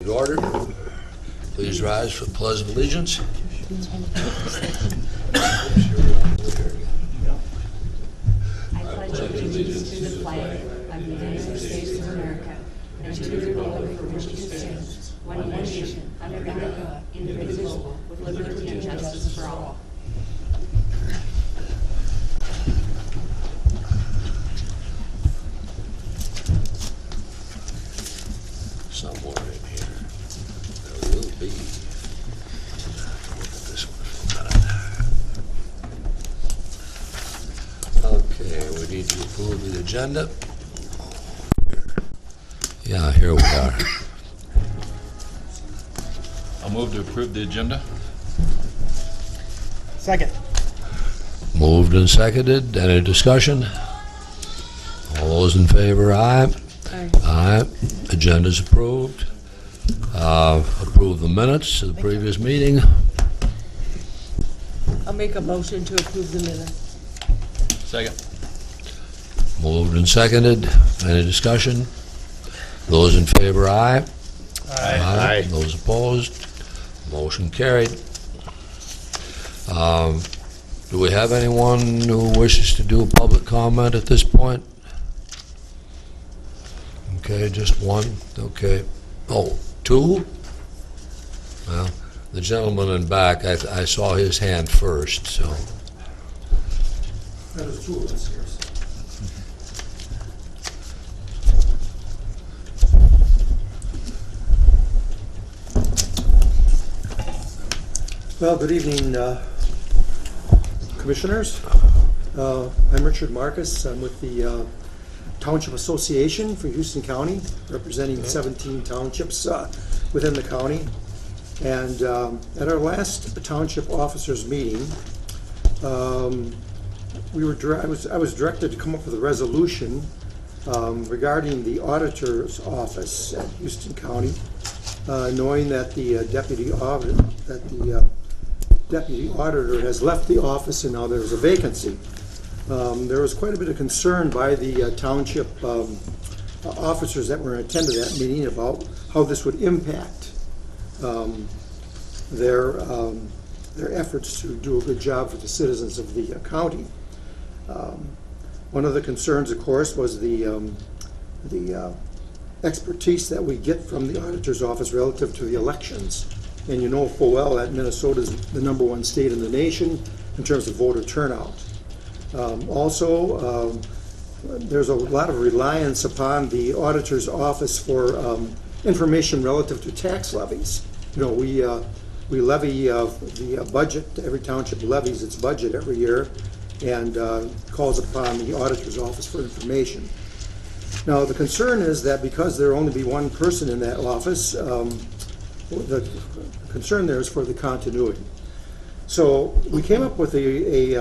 to order. Please rise for the Pledge of Allegiance. I pledge allegiance to the flag of the United States of America and to the republic for which it stands, one nation, under God, indivisible, with liberty and justice for all. Somewhere in here, there will be. Look at this one. Okay, we need to approve the agenda. Yeah, here we are. I'll move to approve the agenda. Second. Moved and seconded. Any discussion? All those in favor, aye. Aye. Aye. Agenda's approved. Approve the minutes of the previous meeting. I'll make a motion to approve the minutes. Second. Moved and seconded. Any discussion? Those in favor, aye. Aye. Those opposed? Motion carried. Do we have anyone who wishes to do a public comment at this point? Okay, just one? Okay. Oh, two? Well, the gentleman in back, I saw his hand first, so. There's two of us here. Well, good evening, Commissioners. I'm Richard Marcus. I'm with the Township Association for Houston County, representing 17 townships within the county. And at our last township officers meeting, I was directed to come up with a resolution regarding the auditor's office at Houston County, knowing that the deputy auditor has left the office and now there's a vacancy. There was quite a bit of concern by the township officers that were in attendance at that meeting about how this would impact their efforts to do a good job for the citizens of the county. One of the concerns, of course, was the expertise that we get from the auditor's office relative to the elections. And you know full well that Minnesota is the #1 state in the nation in terms of voter turnout. Also, there's a lot of reliance upon the auditor's office for information relative to tax levies. You know, we levy the budget. Every township levies its budget every year and calls upon the auditor's office for information. Now, the concern is that because there will only be one person in that office, the concern there is for the continuity. So we came up with a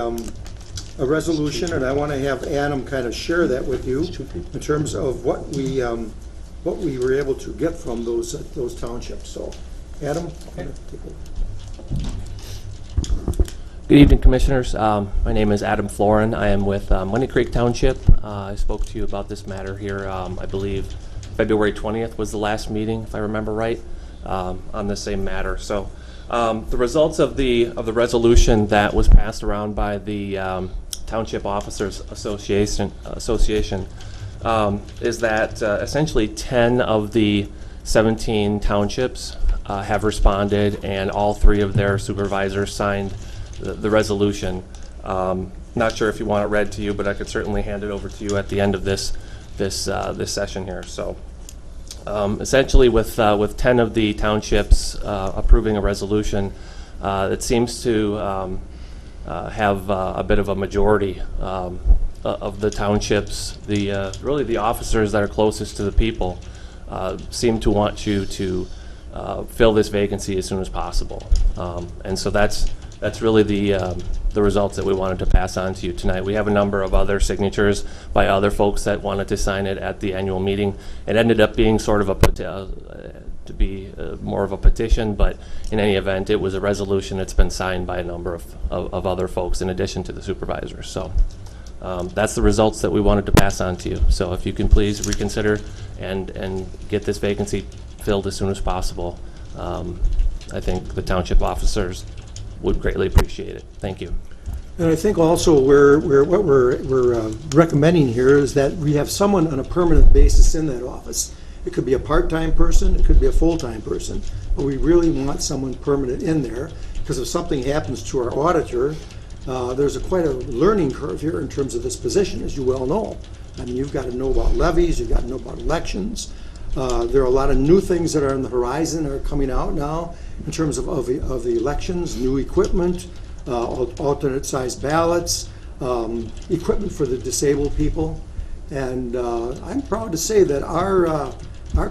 resolution, and I want to have Adam kind of share that with you in terms of what we were able to get from those townships. So, Adam, Okay. take over. Good evening, Commissioners. My name is Adam Florin. I am with Money Creek Township. I spoke to you about this matter here, I believe February 20th was the last meeting, if I remember right, on the same matter. So the results of the resolution that was passed around by the Township Officers Association is that essentially 10 of the 17 townships have responded, and all 3 of their supervisors signed the resolution. Not sure if you want it read to you, but I could certainly hand it over to you at the end of this session here. So essentially, with 10 of the townships approving a resolution, it seems to have a bit of a majority of the townships. Really the officers that are closest to the people seem to want you to fill this vacancy as soon as possible, and so that's really the results that we wanted to pass on to you tonight. We have a number of other signatures by other folks that wanted to sign it at the annual meeting. It ended up being sort of more of a petition, but in any event, it was a resolution that's been signed by a number of other folks in addition to the supervisors. So that's the results that we wanted to pass on to you. So if you can please reconsider and get this vacancy filled as soon as possible. I think the township officers would greatly appreciate it. Thank you. And I think also what we're recommending here is that we have someone on a permanent basis in that office. It could be a part-time person, it could be a full-time person, but we really want someone permanent in there, because if something happens to our auditor, there's quite a learning curve here in terms of this position, as you well know. I mean, you've got to know about levies, you've got to know about elections. There are a lot of new things that are on the horizon that are coming out now in terms of the elections, new equipment, alternate size ballots, equipment for the disabled people. And I'm proud to say that our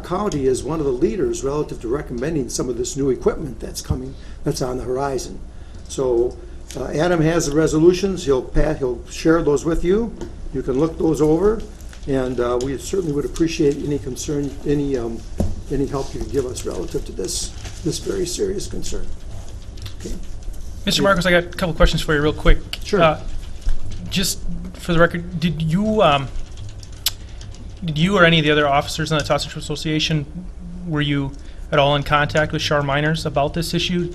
county is one of the leaders relative to recommending some of this new equipment that's coming, that's on the horizon. So Adam has the resolutions. He'll share those with you. You can look those over, and we certainly would appreciate any concern, any help you can give us relative to this very serious concern. Okay. Mr. Marcos, I got a couple questions for you real quick. Sure. Just for the record, did you or any of the other officers in the Township Association, were you at all in contact with Char Miners about this issue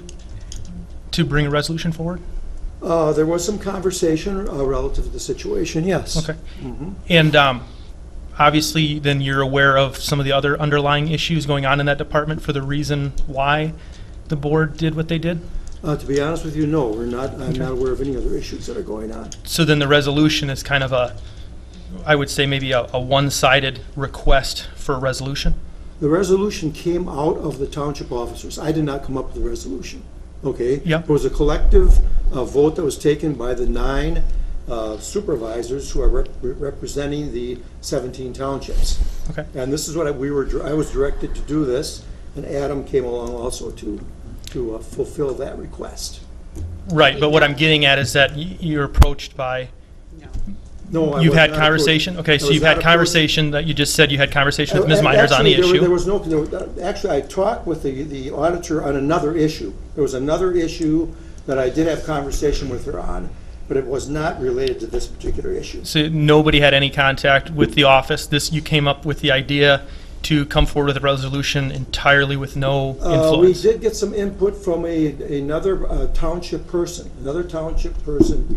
to bring a resolution forward? There was some conversation relative to the situation, yes. Okay. And obviously, then you're aware of some of the other underlying issues going on in that department for the reason why the board did what they did? To be honest with you, no, we're not. I'm not aware of any other issues that are going on. So then the resolution is kind of I would say maybe a one-sided request for a resolution? The resolution came out of the township officers. I did not come up with the resolution, okay? Yep. It was a collective vote that was taken by the 9 supervisors who are representing the 17 townships. Okay. And this is what I was directed to do this, and Adam came along also to fulfill that request. Right, but what I'm getting at is that you're approached by, No, I you've was had not conversation? approached. Okay, I so was you've not had approached. conversation that you just said you had conversation with Ms. Miners on the Actually, issue? Actually, I talked with the auditor on another issue. There was another issue that I did have conversation with her on, but it was not related to this particular issue. So nobody had any contact with the office? You came up with the idea to come forward with a resolution entirely with no We influence? did get some input from another township person. Another township person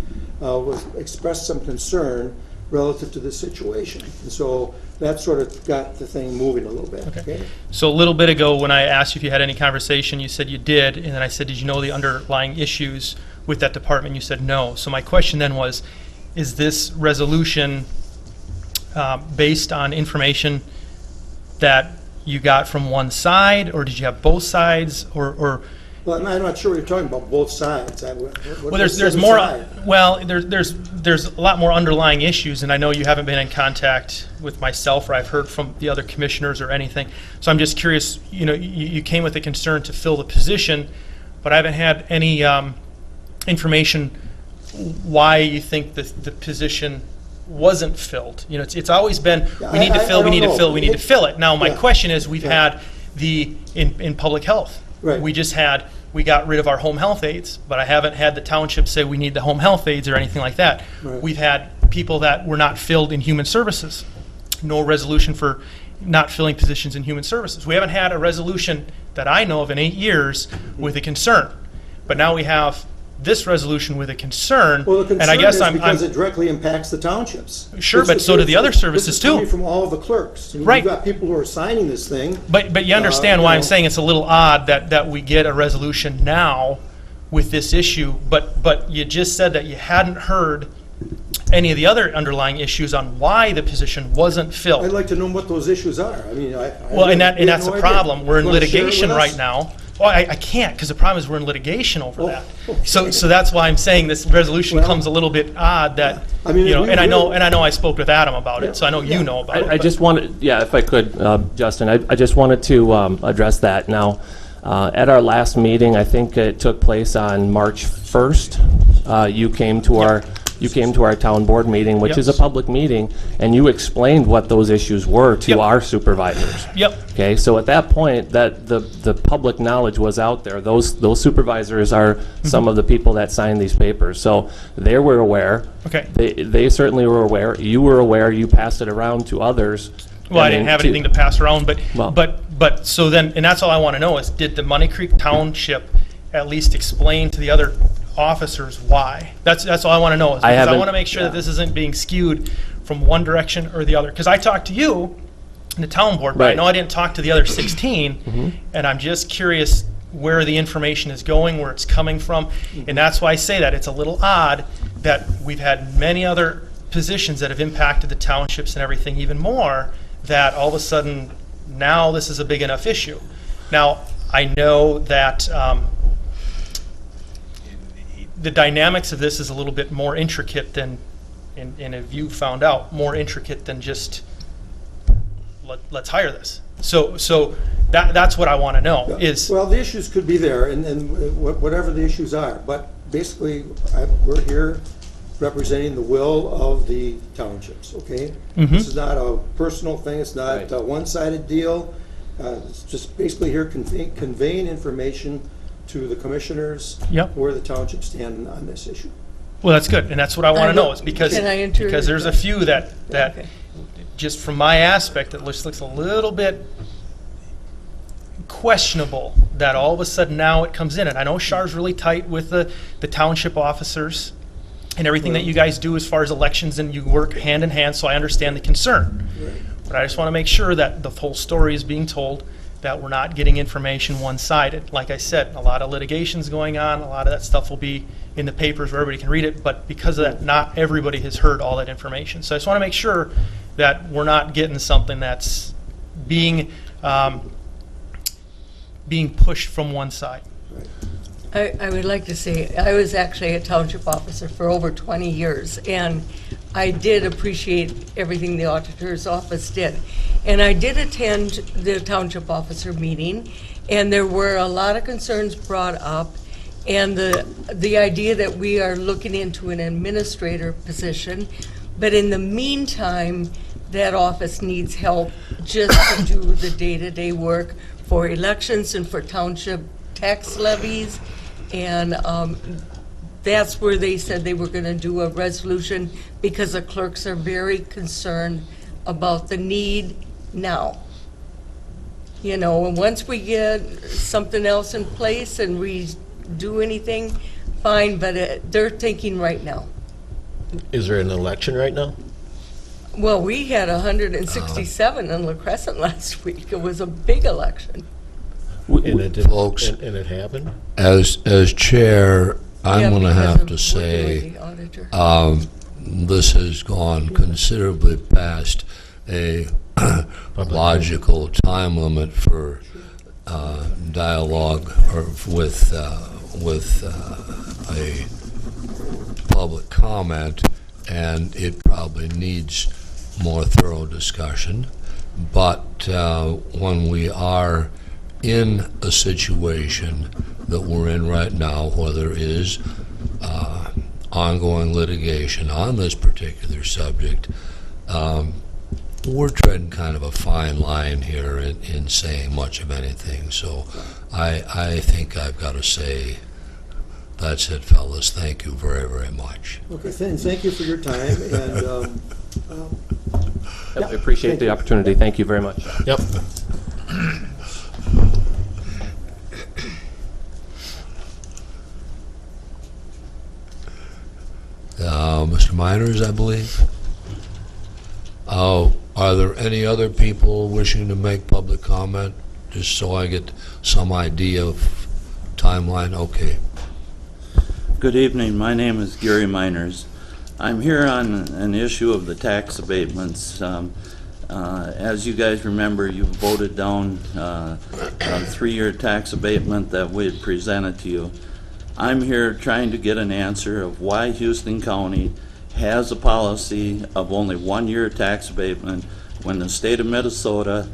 expressed some concern relative to this situation. And so that sort of got the thing moving a little bit. Okay. So a little bit ago, when I asked you if you had any conversation, you said you did, and then I said, did you know the underlying issues with that department? You said no. So my question then was, is this resolution based on information that you got from one side, or did you have both sides, or Well, I'm not sure what you're talking about, both sides. well, there's more. Well, there's a lot more underlying issues, and I know you haven't been in contact with myself, or I've heard from the other commissioners or anything. So I'm just curious. You know, you came with a concern to fill the position, but I haven't had any information why you think the position wasn't filled. You know, it's always been we need to fill, we need to fill, we need to fill it. Now my question is, we've had in public health. Right. We got rid of our home health aides, but I haven't had the township say we need the home health aides or anything like that. Right. We've had people that were not filled in human services. No resolution for not filling positions in human services. We haven't had a resolution that I know of in 8 years with a concern. But now we have this resolution with a concern, Well, the and I concern guess is because it directly impacts the townships. Sure, but so do the other services This is too. coming from all of the clerks. I mean, Right. You've got people who are signing this thing. But you understand you why know. I'm saying it's a little odd that we get a resolution now with this issue, but you just said that you hadn't heard any of the other underlying issues on why the position wasn't I'd filled. like to know what those issues are. I mean, Well, and we have that's no the idea. problem. We're in You wanna share it litigation with us? right now. Well, I can't, because the problem is we're in litigation over Oh, that. okay. So that's why I'm saying this resolution Well, comes a little bit odd that, I mean, you know, we and I really- know I spoke with Adam about it, so I know you know about it. I just wanted, yeah, if I could, Justin, I just wanted to address that. Now, at our last meeting, I think it took place on March 1st, you came to our town board meeting, which is a Yep. public meeting, and you explained what those issues were to Yep. our supervisors. Yep. Okay, so at that point, that the public knowledge was out there. Those supervisors are some of the people that signed these papers, so they were aware. Okay. They certainly were aware. You were aware. You passed it around to others. Well, I didn't have anything to pass around, Well- but, so then, and that's all I want to know is, did the Money Creek Township at least explain to the other officers why? That's all I want to know, is because I haven't- want to make sure that this isn't being skewed from one direction or the other. Because I talked to you in the town board, but I Right. know I didn't talk to the other 16, and I'm just curious where the information is going, where it's coming from, and that's why I say that. It's a little odd that we've had many other positions that have impacted the townships and everything even more, that all of a sudden, now this is a big enough issue. Now, I know that the dynamics of this is a little bit more intricate than, and if you found out, more intricate than just, let's hire this. So that's what I want to know is, Well, the issues could be there, and whatever the issues are, but basically, we're here representing the will of the townships, okay? This is not a personal thing, it's not a one-sided deal. It's just basically here conveying information to the commissioners Yep. where the townships stand on this issue. well, that's good, and that's what I want to know, is because, Can I enter- because there's a few that, Okay. just from my aspect, it looks a little bit questionable that all of a sudden now it comes in. And I know Char's really tight with the township officers and everything that you guys do as far as elections, and you work hand in hand, so I understand the concern. But I just want to make sure that the whole story is being told, that we're not getting information one-sided. Like I said, a lot of litigation's going on, a lot of that stuff will be in the papers where everybody can read it, but because of that, not everybody has heard all that information. So I just want to make sure that we're not getting something that's being pushed from one side. I would like to say, I was actually a township officer for over 20 years, and I did appreciate everything the auditor's office did. And I did attend the township officer meeting, and there were a lot of concerns brought up, and the idea that we are looking into an administrator position, but in the meantime, that office needs help just to do the day-to-day work for elections and for township tax levies. And that's where they said they were going to do a resolution, because the clerks are very concerned about the need now. You know, and once we get something else in place and we do anything, fine, but they're thinking right now. Is there an election right now? Well, we had 167 in La Crescent last week. It was a big election. And it didn't, Folks. and it happened? As chair, I'm Yeah, going to because have of to working say, with the auditor. this has gone considerably past a logical time limit for dialogue or with a public comment, and it probably needs more thorough discussion. But when we are in a situation that we're in right now, where there is ongoing litigation on this particular subject, we're treading kind of a fine line here in saying much of anything. So I think I've got to say, that's it, fellas. Thank you very, very much. Okay, thank you for your time, and I appreciate the opportunity. Thank you very much. Yep. Mr. Miners, I believe. Are there any other people wishing to make public comment, just so I get some idea of timeline? Okay. Good evening. My name is Gary Miners. I'm here on an issue of the tax abatements. As you guys remember, you voted down a 3-year tax abatement that we had presented to you. I'm here trying to get an answer of why Houston County has a policy of only 1-year tax abatement when the state of Minnesota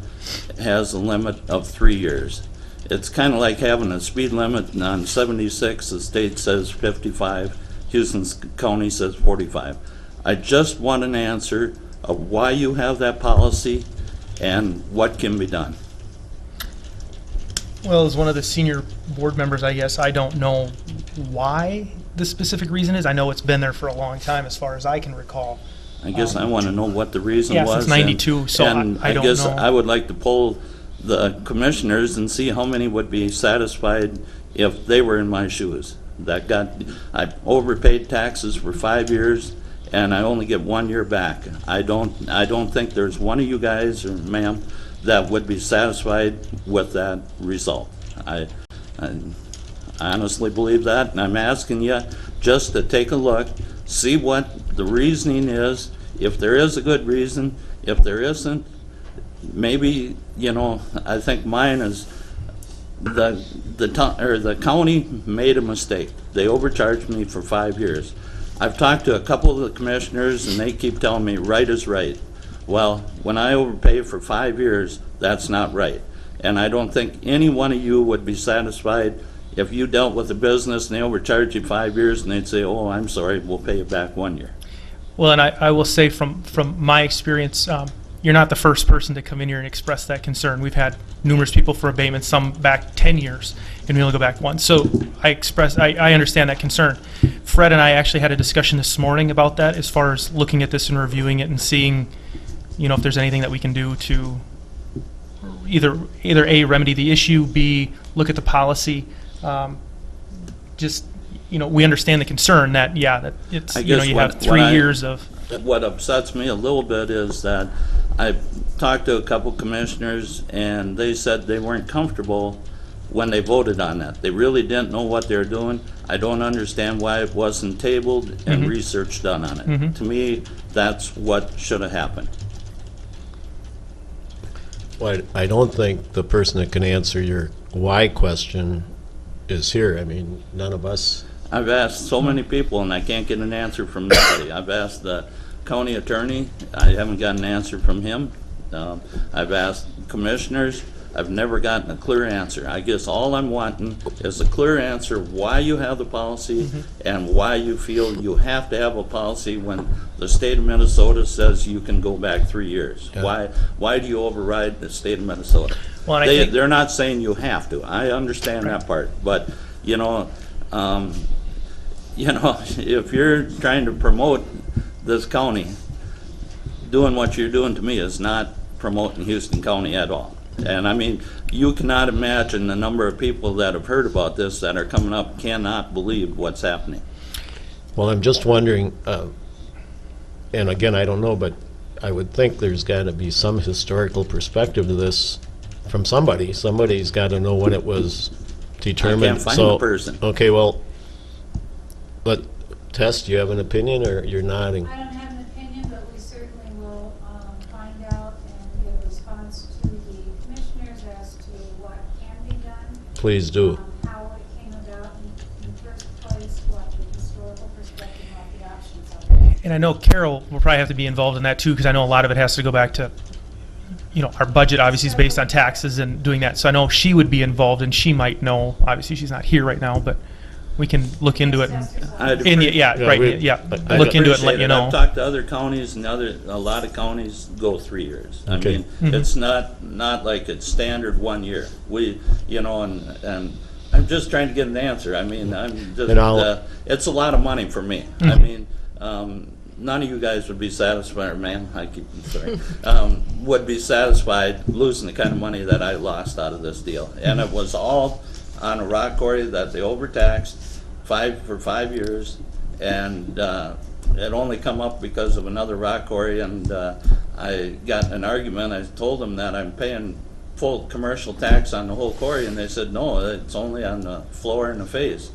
has a limit of 3 years. It's kind of like having a speed limit on 76, the state says 55, Houston County says 45. I just want an answer of why you have that policy and what can be done. Well, as one of the senior board members, I guess, I don't know why the specific reason is. I know it's been there for a long time, as far as I can recall. I guess I want to know what the reason Yeah, was. since 92, so and I don't guess know. I would like to poll the commissioners and see how many would be satisfied if they were in my shoes. I overpaid taxes for 5 years, and I only get 1 year back. I don't think there's one of you guys, or ma'am, that would be satisfied with that result. I honestly believe that, and I'm asking you just to take a look, see what the reasoning is, if there is a good reason, if there isn't, maybe, I think mine is the county made a mistake. They overcharged me for 5 years. I've talked to a couple of the commissioners, and they keep telling me right is right. Well, when I overpay for 5 years, that's not right. And I don't think any one of you would be satisfied if you dealt with a business and they overcharged you 5 years and they'd say, oh, I'm sorry, we'll pay you back 1 year. Well, and I will say from my experience, you're not the first person to come in here and express that concern. We've had numerous people for abatement, some back 10 years, and we only go back once. So I understand that concern. Fred and I actually had a discussion this morning about that, as far as looking at this and reviewing it and seeing, if there's anything that we can do to either A, remedy the issue, B, look at the policy. We understand the concern that, that it's, I guess you what- have 3 what I- years of. What upsets me a little bit is that I talked to a couple commissioners, and they said they weren't comfortable when they voted on that. They really didn't know what they were doing. I don't understand why it wasn't tabled and research done on it. To me, that's what should have happened. Well, I don't think the person that can answer your why question is here. I mean, none of us. I've asked so many people, and I can't get an answer from nobody. I've asked the county attorney. I haven't gotten an answer from him. I've asked commissioners. I've never gotten a clear answer. I guess all I'm wanting is a clear answer why you have the policy and why you feel you have to have a policy when the state of Minnesota says you can go back 3 years. Yeah. Why do you override the state of Minnesota? Well, and I think- They're not saying you have to. I understand that part, but if you're trying to promote this county, doing what you're doing to me is not promoting Houston County at all. And I mean, you cannot imagine the number of people that have heard about this that are coming up cannot believe what's happening. Well, I'm just wondering, and again, I don't know, but I would think there's got to be some historical perspective to this from somebody. Somebody's got to know when it was determined. I can't find So- the person. Okay, well, but Tess, do you have an opinion, or you're nodding? I don't have an opinion, but we certainly will find out and give a response to the commissioners as to what can be done, Please do. how it came about in the first place, what the historical perspective, what the options are. And I know Carol will probably have to be involved in that too, because I know a lot of it has to go back to, our budget obviously is based on taxes and doing that. So I know she would be involved, and she might know. Obviously, she's not here right now, but we can look into it. I'd Look into it and let you know. I've talked to other counties, and a lot of counties go 3 years. I Okay. mean, it's not like it's standard 1 year. And I'm just trying to get an answer. I mean, it's a lot of money for me. I mean, none of you guys would be satisfied, would be satisfied losing the kind of money that I lost out of this deal. And it was all on a rock quarry that they overtaxed for 5 years, and it only come up because of another rock quarry, and I got in an argument. I told them that I'm paying full commercial tax on the whole quarry, and they said, no, it's only on the floor and the face.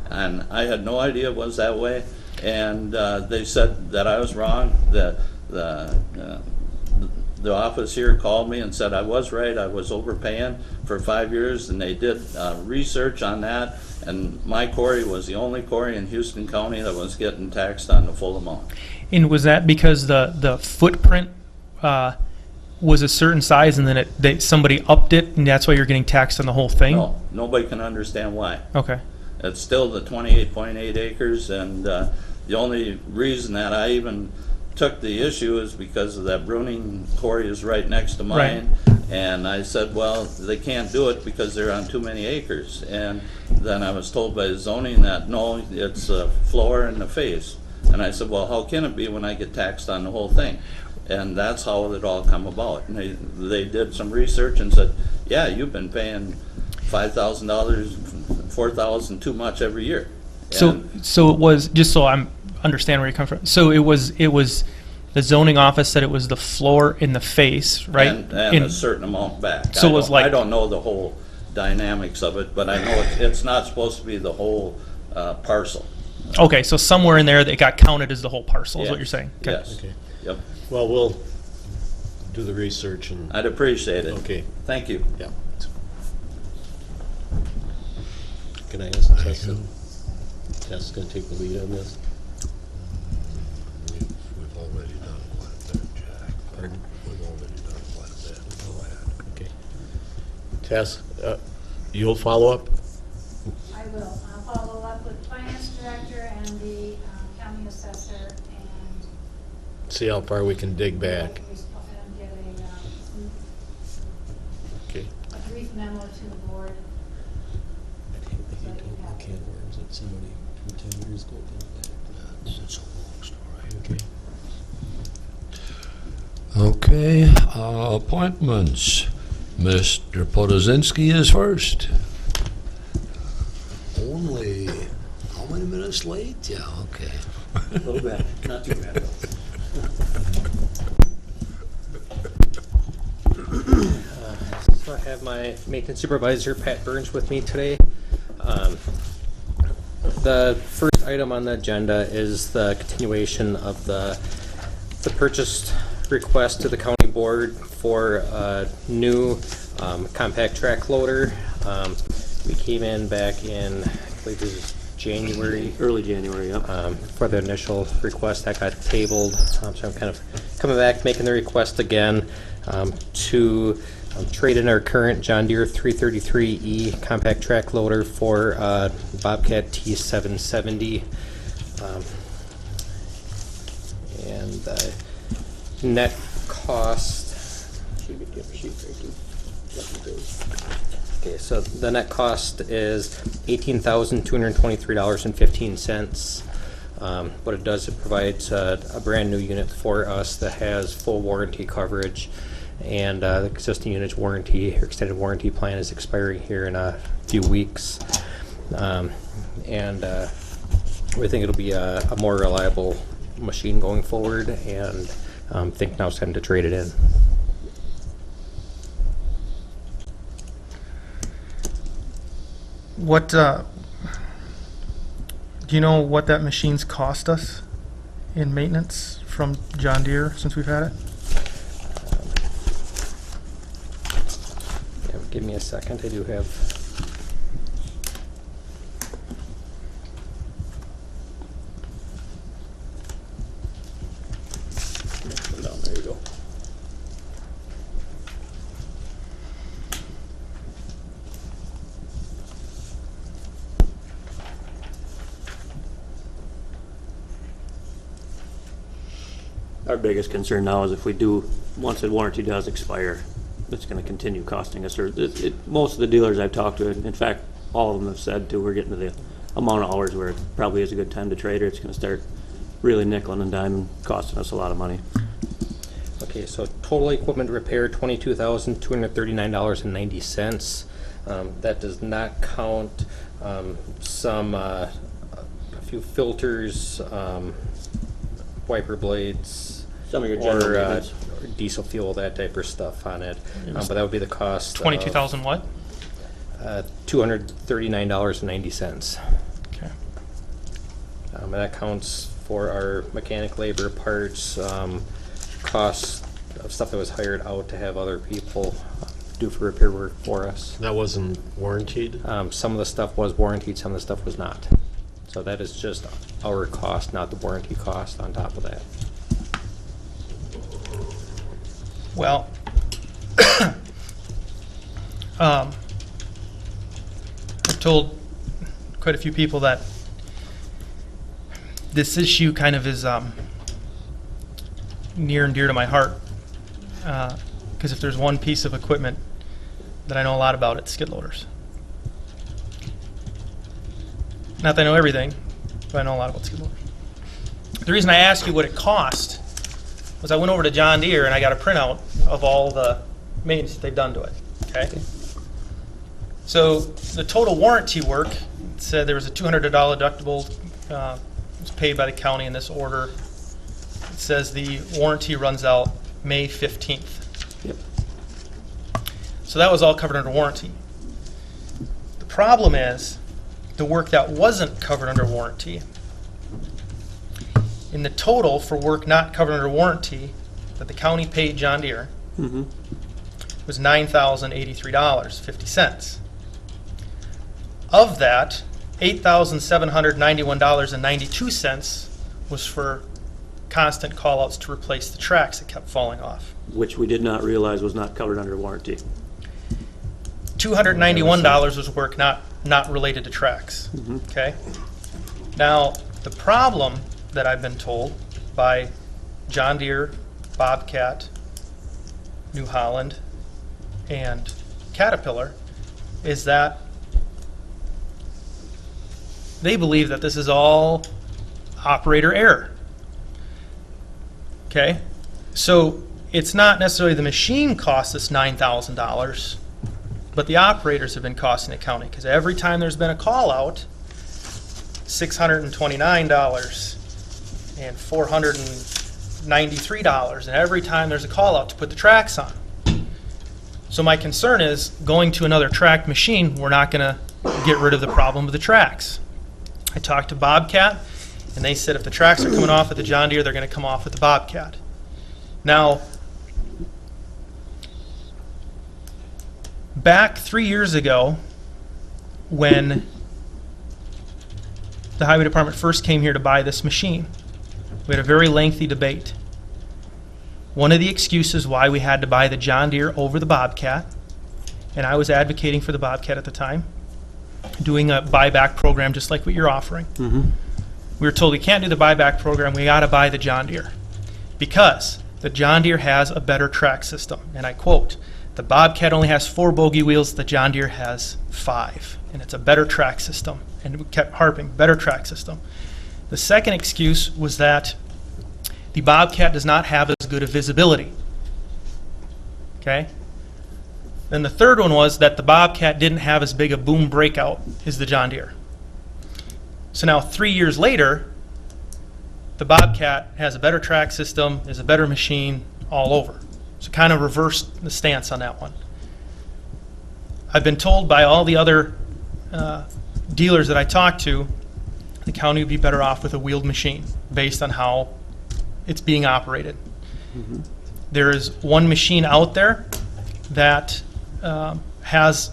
And I had no idea it was that way, and they said that I was wrong. The office here called me and said I was right, I was overpaying for 5 years, and they did research on that, and my quarry was the only quarry in Houston County that was getting taxed on the full amount. And was that because the footprint was a certain size, and then somebody upped it, and that's why you're getting taxed on the whole thing? No, nobody can understand why. Okay. It's still the 28.8 acres, and the only reason that I even took the issue is because of that Bruning quarry is right next to mine. And I said, well, they can't do it because they're on too many acres. And then I was told by the zoning that, no, it's a floor and a face. And I said, well, how can it be when I get taxed on the whole thing? And that's how it all come about. And they did some research and said, yeah, you've been paying $5,000, $4,000 too much every year. So it was, just so I'm understand where you come from. So it was the zoning office said it was the floor in the face, right? And In- a certain amount back. So it was like- I don't know the whole dynamics of it, but I know it's not supposed to be the whole parcel. Okay, so somewhere in there that got counted as the whole parcel is what Yes. you're saying? Okay. Yes. Okay. Yep. Well, we'll do the research and, I'd appreciate it. okay, Thank you. yeah. Can I ask Tess? Tess gonna take the lead on this? We've already done quite a bit, Jack. Pardon? We've already done quite a bit. Go ahead. Okay. Tess, you'll follow up? I will. I'll follow up with the finance director and the county assessor and See how far we can dig back. and get Okay. a brief memo to the board. It's a long story. Okay, appointments. Mr. Podolzinski is first. Only, how many minutes late? Yeah, okay. A little bit, not too bad. So I have my maintenance supervisor, Pat Burns, with me today. The first item on the agenda is the continuation of the purchase request to the county board for a new compact track loader. We came in back in, I believe it was January. Early January, yep. For the initial request that got tabled. So I'm kind of coming back, making the request again to trade in our current John Deere 333E compact track loader for Bobcat T770. And the net cost, okay, so the net cost is $18,223.15. What it does, it provides a brand new unit for us that has full warranty coverage, and the existing unit's warranty or extended warranty plan is expiring here in a few weeks. And we think it'll be a more reliable machine going forward, and think now it's time to trade it in. What, do you know what that machine's cost us in maintenance from John Deere since we've had it? Yeah, give me a second, I do have. There you go. Our biggest concern now is if we do, once the warranty does expire, it's gonna continue costing us, or most of the dealers I've talked to, in fact, all of them have said too, we're getting to the amount of hours where it probably is a good time to trade, or it's gonna start really nickel and diming, costing us a lot of money. Okay, so total equipment repair, $22,239.90. That does not count some, a few filters, wiper blades, Some of your general or maintenance. or diesel fuel, that type of stuff on it. But that would be the cost. 22,000 what? $239.90. Okay. And that counts for our mechanic labor, parts, costs of stuff that was hired out to have other people do for repair work for us. That wasn't warranted? Some of the stuff was warranted, some of the stuff was not. So that is just our cost, not the warranty cost on top of that. Well, I've told quite a few people that this issue kind of is near and dear to my heart. Because if there's one piece of equipment that I know a lot about, it's skid loaders. Not that I know everything, but I know a lot about skid loaders. The reason I asked you what it cost was I went over to John Deere and I got a printout of all the maintenance that they've done to it, okay? So the total warranty work, it said there was a $200 deductible, was paid by the county in this order. It says the warranty runs out May 15th. Yep. So that was all covered under warranty. The problem is the work that wasn't covered under warranty. In the total for work not covered under warranty that the county paid John Deere was $9,083.50. Of that, $8,791.92 was for constant call-outs to replace the tracks that kept falling off. Which we did not realize was not covered under warranty. $291 was work not related to tracks. Okay? Now, the problem that I've been told by John Deere, Bobcat, New Holland, and Caterpillar is that they believe that this is all operator error. Okay? So it's not necessarily the machine cost us $9,000, but the operators have been costing the county because every time there's been a call out, $629 and $493, and every time there's a call out to put the tracks on. So my concern is going to another tracked machine, we're not going to get rid of the problem of the tracks. I talked to Bobcat, and they said if the tracks are coming off at the John Deere, they're going to come off at the Bobcat. Now, back 3 years ago, when the Highway Department first came here to buy this machine, we had a very lengthy debate. One of the excuses why we had to buy the John Deere over the Bobcat, and I was advocating for the Bobcat at the time, doing a buyback program just like what you're offering. We were told we can't do the buyback program, we got to buy the John Deere. Because the John Deere has a better track system. And I quote, the Bobcat only has 4 bogie wheels, the John Deere has 5. And it's a better track system. And we kept harping, better track system. The second excuse was that the Bobcat does not have as good a visibility. Okay? Then the third one was that the Bobcat didn't have as big a boom breakout as the John Deere. So now 3 years later, the Bobcat has a better track system, is a better machine all over. So kind of reversed the stance on that one. I've been told by all the other dealers that I talked to, the county would be better off with a wheeled machine based on how it's being operated. There is one machine out there that has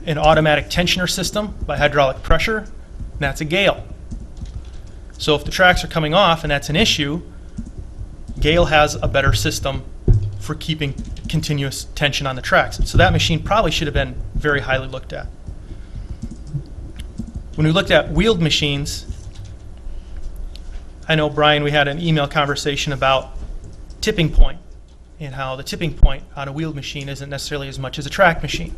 an automatic tensioner system by hydraulic pressure, and that's a Gale. So if the tracks are coming off and that's an issue, Gale has a better system for keeping continuous tension on the tracks. So that machine probably should have been very highly looked at. When we looked at wheeled machines, I know, Brian, we had an email conversation about tipping point and how the tipping point on a wheeled machine isn't necessarily as much as a track machine.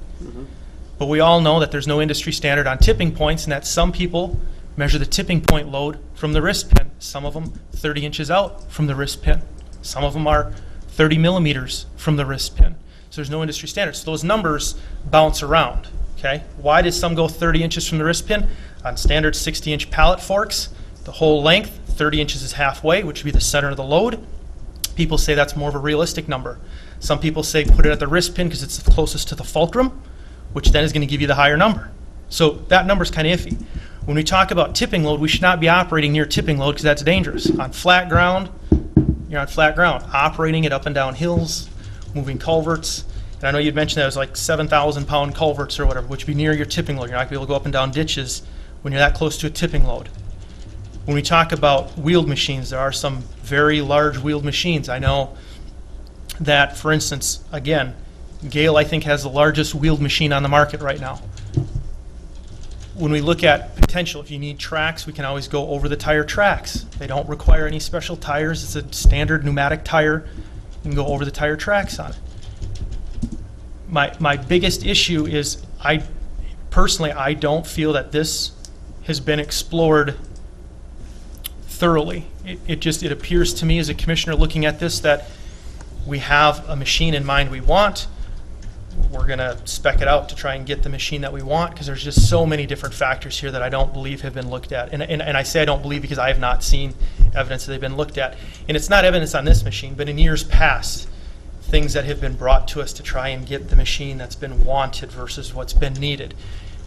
But we all know that there's no industry standard on tipping points, and that some people measure the tipping point load from the wrist pin. Some of them 30 inches out from the wrist pin. Some of them are 30 millimeters from the wrist pin. So there's no industry standard. So those numbers bounce around. Okay? Why did some go 30 inches from the wrist pin? On standard 60-inch pallet forks, the whole length, 30 inches is halfway, which would be the center of the load. People say that's more of a realistic number. Some people say put it at the wrist pin because it's the closest to the fulcrum, which then is going to give you the higher number. So that number's kind of iffy. When we talk about tipping load, we should not be operating near tipping load because that's dangerous. On flat ground, you're on flat ground, operating it up and down hills, moving culverts. And I know you'd mentioned that it was like 7,000-pound culverts or whatever, which would be near your tipping load. You're not going to be able to go up and down ditches when you're that close to a tipping load. When we talk about wheeled machines, there are some very large wheeled machines. I know that, for instance, again, Gale, I think, has the largest wheeled machine on the market right now. When we look at potential, if you need tracks, we can always go over the tire tracks. They don't require any special tires. It's a standard pneumatic tire. You can go over the tire tracks on it. My biggest issue is I don't feel that this has been explored thoroughly. It appears to me as a commissioner looking at this that we have a machine in mind we want. We're going to spec it out to try and get the machine that we want, because there's just so many different factors here that I don't believe have been looked at. And I say I don't believe because I have not seen evidence that they've been looked at. And it's not evidence on this machine, but in years past, things that have been brought to us to try and get the machine that's been wanted versus what's been needed.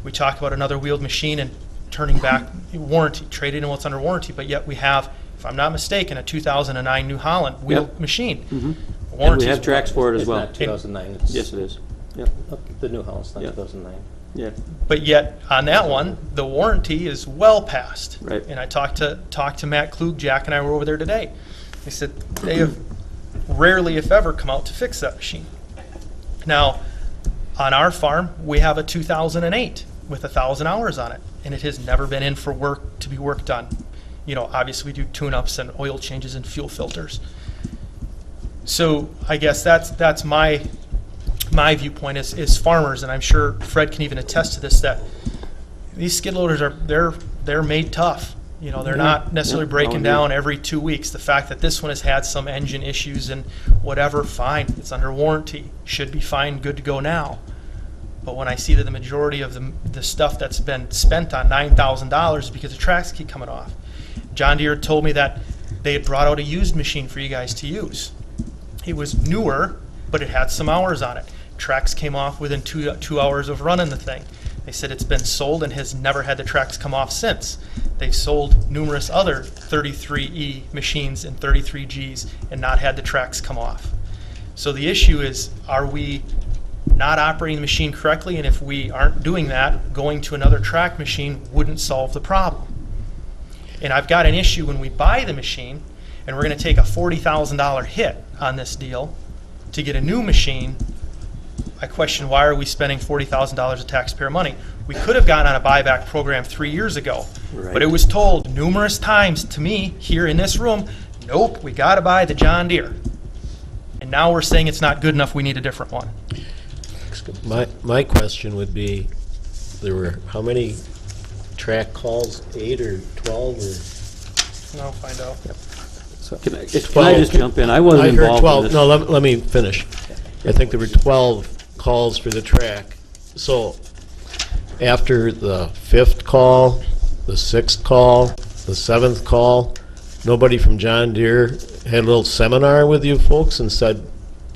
We talk about another wheeled machine and turning back warranty, traded in what's under warranty, but yet we have, if I'm not mistaken, a 2009 New Holland wheeled machine. And Warranty we have is- tracks for it as It's well. not 2009. It's Yes, it is. Yep. the new Holland's not Yeah. 2009. Yeah. But yet, on that one, the warranty is well past. Right. And I talked to Matt Klug, Jack and I were over there today. They said they have rarely, if ever, come out to fix that machine. Now, on our farm, we have a 2008 with 1,000 hours on it, and it has never been in for work to be work done. You know, obviously we do tune-ups and oil changes and fuel filters. So I guess that's my viewpoint as farmers, and I'm sure Fred can even attest to this, that these skid loaders they're made tough. You know, they're not necessarily Yeah, breaking I'll agree. down every 2 weeks. The fact that this one has had some engine issues and whatever, fine, it's under warranty, should be fine, good to go now. But when I see that the majority of the stuff that's been spent on $9,000 is because the tracks keep coming off. John Deere told me that they had brought out a used machine for you guys to use. It was newer, but it had some hours on it. Tracks came off within two hours of running the thing. They said it's been sold and has never had the tracks come off since. They've sold numerous other 33E machines and 33Gs and not had the tracks come off. So the issue is, are we not operating the machine correctly? And if we aren't doing that, going to another track machine wouldn't solve the problem. And I've got an issue when we buy the machine and we're going to take a $40,000 hit on this deal to get a new machine. I question, why are we spending $40,000 of taxpayer money? We could have gotten on a buyback program 3 years ago, Right. but it was told numerous times to me here in this room, nope, we got to buy the John Deere. And now we're saying it's not good enough, we need a different one. My question would be, there were how many track calls, 8 or 12 or? And I'll find out. So can I just jump in? I wasn't I heard involved 12, in this. no, let me finish. I think there were 12 calls for the track. So after the 5th call, the 6th call, the 7th call, nobody from John Deere had a little seminar with you folks and said,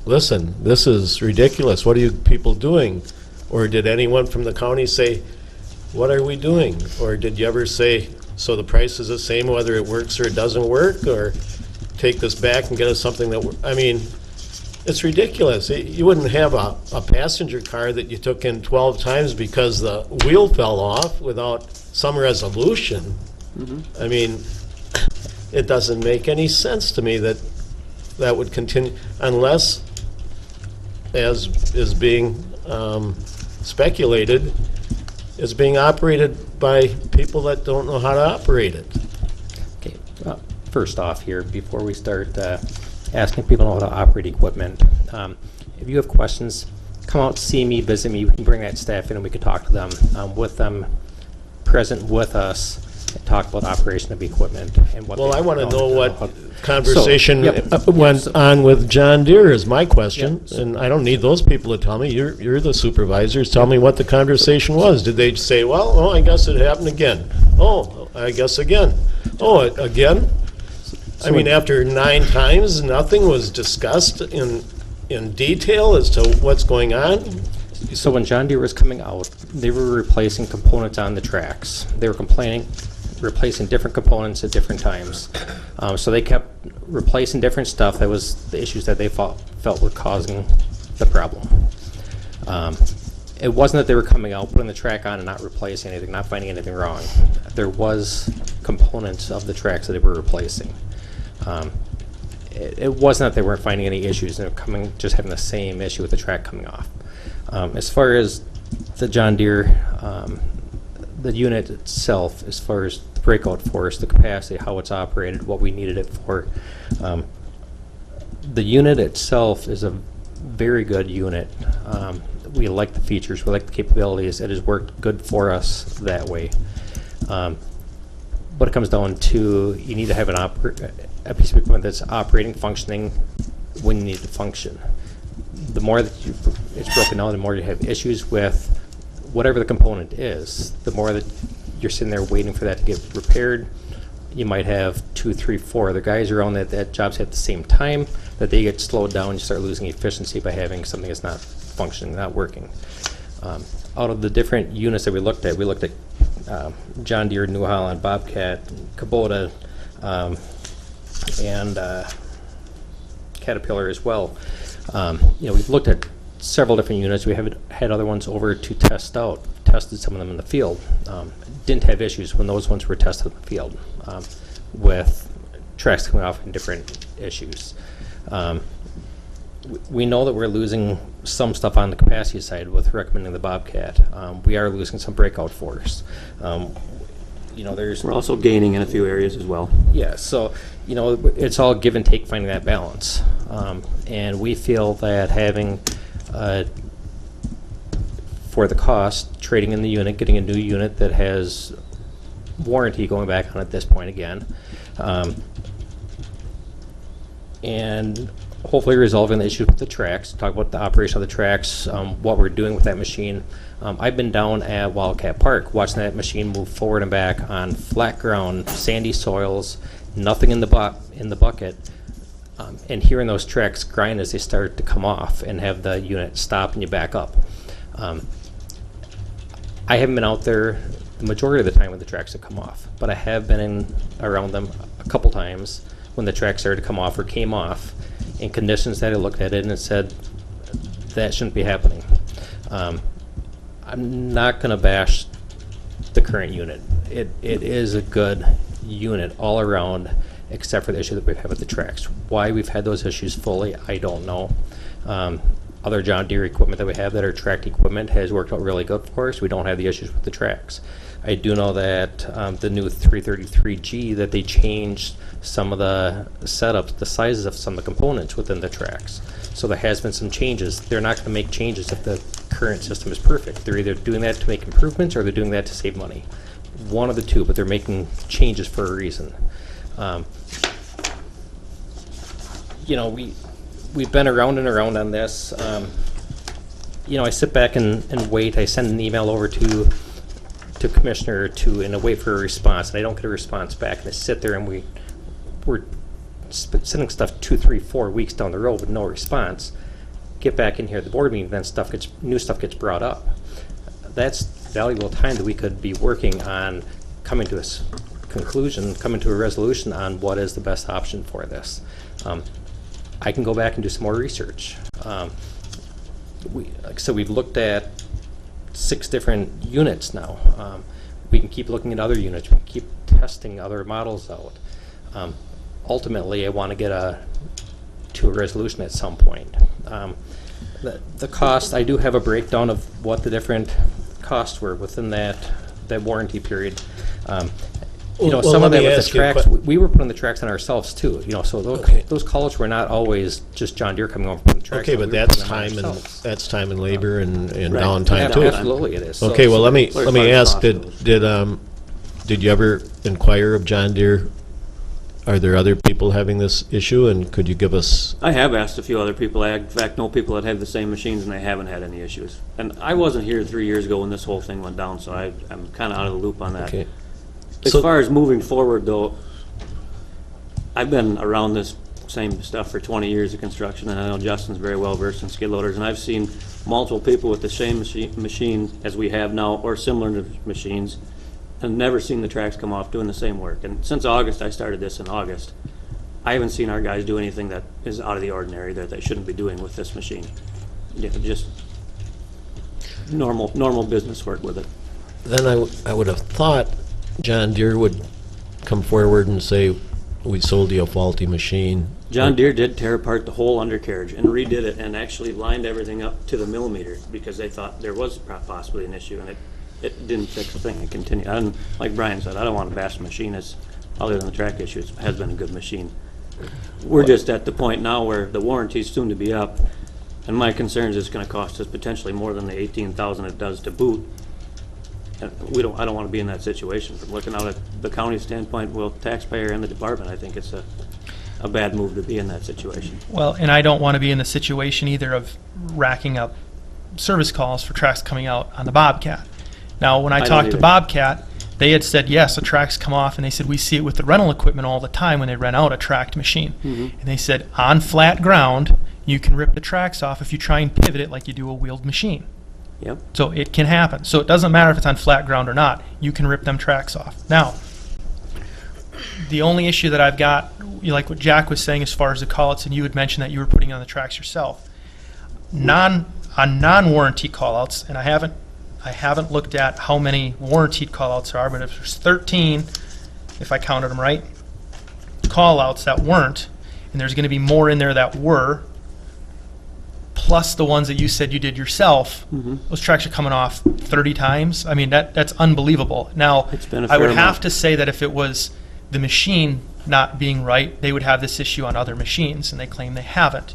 listen, this is ridiculous, what are you people doing? Or did anyone from the county say, what are we doing? Or did you ever say, so the price is the same whether it works or it doesn't work? Or take this back and get us something that, I mean, it's ridiculous. You wouldn't have a passenger car that you took in 12 times because the wheel fell off without some resolution. I mean, it doesn't make any sense to me that that would continue unless, as is being speculated, is being operated by people that don't know how to operate it. Okay, first off here, before we start asking people how to operate equipment, if you have questions, come out, see me, visit me. We can bring that staff in and we can talk to them, with them present with us, and talk about operation of equipment and what. Well, they I want to know how- what conversation yep. went on with John Deere is my question, Yep. and I don't need those people to tell me. You're the supervisors. Tell me what the conversation was. Did they say, well, oh, I guess it happened again. Oh, I guess again. Oh, again? I mean, after 9 times, nothing was discussed in detail as to what's going on? So when John Deere was coming out, they were replacing components on the tracks. They were replacing different components at different times. So they kept replacing different stuff. That was the issues that they felt were causing the problem. It wasn't that they were coming out, putting the track on and not replacing anything, not finding anything wrong. There was components of the tracks that they were replacing. It wasn't that they weren't finding any issues. They were just having the same issue with the track coming off. As far as the John Deere, the unit itself, as far as the breakout force, the capacity, how it's operated, what we needed it for, the unit itself is a very good unit. We like the features, we like the capabilities. It has worked good for us that way. But it comes down to, you need to have a piece of equipment that's operating, functioning when you need to function. The more that it's broken down, the more you have issues with whatever the component is, the more that you're sitting there waiting for that to get repaired. You might have 2, 3, 4 other guys around that jobs at the same time, that they get slowed down, you start losing efficiency by having something that's not functioning, not working. Out of the different units that we looked at John Deere, New Holland, Bobcat, Kubota, and Caterpillar as well. We've looked at several different units. We have had other ones over to tested some of them in the field. Didn't have issues when those ones were tested in the field with tracks coming off and different issues. We know that we're losing some stuff on the capacity side with recommending the Bobcat. We are losing some breakout force. We're also gaining in a few areas as well. Yeah, so, it's all give and take, finding that balance. And we feel that having, for the cost, trading in the unit, getting a new unit that has warranty going back on at this point again, and hopefully resolving the issue with the tracks, talk about the operation of the tracks, what we're doing with that machine. I've been down at Wildcat Park watching that machine move forward and back on flat ground, sandy soils, nothing in the bucket, and hearing those tracks grind as they start to come off and have the unit stop and you back up. I haven't been out there the majority of the time when the tracks have come off, but I have been around them a couple times when the tracks started to come off or came off in conditions that I looked at it and it said that shouldn't be happening. I'm not going to bash the current unit. It is a good unit all around, except for the issue that we've had with the tracks. Why we've had those issues fully, I don't know. Other John Deere equipment that we have that are tracked equipment has worked out really good for us. We don't have the issues with the tracks. I do know that the new 333G, that they changed some of the setups, the sizes of some of the components within the tracks. So there has been some changes. They're not going to make changes if the current system is perfect. They're either doing that to make improvements or they're doing that to save money. One of the two, but they're making changes for a reason. We've been around and around on this. I sit back and wait. I send an email over to Commissioner and I wait for a response, and I don't get a response back, and I sit there and we're sending stuff 2, 3, 4 weeks down the road with no response. Get back in here at the board meeting, then new stuff gets brought up. That's valuable time that we could be working on coming to a conclusion, coming to a resolution on what is the best option for this. I can go back and do some more research. Like I said, we've looked at 6 different units now. We can keep looking at other units. We can keep testing other models out. Ultimately, I want to get to a resolution at some point. The cost, I do have a breakdown of what the different costs were within that warranty period. Some of that with the tracks, we were putting the tracks on ourselves too. So those calls were not always just John Deere coming over from the tracks. Okay, but that's time and labor and downtime too. Absolutely, it is. Okay, well, let me ask: Did you ever inquire of John Deere? Are there other people having this issue, and could you give us? I have asked a few other people. I, in fact, know people that have the same machines and they haven't had any issues. And I wasn't here 3 years ago when this whole thing went down, so I'm kind of out of the loop on that. Okay. As far as moving forward, though, I've been around this same stuff for 20 years of construction, and I know Justin's very well versed in skid loaders, and I've seen multiple people with the same machine as we have now, or similar to machines, and never seen the tracks come off doing the same work. And since August, I started this in August, I haven't seen our guys do anything that is out of the ordinary that they shouldn't be doing with this machine. Just normal business work with it. Then I would have thought John Deere would come forward and say, we sold you a faulty machine. John Deere did tear apart the whole undercarriage and redid it and actually lined everything up to the millimeter because they thought there was possibly an issue, and it didn't fix a thing. It continued. And like Brian said, I don't want to bash the machine other than the track issue. It has been a good machine. We're just at the point now where the warranty is soon to be up, and my concern is it's going to cost us potentially more than the $18,000 it does to boot. I don't want to be in that situation. From looking out at the county standpoint, well, taxpayer and the department, I think it's a bad move to be in that situation. Well, and I don't want to be in the situation either of racking up service calls for tracks coming out on the Bobcat. Now, when I don't talked to either. Bobcat, they had said, yes, the tracks come off, and they said, we see it with the rental equipment all the time when they rent out a tracked machine. And they said, on flat ground, you can rip the tracks off if you try and pivot it like you do a wheeled machine. Yep. So it can happen. So it doesn't matter if it's on flat ground or not. You can rip them tracks off. Now, the only issue that I've got, like what Jack was saying as far as the call-outs, and you had mentioned that you were putting on the tracks yourself. On non-warranty call-outs, and I haven't looked at how many warranted call-outs there are, but if there's 13, if I counted them right, call-outs that weren't, and there's going to be more in there that were, plus the ones that you said you did yourself, those tracks are coming off 30 times. I mean, that's unbelievable. Now, It's been a I would fair have amount. to say that if it was the machine not being right, they would have this issue on other machines, and they claim they haven't.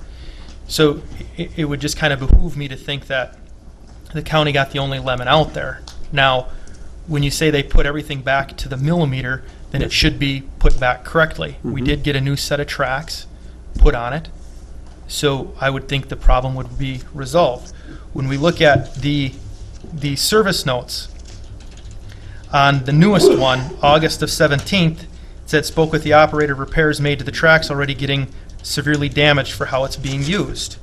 So it would just kind of behoove me to think that the county got the only lemon out there. Now, when you say they put everything back to the millimeter, then it should be put back correctly. We did get a new set of tracks put on it, so I would think the problem would be resolved. When we look at the service notes, on the newest one, August of 17th, it said, spoke with the operator, repairs made to the tracks already getting severely damaged for how it's being used.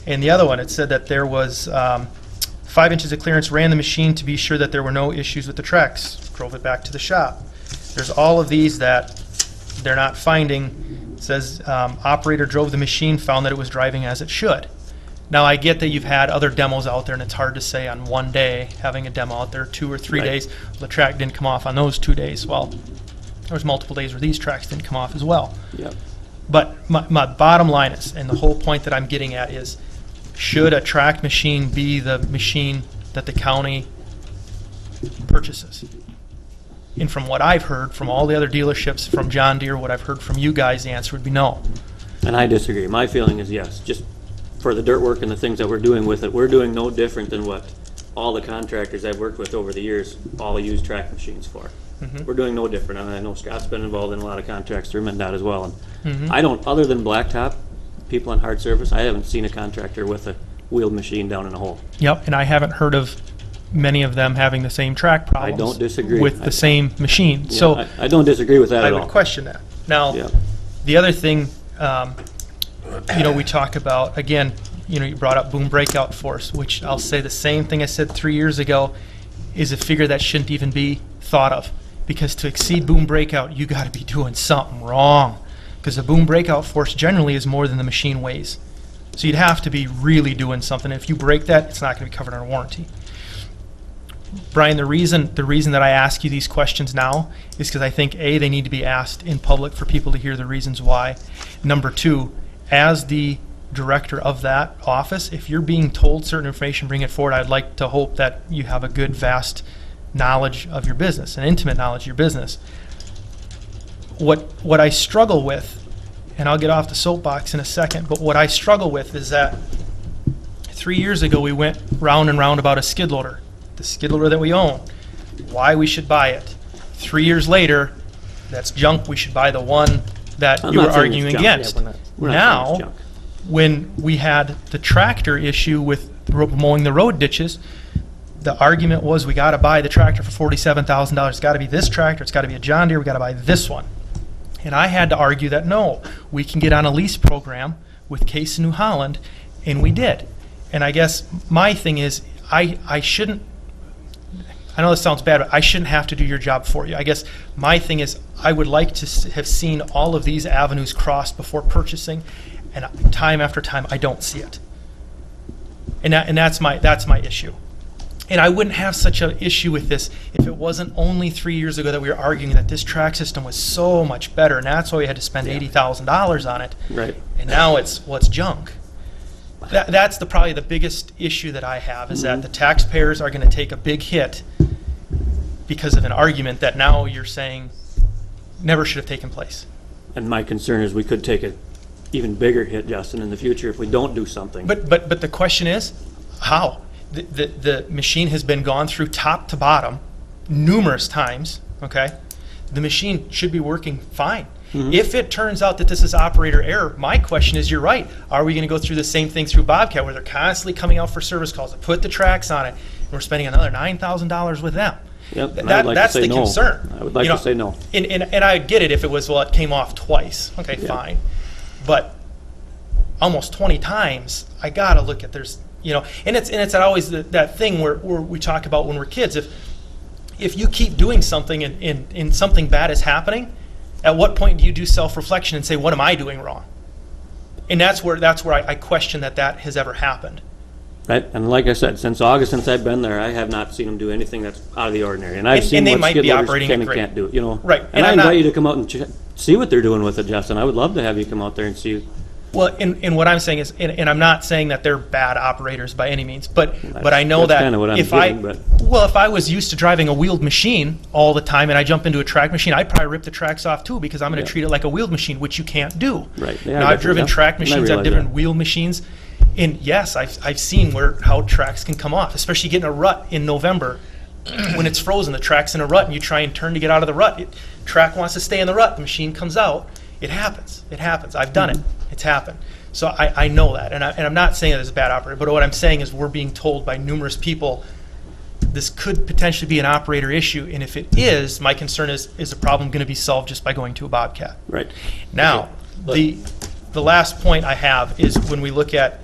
And the other one, it said that there was 5 inches of clearance, ran the machine to be sure that there were no issues with the tracks, drove it back to the shop. There's all of these that they're not finding. It says operator drove the machine, found that it was driving as it should. Now, I get that you've had other demos out there, and it's hard to say on one day, having a demo out there 2 or 3 Right. days, the track didn't come off on those 2 days. Well, there was multiple days where these tracks didn't come off as well. Yep. But my bottom line is, and the whole point that I'm getting at is, should a track machine be the machine that the county purchases? And from what I've heard from all the other dealerships, from John Deere, what I've heard from you guys, the answer would be no. And I disagree. My feeling is yes, just for the dirt work and the things that we're doing with it, we're doing no different than what all the contractors I've worked with over the years all use track machines for. We're doing no different. And I know Scott's been involved in a lot of contracts through MnDOT as well. And I don't, other than blacktop, people on hard surface, I haven't seen a contractor with a wheeled machine down in a hole. Yep, and I haven't heard of many of them having the same track problems. don't disagree. With the same machine. Yeah, So I don't disagree with that I at would all. question that. Now, Yeah. the other thing, we talk about, again, you brought up boom breakout force, which I'll say the same thing I said 3 years ago, is a figure that shouldn't even be thought of. Because to exceed boom breakout, you got to be doing something wrong. Because the boom breakout force generally is more than the machine weighs. So you'd have to be really doing something. If you break that, it's not going to be covered under warranty. Brian, the reason that I ask you these questions now is because I think, A, they need to be asked in public for people to hear the reasons why. Number 2, as the director of that office, if you're being told certain information, bring it forward. I'd like to hope that you have a good, vast knowledge of your business, an intimate knowledge of your business. What I struggle with, and I'll get off the soapbox in a second, but what I struggle with is that 3 years ago we went round and round about a skid loader, the skid loader that we own, why we should buy it. 3 years later, that's junk, we should buy the one that I'm you were not saying it's arguing junk. against. Yeah, we're not saying Now, it's junk. when we had the tractor issue with mowing the road ditches, the argument was we got to buy the tractor for $47,000. It's got to be this tractor. It's got to be a John Deere. We got to buy this one. And I had to argue that no, we can get on a lease program with Case New Holland, and we did. And I guess my thing is I shouldn't. I know this sounds bad, but I shouldn't have to do your job for you. I guess my thing is I would like to have seen all of these avenues crossed before purchasing, and time after time I don't see it. And that's my issue. And I wouldn't have such an issue with this if it wasn't only 3 years ago that we were arguing that this track system was so much better, and that's why we had to spend $80,000 on it. Right. And now it's junk. That's probably the biggest issue that I have, is that the taxpayers are going to take a big hit because of an argument that now you're saying never should have taken place. And my concern is we could take an even bigger hit, Justin, in the future if we don't do something. But the question is, how? the machine has been gone through top to bottom numerous times, okay? The machine should be working fine. If it turns out that this is operator error, my question is, you're right, are we going to go through the same thing through Bobcat where they're constantly coming out for service calls to put the tracks on it, and we're spending another $9,000 with them? Yep, and I'd like to That's say the no. concern. I would like to say no. And I'd get it if it was, well, it came off twice. Okay, fine. But almost 20 times, I got to look at and it's always that thing where we talk about when we're kids. If you keep doing something and something bad is happening, at what point do you do self-reflection and say, what am I doing wrong? And that's where I question that has ever happened. Right, and like I said, since August, since I've been there, I have not seen them do anything that's out of the ordinary. And I've And seen they what might skid be loaders operating can it and can't do, Right, And I I'm not- invite you to come out and see what they're doing with it, Justin. I would love to have you come out there and see. Well, and what I'm saying is, and I'm not saying that they're bad operators by any means, but I know that's that kinda what I'm if getting, if I was used to driving a wheeled machine all the time and I jump into a track machine, I'd probably rip the tracks off too, because I'm going to treat it like a wheeled machine, which you can't do. Right, they are Now, I've different, driven yeah. track And I machines, I've realize driven that. wheel machines, and yes, I've seen how tracks can come off, especially getting a rut in November. When it's frozen, the track's in a rut, and you try and turn to get out of the rut. Track wants to stay in the rut, the machine comes out. It happens. I've done it. It's happened. So I know that, and I'm not saying that it's a bad operator, but what I'm saying is we're being told by numerous people this could potentially be an operator issue, and if it is, my concern is the problem going to be solved just by going to a Bobcat? Right. Now, the last point I have is when we look at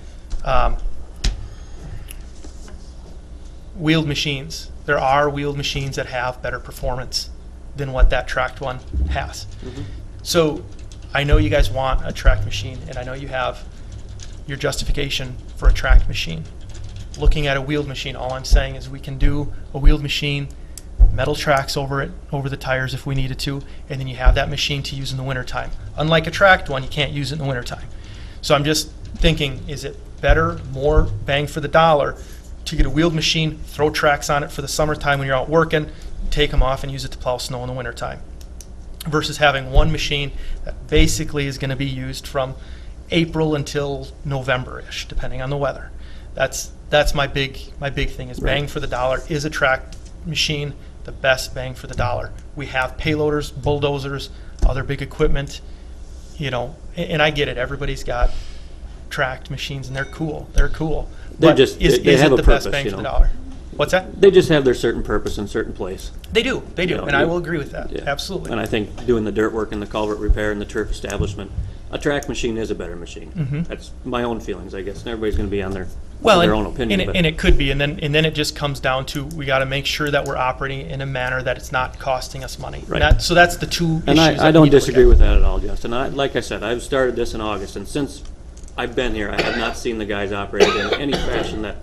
wheeled machines. There are wheeled machines that have better performance than what that tracked one has. So I know you guys want a tracked machine, and I know you have your justification for a tracked machine. Looking at a wheeled machine, all I'm saying is we can do a wheeled machine, metal tracks over it, over the tires if we needed to, and then you have that machine to use in the wintertime. Unlike a tracked one, you can't use it in the wintertime. So I'm just thinking, is it better, more bang for the dollar, to get a wheeled machine, throw tracks on it for the summertime when you're out working, take them off and use it to plow snow in the wintertime, versus having one machine that basically is going to be used from April until November-ish, depending on the weather. That's my big thing is bang for the dollar. Is a tracked machine the best bang for the dollar? We have payloaders, bulldozers, other big equipment, and I get it. Everybody's got tracked machines and they're cool. They're But just, is they have it a the best purpose, bang for the dollar? What's that? They just have their certain purpose in certain place. They do, know, and I will agree with that. Yeah. Absolutely. And I think doing the dirt work and the culvert repair and the turf establishment, a track machine is a better machine. That's my own feelings, I guess, and everybody's gonna be on their own opinion. and it could be, and then it just comes down to we got to make sure that we're operating in a manner that it's not costing us money. Right. So that's the two And issues. I don't disagree with that at all, Justin. Like I said, I've started this in August, and since I've been here, I have not seen the guys operate in any fashion that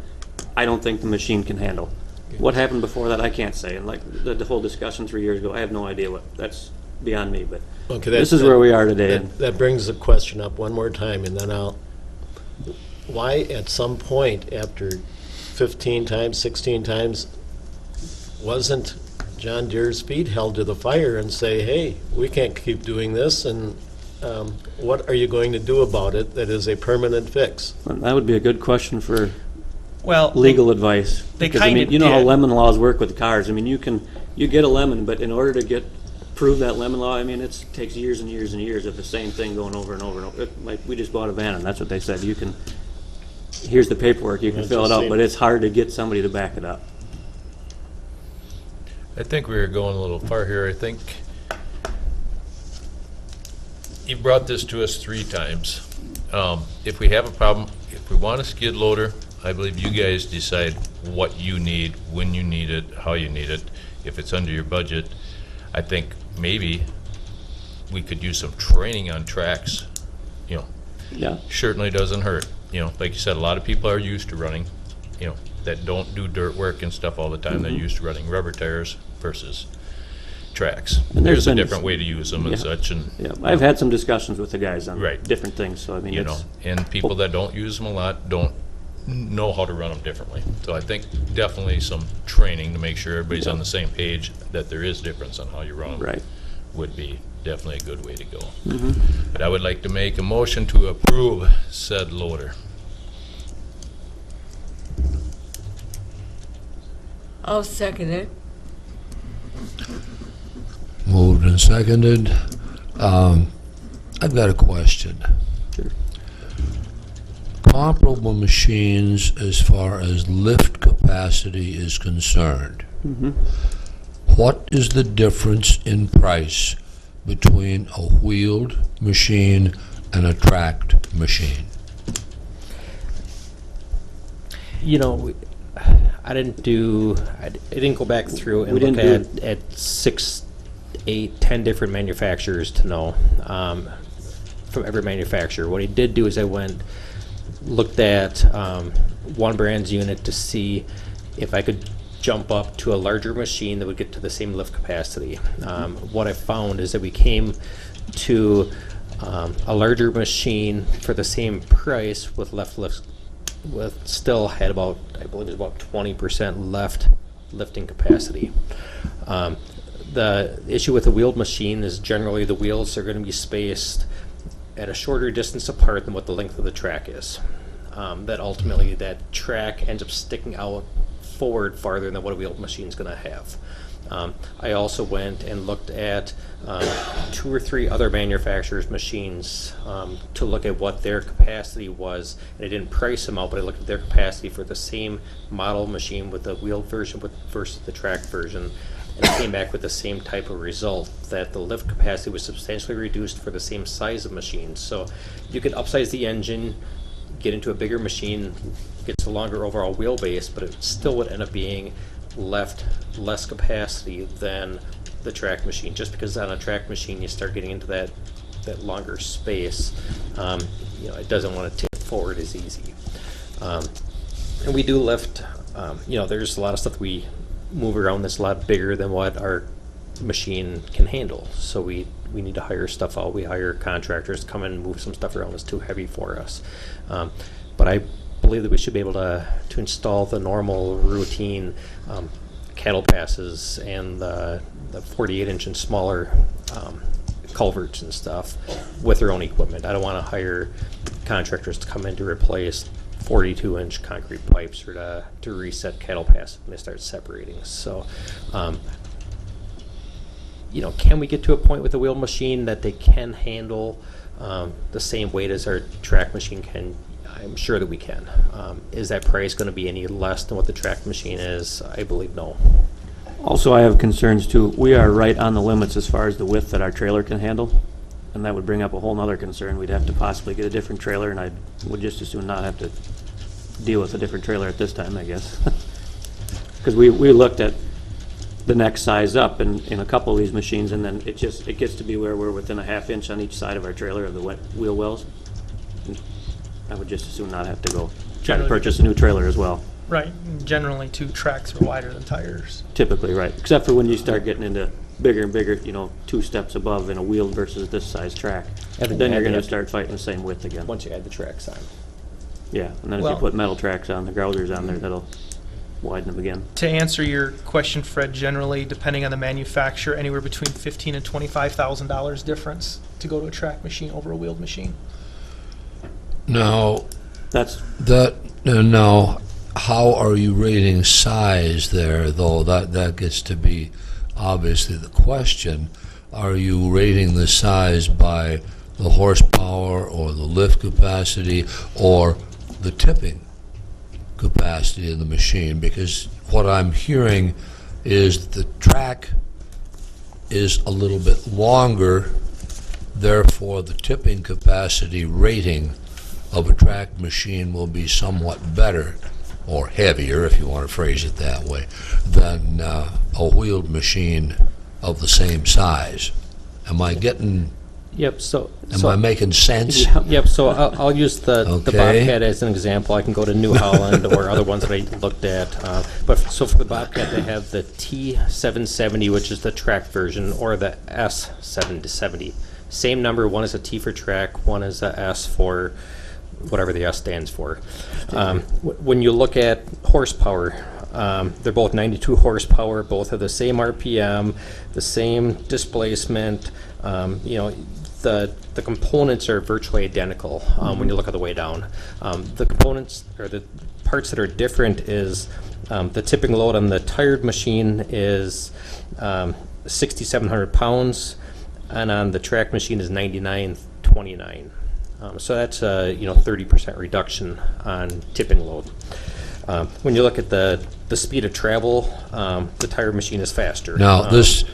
I don't think the machine can handle. What happened before that, I can't say. And like the whole discussion 3 years ago, I have no idea that's beyond me. But Okay, this is where we are today. That brings the question up one more time, and then why at some point after 15 times, 16 times, wasn't John Deere's feet held to the fire and say, hey, we can't keep doing this, and what are you going to do about it that is a permanent fix? That would be a good question for Well, legal advice. They Because, I kinda mean, you know how did. lemon laws work with cars. I mean, you get a lemon, but in order to prove that lemon law, I mean, it takes years and years and years of the same thing going over and over and over. Like, we just bought a van, and that's what they said. Here's the paperwork, you can That's fill it the out, same. but it's hard to get somebody to back it up. I think we were going a little far here. I think you brought this to us 3 times. If we have a problem, if we want a skid loader, I believe you guys decide what you need, when you need it, how you need it. If it's under your budget, I think maybe we could use some training on tracks. Yeah. Certainly doesn't hurt. Like you said, a lot of people are used to running, that don't do dirt work and stuff all the time. They're used to running rubber tires versus tracks. And There's a been- different way to use them and Yeah. such, and Yeah, I've had some discussions with the guys on Right. different things, so I mean, and people that don't use them a lot don't know how to run them differently. So I think definitely some training to make sure everybody's on the same page, that there is difference on how you run them. Right. Would be definitely a good way to go. But I would like to make a motion to approve said loader. I'll second it. Moved and seconded. I've got a question. Comparable machines as far as lift capacity is concerned. What is the difference in price between a wheeled machine and a tracked machine? You know, I didn't go back through and We look didn't at 6, 8, 10 different manufacturers to know from every manufacturer. What I did do is I looked at one brand's unit to see if I could jump up to a larger machine that would get to the same lift capacity. What I found is that we came to a larger machine for the same price with still had about, I believe it was about 20% left lifting capacity. The issue with a wheeled machine is generally the wheels are going to be spaced at a shorter distance apart than what the length of the track is. That ultimately that track ends up sticking out forward farther than what a wheeled machine is going to have. I also went and looked at 2 or 3 other manufacturers' machines to look at what their capacity was. And I didn't price them out, but I looked at their capacity for the same model machine with the wheeled version versus the track version. And it came back with the same type of result, that the lift capacity was substantially reduced for the same size of machine. So you could upsize the engine, get into a bigger machine, gets a longer overall wheelbase, but it still would end up being left less capacity than the track machine. Just because on a track machine you start getting into that longer space, it doesn't want to tip forward as easy. And we do lift, there's a lot of stuff we move around that's a lot bigger than what our machine can handle. So we need to hire stuff out. We hire contractors to come in and move some stuff around that's too heavy for us. But I believe that we should be able to install the normal routine cattle passes and the 48-inch and smaller culverts and stuff with their own equipment. I don't want to hire contractors to come in to replace 42-inch concrete pipes or to reset cattle pass when they start separating. So, can we get to a point with the wheel machine that they can handle the same weight as our track machine can? I'm sure that we can. Is that price going to be any less than what the track machine is? I believe no. Also, I have concerns too. We are right on the limits as far as the width that our trailer can handle. And that would bring up a whole nother concern. We'd have to possibly get a different trailer, and I would just as soon not have to deal with a different trailer at this time, I guess. Because we looked at the next size up in a couple of these machines, and then it gets to be where we're within a ½ inch on each side of our trailer of the wheel wells. And I would just as soon not have to go try to purchase a new trailer as well. Right. Generally, 2 tracks are wider than tires. Typically, right. Except for when you start getting into bigger and bigger, 2 steps above in a wheeled versus this size track. Then you're going to start fighting the same width again. Once you add the tracks on. Yeah, and then if you put metal tracks on, the grounders on there, that'll widen them again. To answer your question, Fred, generally, depending on the manufacturer, anywhere between $15,000 and $25,000 difference to go to a track machine over a wheeled machine. Now, That's how are you rating size there, though? That gets to be obviously the question. Are you rating the size by the horsepower or the lift capacity or the tipping capacity of the machine? Because what I'm hearing is the track is a little bit longer, therefore the tipping capacity rating of a track machine will be somewhat better, or heavier, if you want to phrase it that way, than a wheeled machine of the same size. Am I getting... Yep. Am I making sense? Yep. So I'll use the Okay. Bobcat as an example. I can go to New Holland or other ones that I looked at. So for the Bobcat, they have the T770, which is the track version, or the S770. Same number. One is a T for track. One is a S for whatever the S stands for. When you look at horsepower, they're both 92 horsepower. Both have the same RPM, the same displacement. the components are virtually identical when you look at the way down. The components, or the parts that are different, is the tipping load on the tired machine is 6,700 pounds, and on the track machine is 9929. So that's a 30% reduction on tipping load. When you look at the speed of travel, the tire machine is faster. Now, this,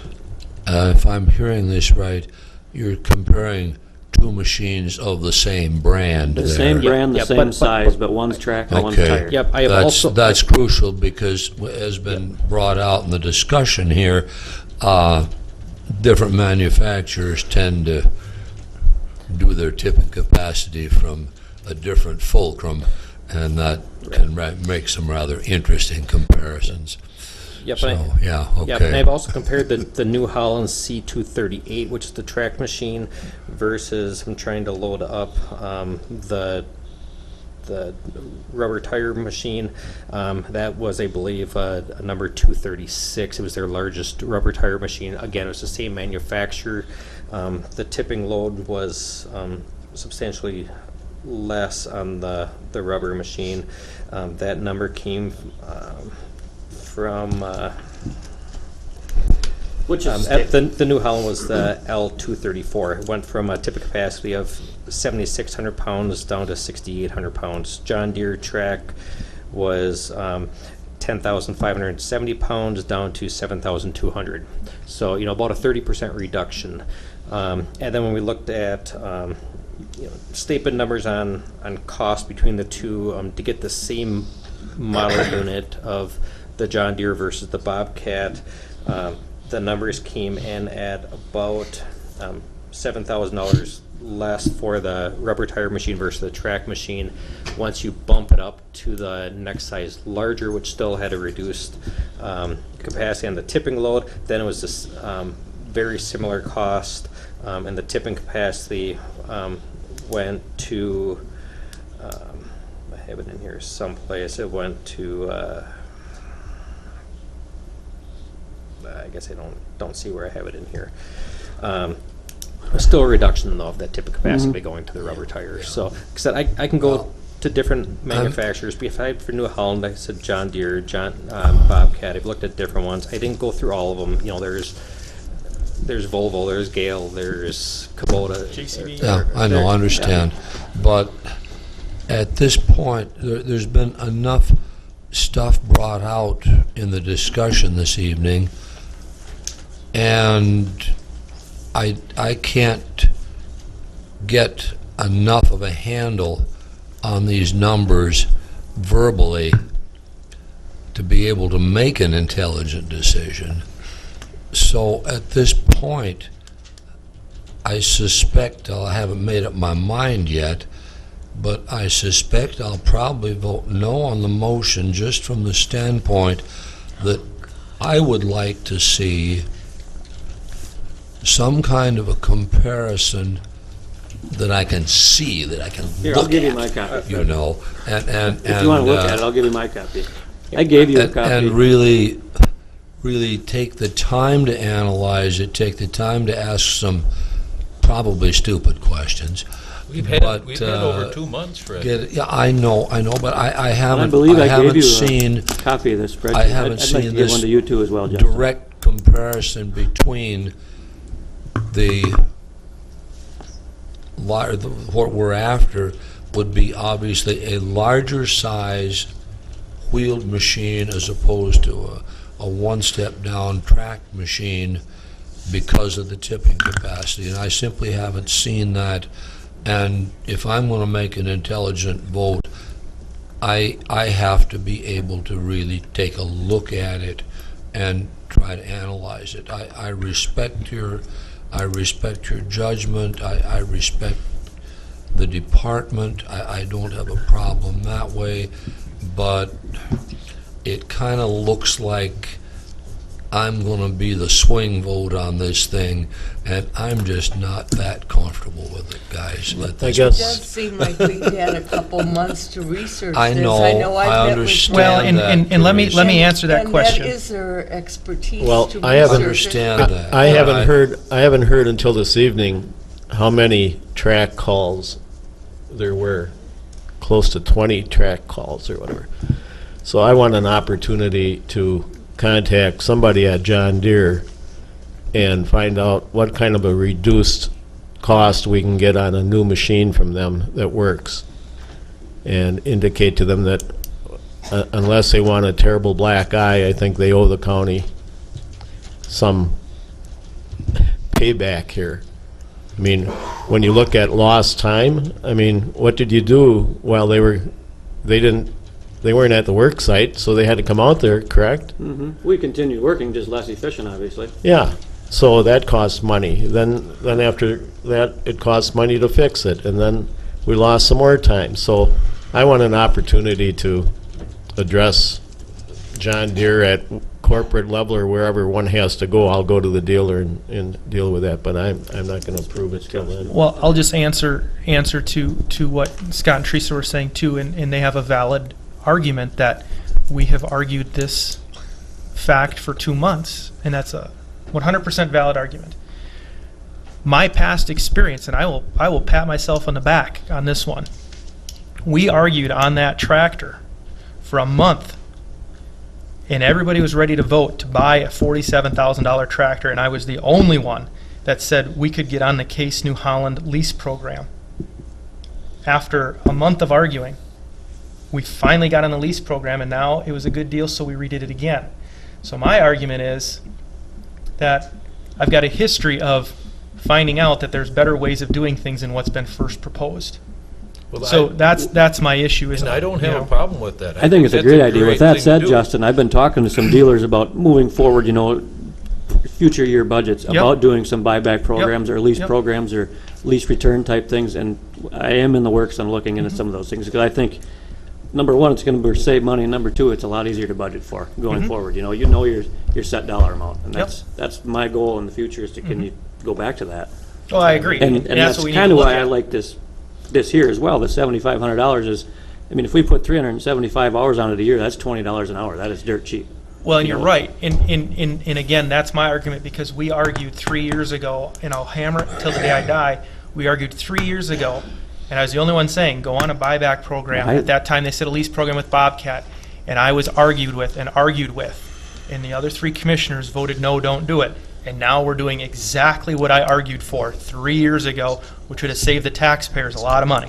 if I'm hearing this right, you're comparing two machines of the same brand The there. same brand, the Yeah, same but- size, but one's track and one's Okay. tire. Yep, I have That's crucial because, as been brought out in the discussion here, different manufacturers tend to do their tipping capacity from a different fulcrum, and that can make some rather interesting comparisons. Yep, So, and yeah, Yep, and okay. I've also compared the New Holland C238, which is the track machine, versus I'm trying to load up the rubber tire machine. That was, I believe, a number 236. It was their largest rubber tire machine. Again, it was the same manufacturer. The tipping load was substantially less on the rubber machine. That number came from Which is at the New Holland was the L234. It went from a tipping capacity of 7,600 pounds down to 6,800 pounds. John Deere track was 10,570 pounds down to 7,200. So about a 30% reduction. And then when we looked at statement numbers on cost between the two to get the same model unit of the John Deere versus the Bobcat, the numbers came in at about $7,000 less for the rubber tire machine versus the track machine. Once you bump it up to the next size larger, which still had a reduced capacity on the tipping load, then it was this very similar cost, and the tipping capacity went to, I have it in here someplace, it went to, I guess I don't see where I have it in here. Still a reduction though of that tipping capacity going to the rubber tires. So, like I said, I can go to different manufacturers. For New Holland, I said John Deere, Bobcat. I've looked at different ones. I didn't go through all of them. There's Volvo, there's Gale, there's Kubota. JCB. Yeah, I know, I understand. But at this point, there's been enough stuff brought out in the discussion this evening, and I can't get enough of a handle on these numbers verbally to be able to make an intelligent decision. So at this point, I suspect, I haven't made up my mind yet, but I suspect I'll probably vote no on the motion just from the standpoint that I would like to see some kind of a comparison that I can see, that I can Here, I'll look give you at, my copy. you know, and If you want to look at it, I'll give you my copy. I gave you a copy. and really take the time to analyze it, take the time to ask some probably stupid questions. We've had But, over 2 months, Fred. Yeah, I know, but I haven't, I believe I gave haven't you seen a copy of this spreadsheet. I haven't I'd like to seen give this one to you too as well, Justin. direct comparison between what we're after would be obviously a larger size wheeled machine as opposed to a one-step down track machine because of the tipping capacity, and I simply haven't seen that. And if I'm going to make an intelligent vote, I have to be able to really take a look at it and try to analyze it. I respect your judgment. I respect the department. I don't have a problem that way, but it kind of looks like I'm going to be the swing vote on this thing, and I'm just not that comfortable with it, guys. I It guess, does seem like we've had a couple months to research I this. know, I've I met with understand Well, that, and let me Teresa. answer that question. And that is their expertise Well, to I haven't research it. understand that. I haven't heard until this evening how many track calls there were. Close to 20 track calls or whatever. So I want an opportunity to contact somebody at John Deere and find out what kind of a reduced cost we can get on a new machine from them that works, and indicate to them that unless they want a terrible black eye, I think they owe the county some payback here. I mean, when you look at lost time, I mean, what did you do while they weren't at the work site, so they had to come out there, correct? We continue working, just less efficient, obviously. Yeah, so that costs money. Then after that, it costs money to fix it, and then we lost some more time. So I want an opportunity to address John Deere at corporate level or wherever one has to go. I'll go to the dealer and deal with that, but I'm not going to approve it till then. Well, I'll just answer to what Scott and Teresa were saying too, and they have a valid argument that we have argued this fact for 2 months, and that's a 100% valid argument. My past experience, and I will pat myself on the back on this one. We argued on that tractor for a month, and everybody was ready to vote to buy a $47,000 tractor, and I was the only one that said we could get on the Case New Holland lease program. After a month of arguing, we finally got on the lease program, and now it was a good deal, so we redid it again. So my argument is that I've got a history of finding out that there's better ways of doing things than what's been first proposed. Well, So that's my issue. Is And I don't have a problem with that. I think it's a that's great idea. With that thing said, to do. Justin, I've been talking to some dealers about moving forward, future year budgets, about doing some buyback programs or lease Yep. programs or lease return type things, and I am in the works on looking into some of those things, because I think, number one, it's gonna save money, and number two, it's a lot easier to budget for going forward. You know your set dollar amount, and Yep. that's my goal in the future, is to continue go back to that. Oh, I agree. And that's what we need to kind of look why I at. like this here as well. The $7,500 is, I mean, if we put 375 hours on it a year, that's $20 an hour. That is dirt cheap. Well, and You you're know. right. And again, that's my argument, because we argued 3 years ago, and I'll hammer it till the day I die. We argued 3 years ago, and I was the only one saying, go on a buyback program. At that time, they said a lease program with Bobcat, and I was argued with. And the other 3 commissioners voted, no, don't do it. And now we're doing exactly what I argued for 3 years ago, which would have saved the taxpayers a lot of money.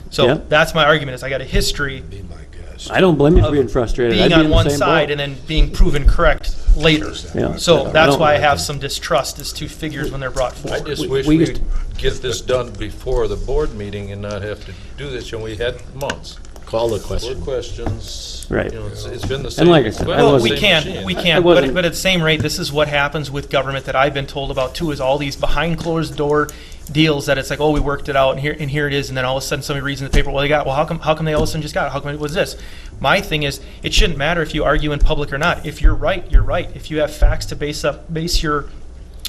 So Yep. that's my argument, is I got a history Be my guess. I don't blame you for of being frustrated. being I'd be on in the one same side boat. and then being proven correct later. Yeah. So I that's don't- why I have some distrust as to figures when they're brought I forward. just We- wish we we'd just- get this done before the board meeting and not have to do this, and we had months. Call the More question. questions. Right. You know, it's been the And same. like I said, I Well, wasn't- we can, I wasn't- but at the same rate, this is what happens with government that I've been told about too, is all these behind closed door deals that it's like, oh, we worked it out, and here it is, and then all of a sudden somebody reads in the paper, well, how come they all of a sudden just got it? How come it was this? My thing is, it shouldn't matter if you argue in public or not. If you're right, you're right. If you have facts to base your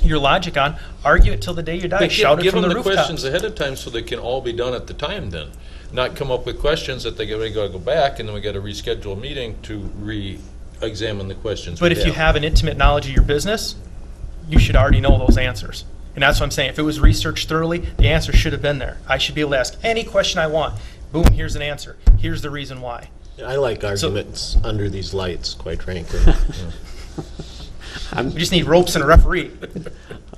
logic on, argue it till the day you die. But Shout it give from them the the questions rooftops. ahead of time so they can all be done at the time then. Not come up with questions that they gotta go back, and then we gotta reschedule a meeting to re-examine the questions. But we if you have an intimate knowledge of your business, you should already know those answers. And that's what I'm saying. If it was researched thoroughly, the answer should have been there. I should be able to ask any question I want. Boom, here's an answer. Here's the reason why. I like arguments under these lights, quite frankly. We just need ropes and a referee.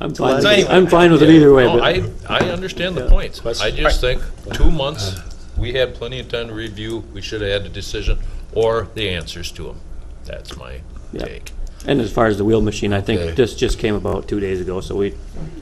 I'm fine. So anyway. I'm fine with it either way. No, But I understand the points. I just think 2 months, we had plenty of time to review, we should have had the decision or the answers to them. That's my Yeah. take. And as far as the wheel machine, I think Okay. this just came about 2 days ago, so we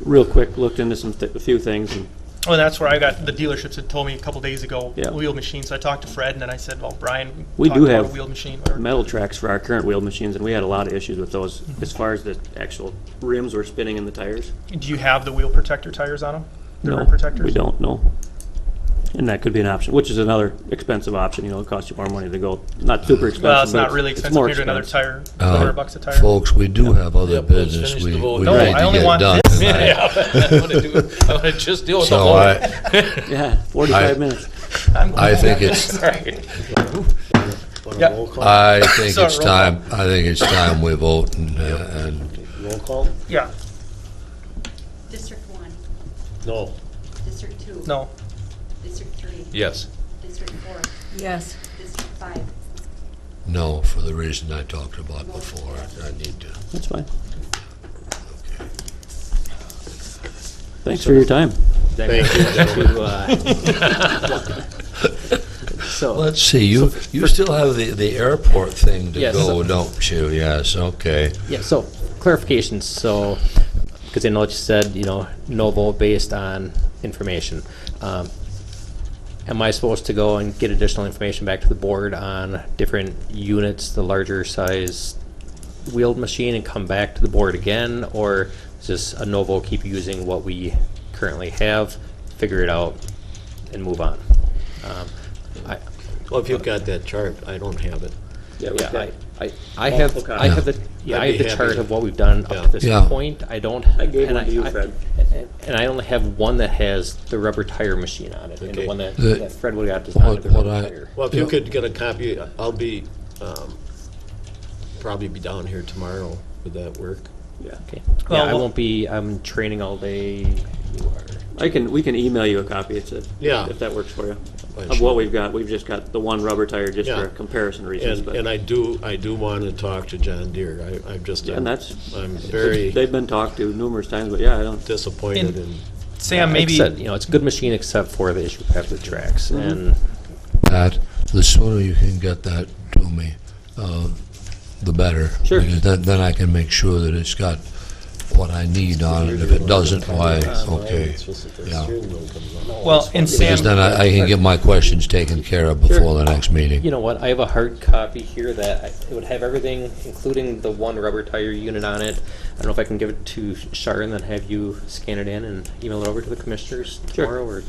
real quick looked into a few things. And Well, that's where I got, the dealerships had told me a couple days ago, Yeah. wheel machines. So I talked to Fred, and then I said, well, Brian, We talked do about have a wheel machine. Or- metal tracks for our current wheel machines, and we had a lot of issues with those as far as the actual rims were spinning in the tires. Do you have the wheel protector tires on them? The No, rim protectors? we don't, no. And that could be an option, which is another expensive option, it costs you more money to go, not super expensive. Well, it's but not really expensive more compared to another expensive. tire, $100 a tire. Folks, we do have other Yep, let's business finish we the vote. we No, need I to only get want done this. tonight. I wanna just deal with the So vote. Yeah, 45 I- minutes. I think it's, Yeah. I think Sorry, it's roll call. time, I think it's time we vote and Roll call? Yeah. District 1, No. District 2? No. District 3? Yes. District 4? Yes. District 5? No, for the reason I talked about before. I need to. That's fine. Okay. Thanks for your time. Thank you, So, Let's see, you still have the airport thing to Yes. go, don't you? Yes, okay. yeah, so clarifications, so, because I know what you said, no vote based on information. Am I supposed to go and get additional information back to the board on different units, the larger size wheeled machine, and come back to the board again? Or is this a no vote, keep using what we currently have, figure it out, and move on? Well, if you've got that chart, I don't have it. Yeah, I have the I'd be chart happy of what we've done Yeah. up to this Yeah. point. I don't. I gave and one to you, Fred. And I only have one that has the rubber tire machine on it, and the Okay. one that, The- that Fred would have does not have the what rubber I- tire. Well, if you Yeah. could get a copy, I'll be, probably be down here tomorrow. Would that work? Yeah. Okay. Well, Yeah, I well- won't be. I'm training all day. You are. We can email you a copy Yeah. if that works for you. Why Of what we've got. We've just got the one rubber tire just Yeah. for comparison reasons. And I do want to talk to John Deere. I'm And that's, I'm very they've been talked to numerous times, but yeah, I don't, disappointed in. Sam, Like I maybe, said, it's a good machine except for the issue we have with tracks. Mm-hmm. And Pat, the sooner you can get that to me, the better. Sure. Because then I can make sure that it's got what I need on it. If it doesn't, why, okay. Yeah. well, and Sam, Because then I can get my questions taken care of before the next meeting. you know what? I have a hard copy here that it would have everything, including the one rubber tire unit on it. I don't know if I can give it to Shar and then have you scan it in and email it over to the commissioners Sure. tomorrow, or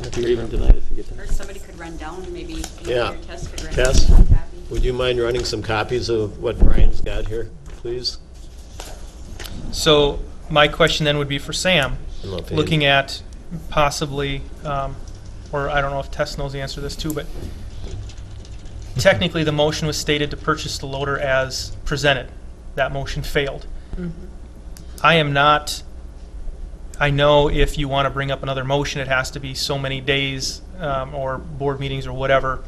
or even tonight if you get Or that. somebody could run down, maybe you Yeah. or Tess could run Tess? down a copy. Would you mind running some copies of what Brian's got here, please? so my question then would be for Sam, I don't know if looking at possibly, or I don't know if Tess knows the answer to this too, but technically the motion was stated to purchase the loader as presented. That motion failed. I am not, I know if you want to bring up another motion, it has to be so many days or board meetings or whatever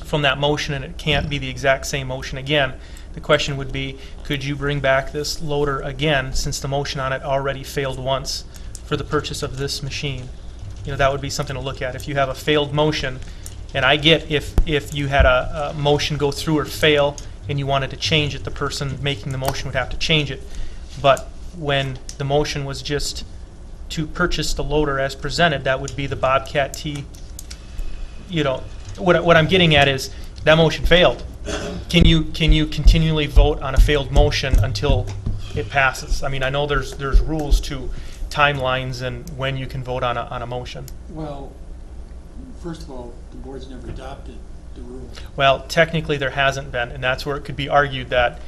from that motion, and it can't be the exact same motion again. The question would be, could you bring back this loader again, since the motion on it already failed once, for the purchase of this machine? That would be something to look at. If you have a failed motion, and I get if you had a motion go through or fail, and you wanted to change it, the person making the motion would have to change it. But when the motion was just to purchase the loader as presented, that would be the Bobcat T. What I'm getting at is, that motion failed. Can you continually vote on a failed motion until it passes? I mean, I know there's rules to timelines and when you can vote on a motion. Well, first of all, the board's never adopted the rule. Well, technically there hasn't been, and that's where it could be argued that,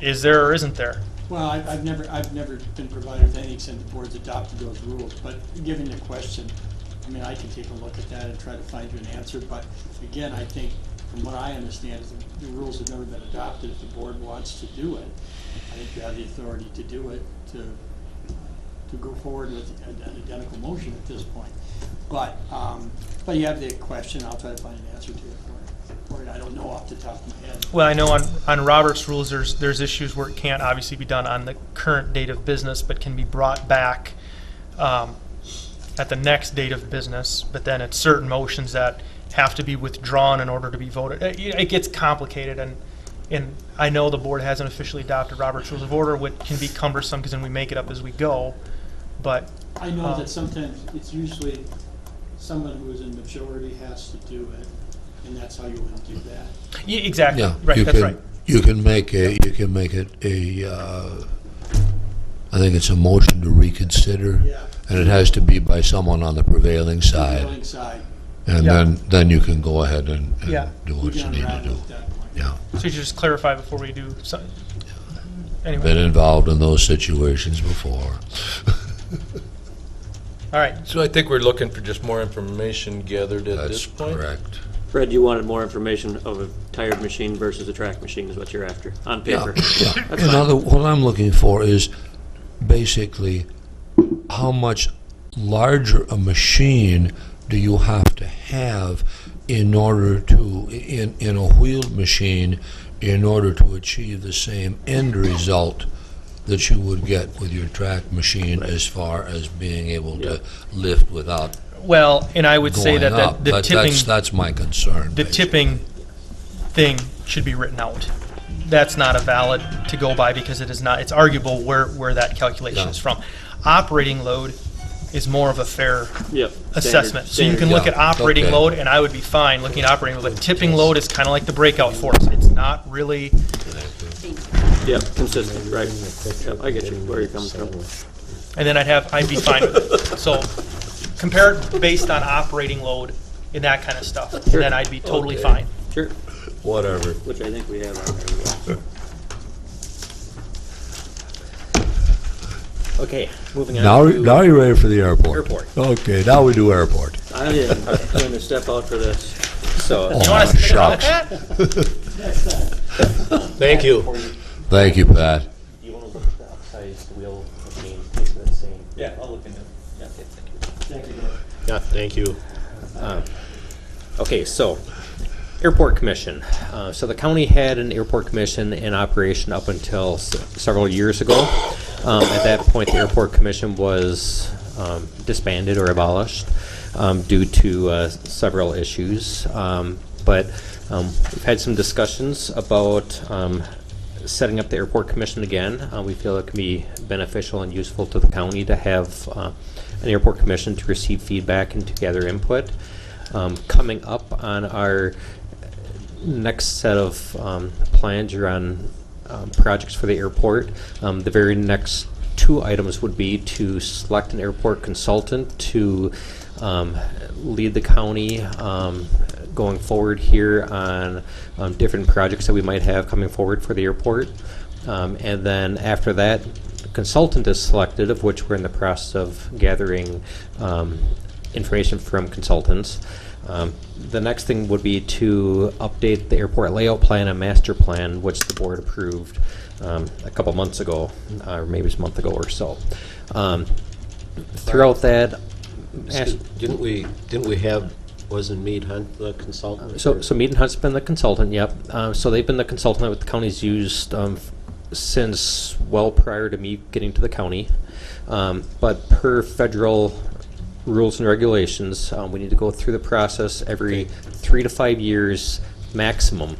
is there or isn't there? Well, I've never been provided with anything since the board's adopted those rules, but given the question, I mean, I can take a look at that and try to find you an answer, but again, I think, from what I understand, is the rules have never been adopted. If the board wants to do it, I think you have the authority to do it, to go forward with an identical motion at this point. But you have the question, I'll try to find an answer to it for you. I don't know off the top of my head. Well, I know on Robert's rules, there's issues where it can't obviously be done on the current date of business, but can be brought back at the next date of business, but then it's certain motions that have to be withdrawn in order to be voted. It gets complicated, and I know the board hasn't officially adopted Robert's Rules of Order, which can be cumbersome because then we make it up as we go, but. I know that sometimes it's usually someone who is in majority has to do it, and that's how you would do that. Yeah, exactly, Yeah, right, that's right. You can make it I think it's a motion to reconsider. Yeah. And it has to be by someone on the prevailing side. Prevailing side. And Yeah. then you can go ahead and Yeah. do what you need to do. At that point. Yeah. So you just clarify before we do something. Been Anyway, involved in those situations before. all right. So I think we're looking for just more information gathered at this That's point. correct. Fred, you wanted more information of a tired machine versus a track machine is what you're after, on Yeah, paper. yeah. That's fine. What I'm looking for is basically how much larger a machine do you have to have in order to, in a wheeled machine, in order to achieve the same end result that you would get with your track machine as far as being able to lift without Well, and I would say going that up? the tipping, That's my concern. the basically. tipping thing should be written out. That's not a valid to go by because it is not, it's arguable where that calculation is from. Operating load is more of a fair Yep. assessment. So you can look yeah, at operating okay. load, and I would be fine looking at operating load. But tipping load is kind of like the breakout force. It's not really, Yep, consistent, right. Yep, I get you, where you're coming from. and then I'd be fine with it. So compare it based on operating load and that kind of stuff, and then I'd be totally fine. Sure. Whatever. Which I think we have on there as well. Okay, moving on Now, to now you're ready for the airport. Airport. Okay, now we do airport. I am going to step out for this. So, You want to stick it out, shucks. Pat? Thank you. Thank you, Pat. do you want to look at the upsized wheel machine, is the same? Yeah, I'll look into it. Yeah, okay, thank you. Thank you. Yeah, thank you. Okay, so, Airport Commission. So the county had an airport commission in operation up until several years ago. At that point, the airport commission was disbanded or abolished due to several issues. But we've had some discussions about setting up the airport commission again. We feel it can be beneficial and useful to the county to have an airport commission to receive feedback and to gather input. Coming up on our next set of plans are on projects for the airport. The very next two items would be to select an airport consultant to lead the county going forward here on different projects that we might have coming forward for the airport. And then after that, the consultant is selected, of which we're in the process of gathering information from consultants. The next thing would be to update the airport layout plan and master plan, which the board approved a couple months ago, or maybe it's a month ago or so. Throughout that, Didn't we have, wasn't Mead Hunt the consultant? so Mead and Hunt's been the consultant, yep. So they've been the consultant that the county's used since well prior to me getting to the county. But per federal rules and regulations, we need to go through the process every 3 to 5 years maximum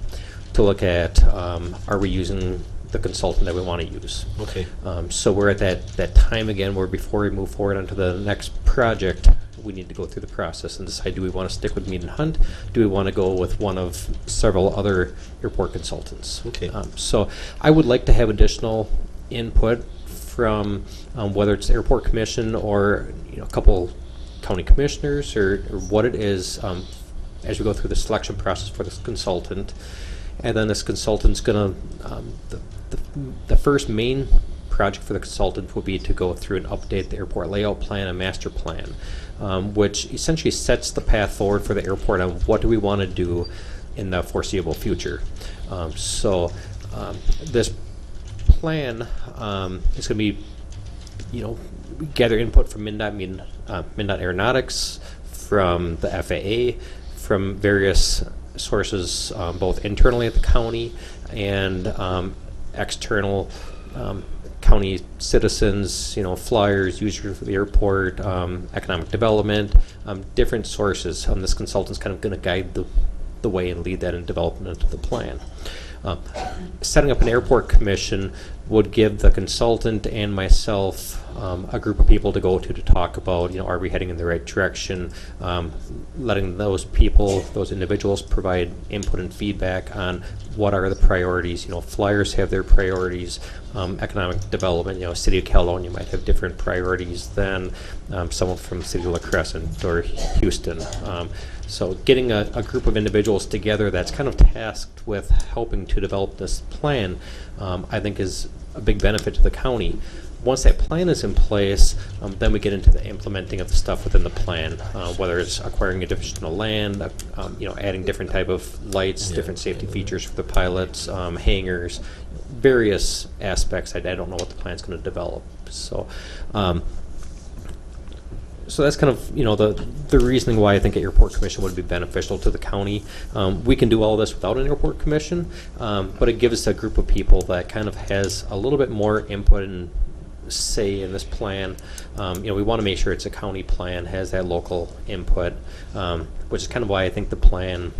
to look at, are we using the consultant that we want to use? Okay. So we're at that time again where before we move forward onto the next project, we need to go through the process and decide, do we want to stick with Mead and Hunt? Do we want to go with one of several other airport consultants? Okay. So I would like to have additional input from whether it's the airport commission or a couple county commissioners or what it is as we go through the selection process for this consultant. And then this consultant's going to, the first main project for the consultant will be to go through and update the airport layout plan and master plan, which essentially sets the path forward for the airport on what do we want to do in the foreseeable future. This plan is going to be, gather input from MnDOT Aeronautics, from the FAA, from various sources, both internally at the county and external county citizens, flyers, users of the airport, economic development, different sources. This consultant's kind of going to guide the way and lead that in development of the plan. Setting up an airport commission would give the consultant and myself a group of people to go to talk about, are we heading in the right direction, letting those people, those individuals provide input and feedback on what are the priorities. Flyers have their priorities, economic development, City of Caledonia might have different priorities than someone from City of La Crescent or Houston. So getting a group of individuals together that's kind of tasked with helping to develop this plan, I think is a big benefit to the county. Once that plan is in place, then we get into the implementing of the stuff within the plan, whether it's acquiring additional land, adding different type of lights, different safety features for the pilots, hangars, various aspects. I don't know what the plan's going to develop. So So that's kind of, the reasoning why I think an airport commission would be beneficial to the county. We can do all this without an airport commission, but it gives us a group of people that kind of has a little bit more input and say in this plan. We want to make sure it's a county plan, has that local input, which is kind of why I think the plan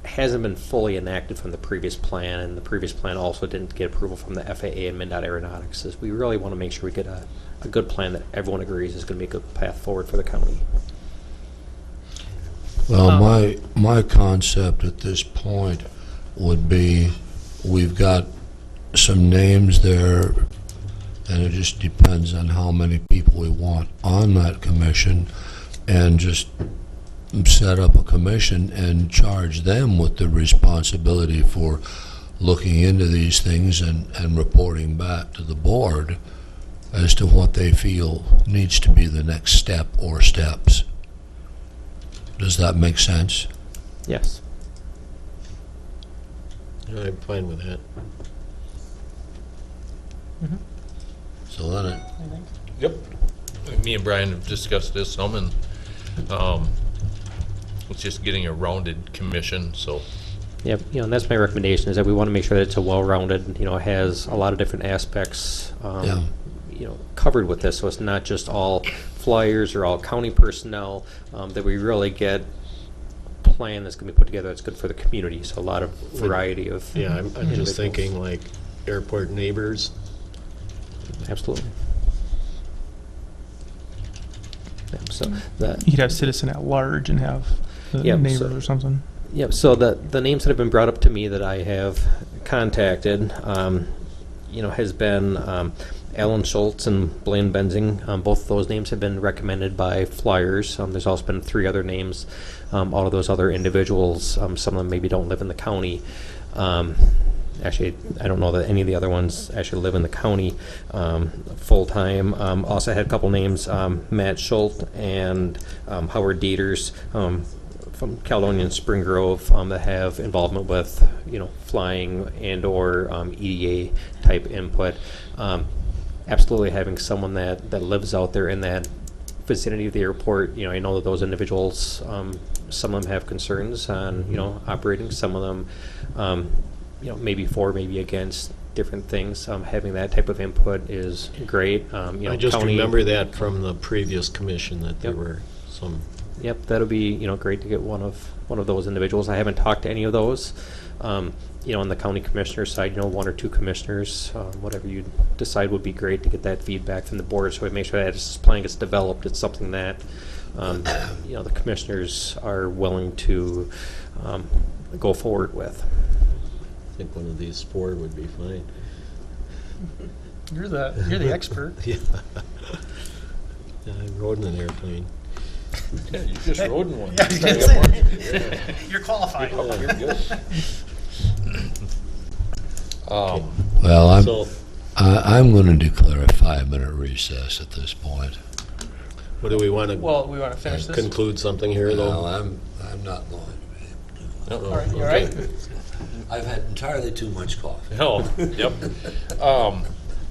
hasn't been fully enacted from the previous plan, and the previous plan also didn't get approval from the FAA and MnDOT Aeronautics. Is we really want to make sure we get a good plan that everyone agrees is going to be a good path forward for the county. Well, my concept at this point would be, we've got some names there, and it just depends on how many people we want on that commission, and just set up a commission and charge them with the responsibility for looking into these things and reporting back to the board as to what they feel needs to be the next step or steps. Does that make sense? Yes. I'm fine with that. So then Yep. Me and Brian have discussed this some, and it's just getting a rounded commission, so. Yep, and that's my recommendation, is that we want to make sure that it's a well-rounded, has a lot of different aspects, Yeah. Covered with this, so it's not just all flyers or all county personnel, that we really get a plan that's going to be put together that's good for the community, so a lot of variety of Yeah, I'm just individuals. thinking like airport neighbors. Absolutely. So that, You could have citizen at large and have the Yeah, neighbors so- or something. Yep, so the names that have been brought up to me that I have contacted, has been Alan Schultz and Blaine Benzing. Both of those names have been recommended by flyers. There's also been 3 other names. All of those other individuals, some of them maybe don't live in the county. Actually, I don't know that any of the other ones actually live in the county full-time. Also had a couple names, Matt Schultz and Howard Dieters from Caledonia and Spring Grove, that have involvement with, flying and or EDA type input. Absolutely having someone that lives out there in that vicinity of the airport. I know that those individuals, some of them have concerns on, operating. Some of them, maybe for, maybe against different things. Having that type of input is great. I just county- remember that from the previous commission, that there Yep. were some. Yep, that'll be, great to get one of those individuals. I haven't talked to any of those. On the county commissioner side, 1 or 2 commissioners, whatever you decide would be great to get that feedback from the board, so we make sure that as this plan gets developed, it's something that, the commissioners are willing to go forward with. I think one of these 4 would be fine. You're the expert. Yeah. Yeah, I rode in an airplane. Yeah, you just rode in one. Yeah, I was gonna say. You're qualified. You're good. Well, So, I'm going to declare a 5-minute recess at this point. what do we want to Well, we want to finish this? conclude something here, No, though? I'm not going to be. All right, you all right? I've had entirely too much coffee. Oh, yep.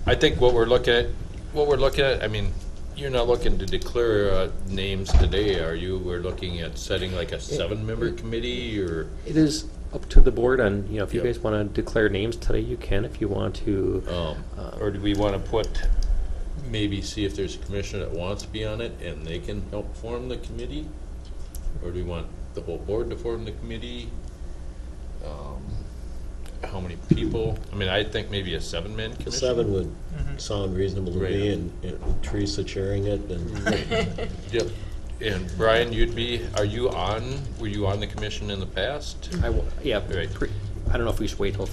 I think what we're looking at, I mean, you're not looking to declare names today, are you? We're looking at setting like a 7-member committee, or? It is up to the board, and, if you Yep. guys want to declare names today, you can. If you want to, Or do we want to maybe see if there's a commissioner that wants to be on it and they can help form the committee? Or do we want the whole board to form the committee? How many people? I mean, I think maybe a 7-man commission. 7 would sound reasonable to me, Right. and Teresa chairing it, and Yep. And Brian, were you on the commission in the past? yeah, Right. I don't know if we should wait till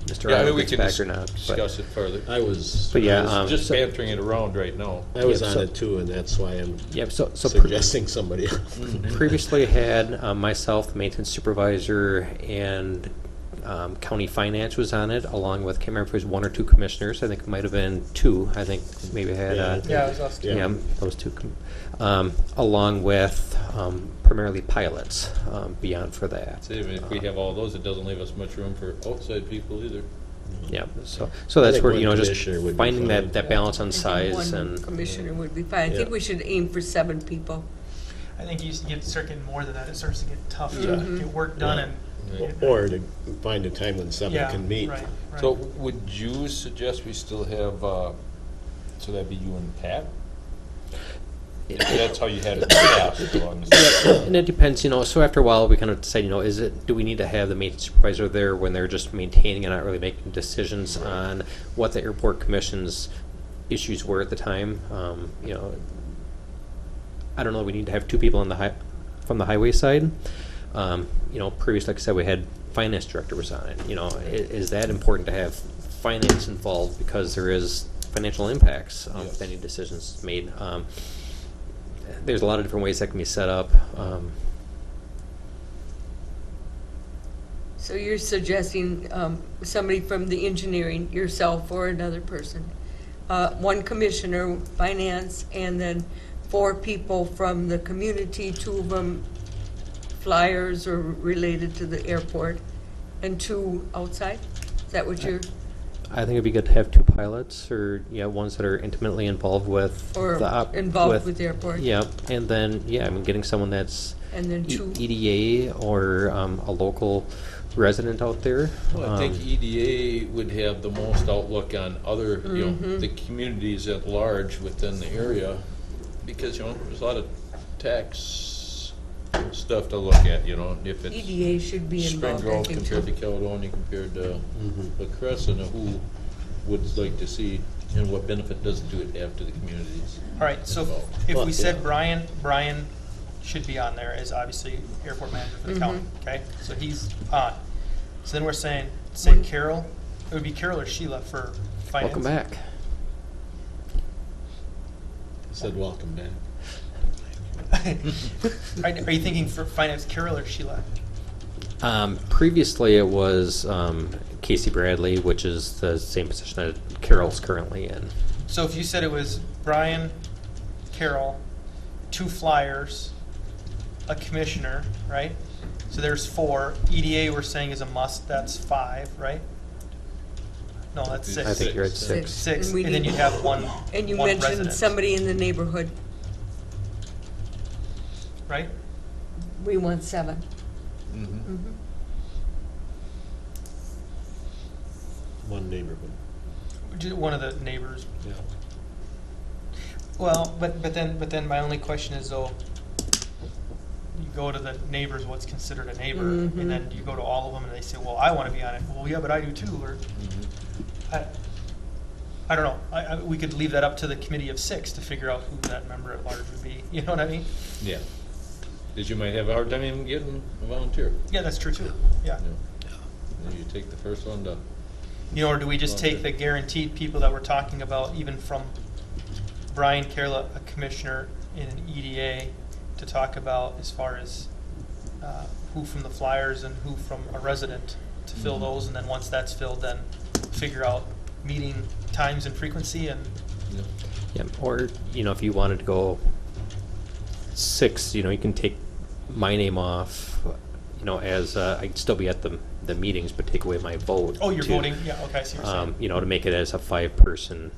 Mr. Yeah, I mean, Arnold we gets can back or not. but- discuss it further. I was, But yeah, Just so- bantering it around right now. I was Yeah, on so- it too, and that's why I'm Yep, so suggesting somebody. previously had myself, the maintenance supervisor, and county finance was on it, along with, can't remember if it was 1 or 2 commissioners. I think it might have been 2. I think maybe had. Yeah, it was us. Yeah. Yeah, those 2, along with primarily pilots beyond for that. See, I mean, if we have all those, it doesn't leave us much room for outside people either. Yeah, so that's think where, one you know, just commissioner would be finding fine. that balance on I think size one and. commissioner would be fine. I think Yeah. we should aim for 7 people. I think you start getting more than that, it starts to get tough to Mhm. get work done Yeah. and. Or to find a time when somebody Yeah, can meet. right, right. So would you suggest we still have, so that'd be you and Pat? If that's how you had it in the past, as long as- And it depends, you know, so after a while, we kind of decide, you know, do we need to have the maintenance supervisor there when they're just maintaining and not really making decisions on what the airport commission's issues were at the time? You know, I don't know, we need to have 2 people on from the highway side. You know, previously, like I said, we had finance director was on it. You know, is that important to have finance involved because there is financial impacts Yes. if any decisions made? There's a lot of different ways that can be set up. So you're suggesting somebody from the engineering, yourself or another person, 1 commissioner, finance, and then 4 people from the community, 2 of them flyers or related to the airport, and 2 outside? Is that what you're, I think it'd be good to have 2 pilots, or ones that are intimately involved with or the involved with the airport? Yeah, and then I mean, getting someone that's And then 2, EDA or a local resident out there. Well, I think EDA would have the most outlook on other, you know, Mhm. the communities at large within the area, because, you know, there's a lot of tax stuff to look at, you know, if it's EDA should be Spring involved, I Grove think, compared to too. Caledonia compared to La Crescent, who would like to see, and what benefit does it do it have to the communities? All right, so involved? if Well, we said yeah. Brian should be on there as obviously airport manager for the county, okay? So he's on. So then we're saying, say Carol, it would be Carol or Sheila for finance. Welcome back. Said welcome back. Are you thinking for finance, Carol or Sheila? Previously, it was Casey Bradley, which is the same position that Carol's currently in. So if you said it was Brian, Carol, 2 flyers, a commissioner, right? So there's 4. EDA we're saying is a must, that's 5, right? No, that's 6. I think you're at 6. 6, And we and then need- you'd have one And you one mentioned resident, somebody in the neighborhood. right? We want 7. Mhm. Mhm. One neighborhood. One of the neighbors. Yeah. Well, but then my only question is though, you go to the neighbors, what's considered a neighbor, Mhm. and then you go to all of them and they say, well, I want to be on it. Well, yeah, but I do too, or, I don't know. We could leave that up to the committee of 6 to figure out who that member at large would be. You know what I mean? Yeah. Because you might have a hard time even getting a volunteer. Yeah, that's true too. Yeah. Then you take the first one to. You know, or do we just take the guaranteed people that we're talking about, even from Brian Carla, a commissioner in an EDA, to talk about as far as who from the flyers and who from a resident to fill those, and then once that's filled, then figure out meeting times and frequency and. Yeah, or, if you wanted to go 6, you can take my name off, as, I'd still be at the meetings, but take away my vote. Oh, you're to, voting? Yeah, okay, I see what you're saying. To make it as a 5-person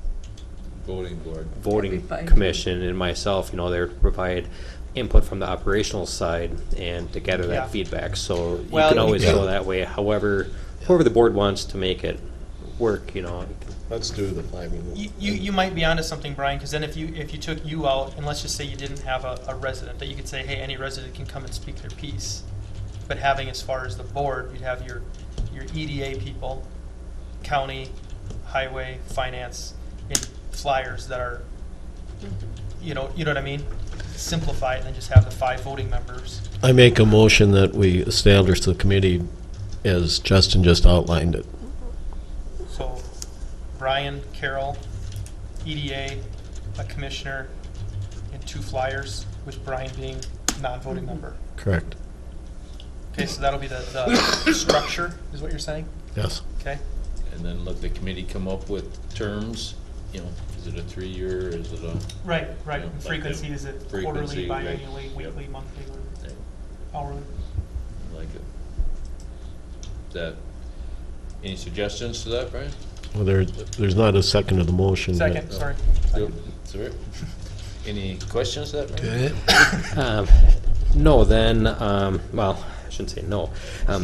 Voting board. voting That'd be fine. commission, and myself, there to provide input from the operational side and to gather Yeah. that feedback. So you Well, can always Yeah. go that way. However, whoever the board wants to make it work, Let's do the 5. You might be onto something, Brian, because then if you took you out, and let's just say you didn't have a resident, that you could say, hey, any resident can come and speak their piece. But having, as far as the board, you'd have your EDA people, county, highway, finance, and flyers that are, you know what I mean? Simplify it and then just have the 5 voting members. I make a motion that we establish the committee as Justin just outlined it. So Brian, Carol, EDA, a commissioner, and 2 flyers, with Brian being non-voting member. Correct. Okay, so that'll be the structure, is what you're saying? Yes. Okay? And then let the committee come up with terms, is it a 3-year, is it a? Right. Yeah, And like frequency, that. is it Frequency, quarterly, right. biannually, Yep. weekly, monthly, Yeah, or hourly? I like it. That, Any suggestions to that, Brian? Well, there's not a second to the motion. yet. Second, sorry. Sorry. Any questions to that, Brian? Okay. No, then, well, I shouldn't say no.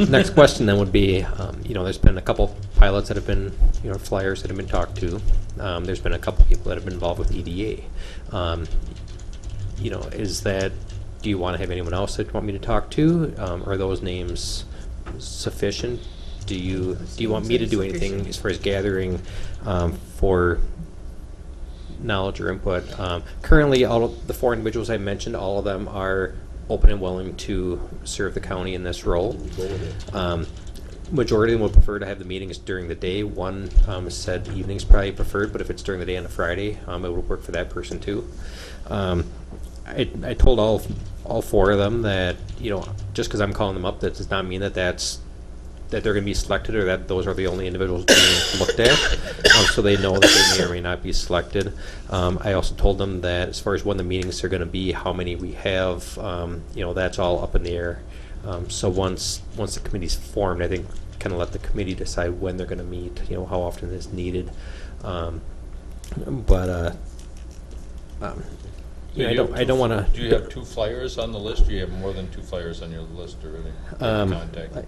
Next question then would be, there's been a couple pilots that have been, flyers that have been talked to. There's been a couple people that have been involved with EDA. Do you want to have anyone else that you want me to talk to? Are those names sufficient? Do you want me to do anything as far as gathering for knowledge or input? Currently, all of the 4 individuals I mentioned, all of them are open and willing to serve the county in this role. Majority of them would prefer to have the meetings during the day. One said evenings probably preferred, but if it's during the day on a Friday, it would work for that person too. I told all 4 of them that, just because I'm calling them up, that does not mean that they're going to be selected or that those are the only individuals being looked at, so they know that they may or may not be selected. I also told them that as far as when the meetings are going to be, how many we have, that's all up in the air. So once the committee's formed, I think kind of let the committee decide when they're going to meet, how often is needed. I don't want to. Do you have 2 flyers on the list, or do you have more than 2 flyers on your list already? Contact. I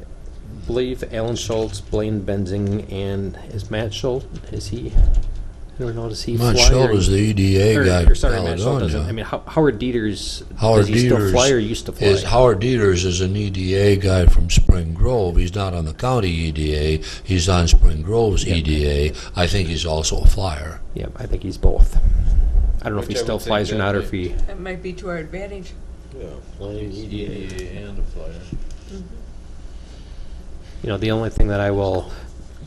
believe Alan Schultz, Blaine Benzing, and is Matt Schultz? Is he? I don't know. Does he Matt fly? Schultz is the EDA guy Or, from sorry, Matt Schultz doesn't. Caledonia. Howard Dieters. Howard does he still Dieters fly or used to fly? Howard Dieters is an EDA guy from Spring Grove. He's not on the county EDA. He's on Spring Grove's EDA. I think he's also a flyer. Yeah, I think he's both. I don't know if he Which I still would think flies or that not, or they- if he. That might be to our advantage. Yeah, flying EDA. EDA and a flyer. The only thing that I will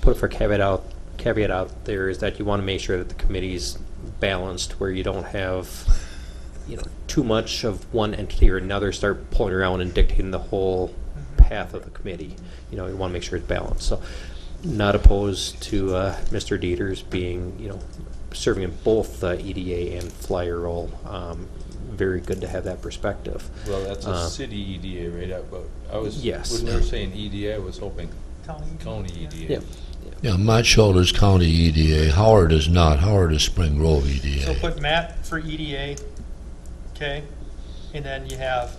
put for caveat out there is that you want to make sure that the committee's balanced, where you don't have, too much of one entity or another start pulling around and dictating the whole path of the committee. You want to make sure it's balanced. So, not opposed to Mr. Dieters being, serving in both the EDA and flyer role. Very good to have that perspective. Well, that's a city EDA, right? But I was, Yes. when they were saying EDA, I was hoping County. county EDA. Yep. Yeah, Matt Schultz is county EDA. Howard is not. Howard is Spring Grove So EDA. put Matt for EDA, okay? And then you have,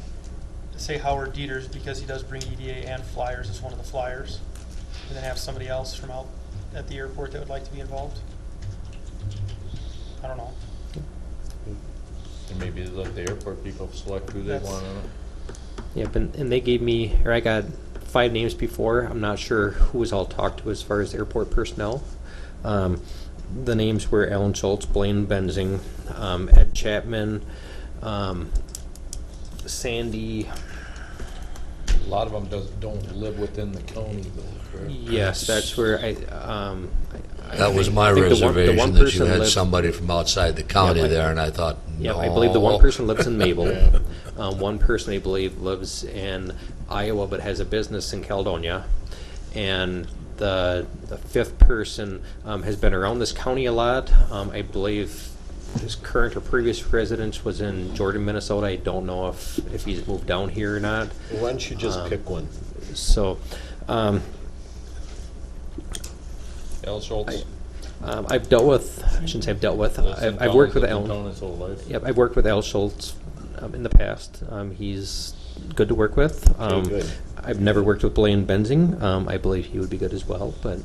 say Howard Dieters, because he does bring EDA and flyers as one of the flyers. And then have somebody else from out at the airport that would like to be involved. I don't know. And maybe let the airport people select who they That's- want on it. Yep, and they gave me, or I got 5 names before. I'm not sure who was all talked to as far as airport personnel. The names were Alan Schultz, Blaine Benzing, Ed Chapman, Sandy. A lot of them don't live within the county though, correct? Yes, that's where I That was my I think the reservation, one that you person had lived- somebody from outside the county Yeah, there, and I thought, Yeah, no. I believe the one person lives in Mabel. One person, I believe, lives in Iowa but has a business in Caledonia. And the 5th person has been around this county a lot. I believe his current or previous residence was in Jordan, Minnesota. I don't know if he's moved down here or not. Why don't you just pick one? So, Al Schultz? I've dealt with, I shouldn't say I've dealt with, Lives in I've town, worked with lived in Al. town his whole life. Yep, I've worked with Al Schultz in the past. He's good to work with. good. I've never worked with Blaine Benzing. I believe he would be good as well, but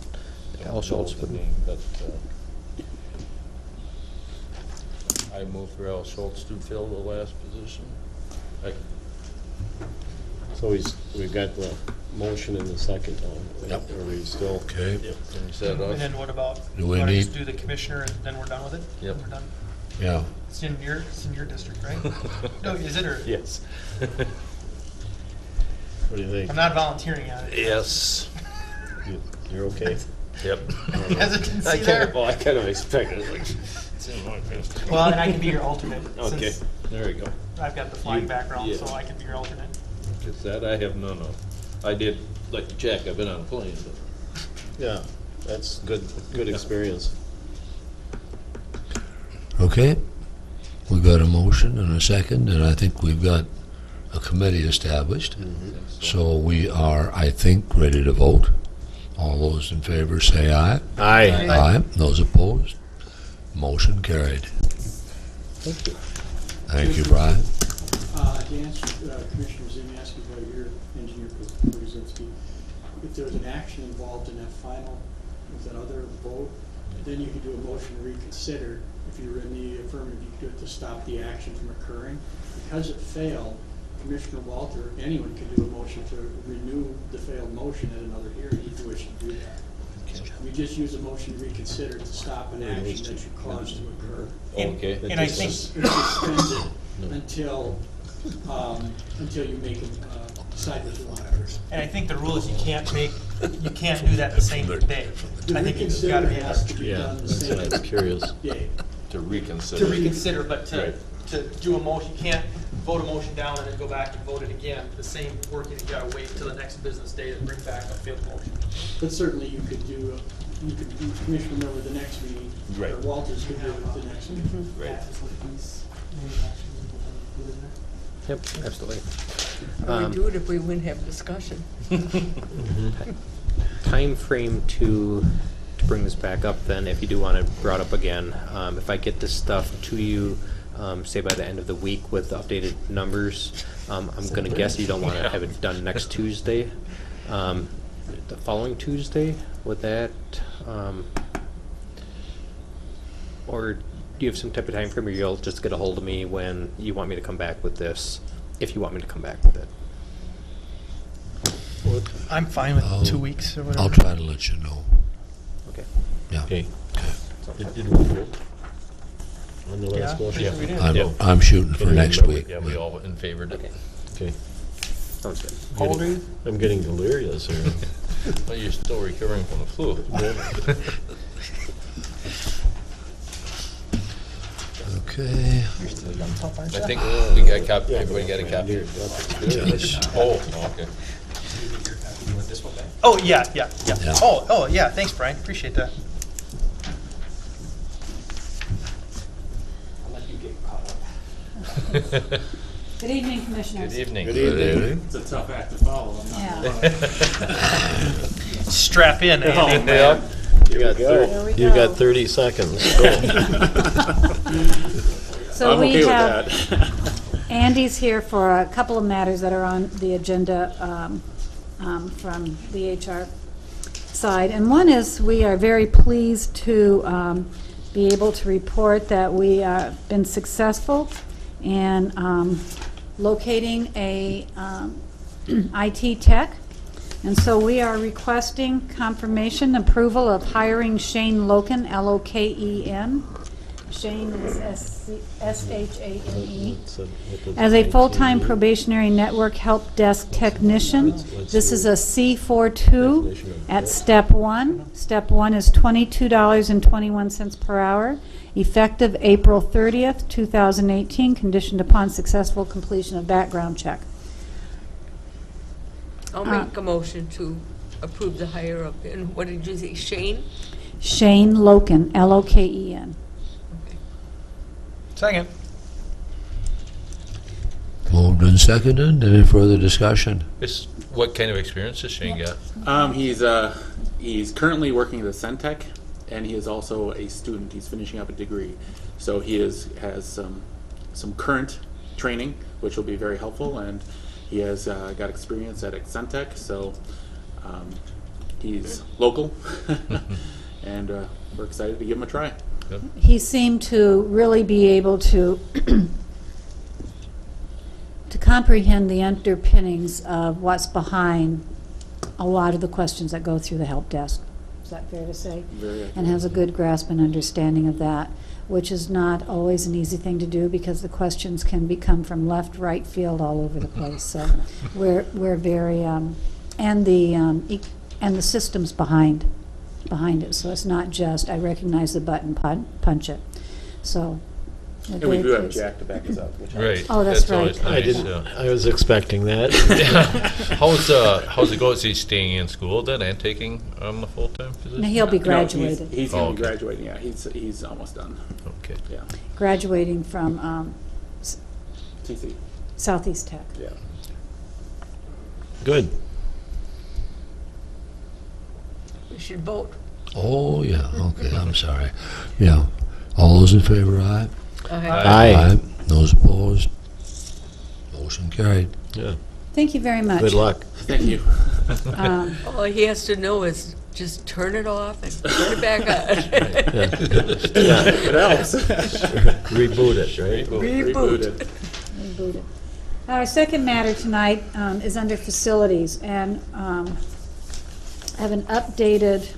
Al Schultz Knows the would. name, but, I move for Al Schultz to fill the last position. So we've got the motion in the second one. Yep. Are we still? Okay. Finish that And off. then what about, Do we wanna just need- do the commissioner and then we're done with it? Yep. We're done. Yeah. It's in your district, right? No, is it, or? Yes. What do you think? I'm not volunteering on it. Yes. You're okay? Yep. Hesitancy there. I kind of expected it. Like, Well, and I can be your alternate. okay, Since there we go. I've got the flying background, yeah. so I can be your alternate. It's that I have none of. I did, like Jack, I've been on a plane, but Yeah, that's good experience. Okay. We've got a motion and a second, and I think we've got a committee established. So we are, I think, ready to vote. All those in favor say aye. Aye. Aye. Those opposed? Motion carried. Thank you. Thank you, Brian. To answer Commissioner Zimiaski about your engineer Brzezinski, if there's an action involved in that final, with that other vote, then you could do a motion to reconsider. If you were in the affirmative, you could do it to stop the action from occurring. Because it failed, Commissioner Walter, anyone could do a motion to renew the failed motion at another hearing if you wish to do that. You just use a motion to reconsider to stop an action that you caused to occur. Okay. And I think, It's suspended until you make decide what you want. and I think the rule is you can't do that the same day. I think it's got to be Has to be Yeah, done the that's same what I'm curious. day. To reconsider. to reconsider, but to, Right. to do a motion, you can't vote a motion down and then go back and vote it again. The same working, you gotta wait till the next business day to bring back a failed motion. But certainly you could do, Commissioner Miller, the next meeting, or Right. Walters could do it the next meeting. Right. Yep, absolutely. I would do it if we wouldn't have discussion. Time frame to bring this back up then, if you do want it brought up again. If I get this stuff to you, say by the end of the week with updated numbers, I'm gonna guess you don't want to have it done next Tuesday. The following Tuesday, would that, or do you have some type of time frame, or you'll just get a hold of me when you want me to come back with this, if you want me to come back with it? I'm fine with I'll- 2 weeks or whatever. I'll try to let you know. Okay. Yeah. Okay. Okay. Did we vote on the Yeah, last motion? pretty sure we did. I'm shooting for Can you next remember? week. Yeah, we all in favored it. Okay, Okay. sounds good. How old are you? I'm getting delirious here. Well, you're still recovering from the flu. Okay. You're still young, tough, aren't I you? think we got a copy, everybody got a copy? Yes. Oh, okay. Oh, yeah, yeah, yeah. Yeah. Oh, yeah, thanks, Brian, appreciate that. Good evening, Commissioners. Good evening. Good evening. It's a tough act to follow. Yeah. Strap in, Andy. Yeah. You got There we You go. got 30 seconds. Go. So we have, Andy's here for a couple of matters that are on the agenda from the HR side. And one is, we are very pleased to be able to report that we have been successful in locating a IT tech. And so we are requesting confirmation approval of hiring Shane Loken, L-O-K-E-N. Shane is S-H-A-N-E. As a full-time probationary network help desk technician. This is a C42 at step one. Step one is $22.21 per hour, effective April 30th, 2018, conditioned upon successful completion of background check. I'll make a motion to approve the hire of, and what did you say, Shane? Shane Loken, L-O-K-E-N. Second. Moved and seconded. Any further discussion? What kind of experience does Shane got? He's currently working at a Centec, and he is also a student. He's finishing up a degree, so he has some current training, which will be very helpful. And he has got experience at Centec, so he's local, and we're excited to give him a try. He seemed to really be able to comprehend the underpinnings of what's behind a lot of the questions that go through the help desk. Is that fair to say? Very accurate. And has a good grasp and understanding of that, which is not always an easy thing to do because the questions can become from left, right field, all over the place. So we're very and the systems behind it. So it's not just I recognize the button, punch it. So. we're And we very do have pleased. Jack to back us up. Which Right. Oh, that's always right. I nice, didn't. yeah. I was expecting that. How's it go? Is he staying in school then and taking the full-time position? Now, he'll be No, graduated. he's going Oh, to be okay. graduating. Yeah, he's almost done. Okay. Yeah, Graduating from TC. Southeast Tech. Yeah. Good. We should vote. Oh, yeah, okay, I'm sorry. Yeah. All those in favor, aye? Aye. Those opposed? Motion carried. Yeah. Thank you very much. Good luck. Thank you. All he has to know is just turn it off and turn it back on. It helps. Reboot it, right? Rebooted. Rebooted. Our second matter tonight is under facilities, and I have an updated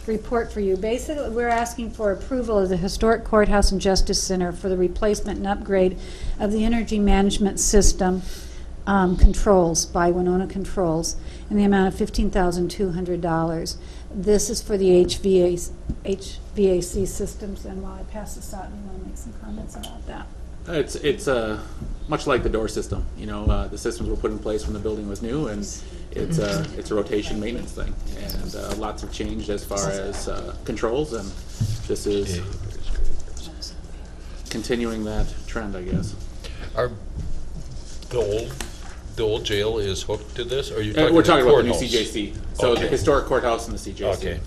report for you. Basically, we're asking for approval of the Historic Courthouse and Justice Center for the replacement and upgrade of the energy management system controls by Winona Controls in the amount of $15,200. This is for the HVAC systems, and while I pass this out, you want to make some comments about that? It's much like the door system. You know, the systems were put in place when the building was new, and it's a rotation maintenance thing. And lots have changed as far as controls, and this is continuing that trend, I guess. Are the old jail is hooked to this, or are you We're talking about the new courthouse? CJC. So Okay. the historic courthouse and the CJC. Okay.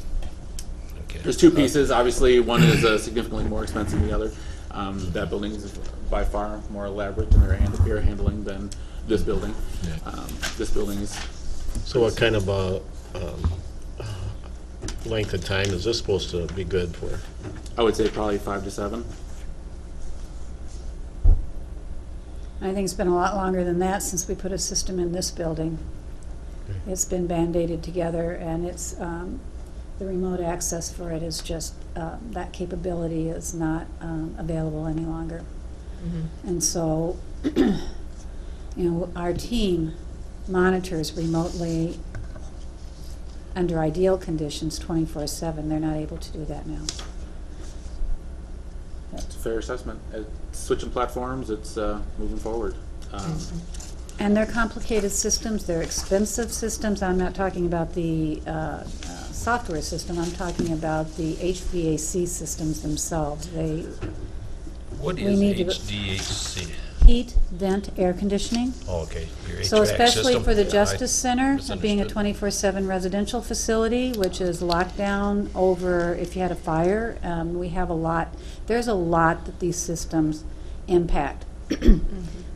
Okay. There's two pieces. Obviously, one is significantly more expensive than the other. That building is by far more elaborate in their air handling than this building. This building is. So what kind of length of time is this supposed to be good for? I would say probably 5 to 7. I think it's been a lot longer than that since we put a system in this building. It's been band-aided together, and it's the remote access for it is just that capability is not available any longer. And so, our team monitors remotely under ideal conditions 24/7. They're not able to do that now. It's a fair assessment. Switching platforms, it's moving forward. And they're complicated systems, they're expensive systems. I'm not talking about the software system, I'm talking about the HVAC systems themselves. What we is need to- HDHC? Heat, vent, air conditioning. Oh, okay. Your So HVAC especially system? for the Yeah, I Justice Center, being a misunderstood. 24/7 residential facility, which is locked down over if you had a fire, we have a lot, there's a lot that these systems impact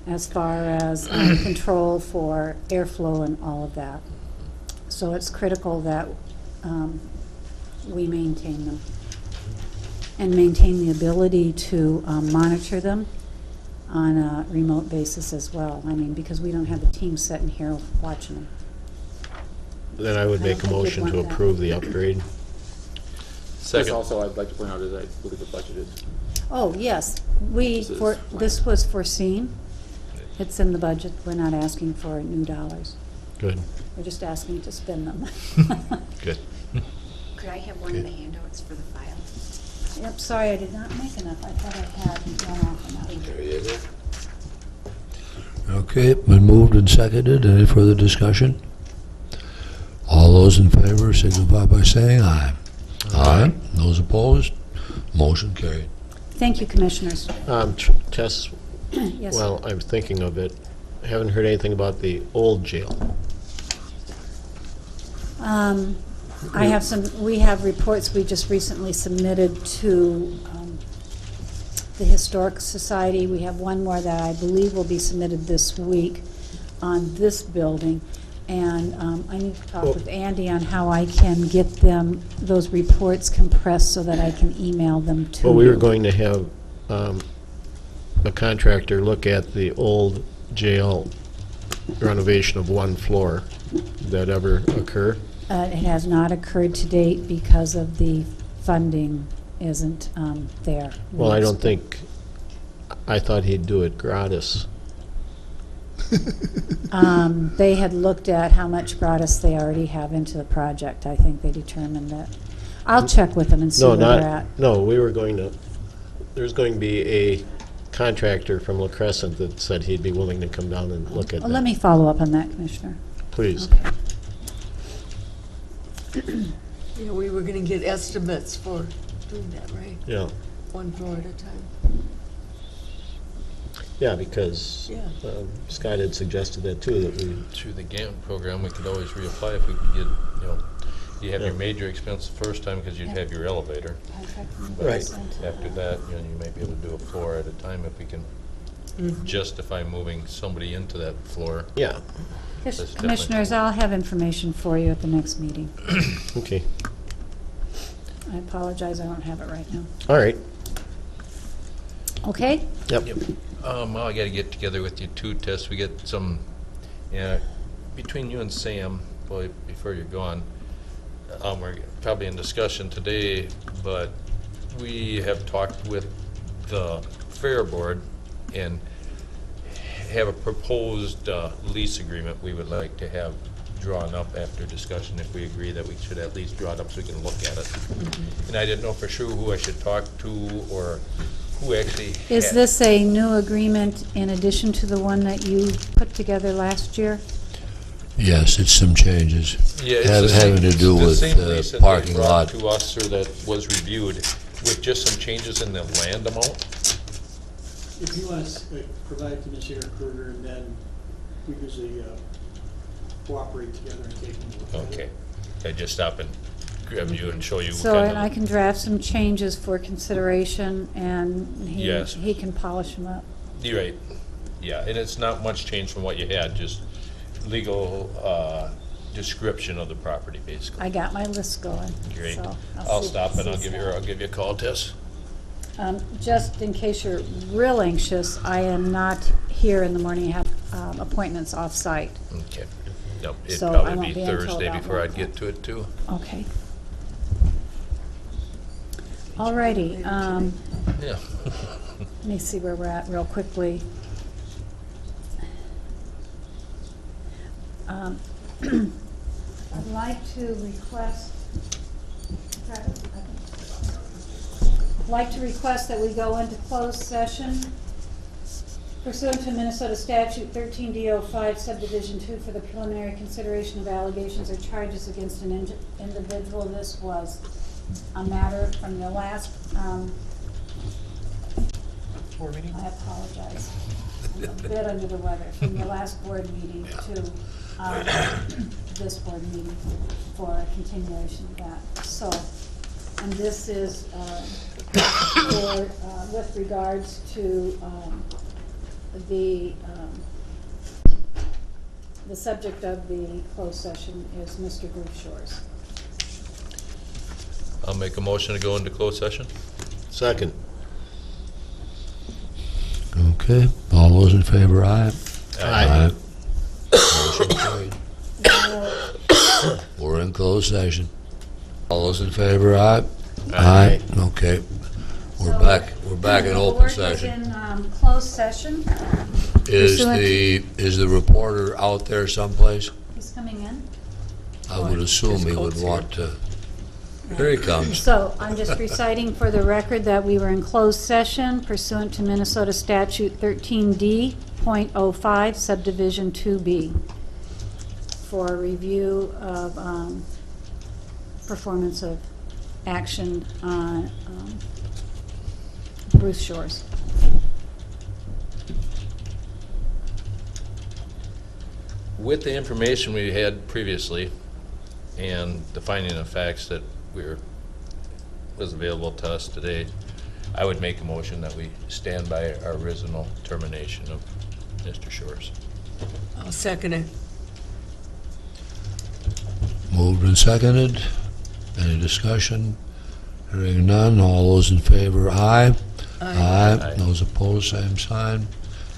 as far as control for airflow and all of that. So it's critical that we maintain them and maintain the ability to monitor them on a remote basis as well. I mean, because we don't have the team sitting here watching them. Then I would I make a don't think we'd motion want to that. approve the upgrade. This Second. also, I'd like to point out, is I believe the budget is. Oh, yes, this was foreseen. It's in the budget. We're not asking for new dollars. Good. We're just asking to spend them. Good. Could I have one of the handouts for the file? Yep, sorry, I did not make enough. I thought I had one off enough. Okay, been moved and seconded. Any further discussion? All those in favor signify by saying aye. Aye. Those opposed? Motion carried. Thank you, Commissioners. Tess, Yes. well, I'm thinking of it. I haven't heard anything about the old jail. We have reports we just recently submitted to the Historic Society. We have one more that I believe will be submitted this week on this building. And I need to talk with Andy on how I can get them, those reports compressed so that I can email them to you. Well, we were going to have a contractor look at the old jail renovation of one floor. Did that ever occur? It has not occurred to date because of the funding isn't there. Well, I don't think, I thought he'd do it gratis. They had looked at how much gratis they already have into the project. I think they determined that. I'll check with them and see No, where they're at. no, we were going to, there's going to be a contractor from La Crescent that said he'd be willing to come down and look at Well, that. let me follow up on that, Commissioner. Please. Yeah, we were gonna get estimates for doing that, right? Yeah. One floor at a time. Yeah, because Yeah. Scott had suggested that too, that we, Through the GAMP program, we could always reapply if we could get, you have your major expense the first time because you'd have your elevator. But Right. After that, you might be able to do a floor at a time if we can justify moving somebody into that floor. yeah, That's definitely- Commissioners, I'll have information for you at the next meeting. okay, I apologize, I don't have it right now. all right, Okay? yep. Well, I gotta get together with you too, Tess. We get some, between you and Sam, boy, before you're gone, we're probably in discussion today, but we have talked with the Fair Board and have a proposed lease agreement we would like to have drawn up after discussion, if we agree that we should at least draw it up so we can look at it. And I didn't know for sure who I should talk to or who actually Is had- this a new agreement in addition to the one that you put together last year? Yes, it's some changes. Yeah, it's the same- Having to do the with same lease that they parking brought lot. to us, or that was reviewed, with just some changes in the land amount. If you want to provide to Ms. Eric Kruger, and then we usually cooperate together and take them. Okay. I just stop and grab you and show you what So, kind and I of, can draft some changes for consideration, and Yes. he can polish them up. you're right. Yeah, and it's not much change from what you had, just legal description of the property, basically. I got my list going. Great. so I'll see- stop and see I'll give you a call, Tess. Just in case you're real anxious, I am not here in the morning. I have appointments off-site. Okay. No, it'd So I probably won't be be until Thursday about before 1 I'd get to it too. Okay. Alrighty, Yeah. let me see where we're at real quickly. I'd like to request, that we go into closed session pursuant to Minnesota Statute 13D05 Subdivision 2 for the preliminary consideration of allegations or charges against an individual. This was a matter from the last, Board meeting? I apologize, I'm a bit under the weather, from the last board meeting to this board meeting for a continuation of that. So, and this is for, with regards to the subject of the closed session is Mr. Bruce Shores. I'll make a motion to go into closed session. Second. Okay, all those in favor, aye? Aye. Motion carried. We're in closed session. All those in favor, aye? Aye. Okay, we're So, back in the open board is session. in closed session. Is pursuant the reporter out there someplace? He's coming in. I would assume he would want to. Here he comes. So I'm just reciting for the record that we were in closed session pursuant to Minnesota Statute 13D.05 Subdivision 2B for review of performance of action on Bruce Shores. With the information we had previously and the finding of facts that was available to us today, I would make a motion that we stand by our original termination of Mr. Shores. I'll second it. Moved and seconded. Any discussion? Hearing none, all those in favor, aye? Aye. Those opposed, same sign.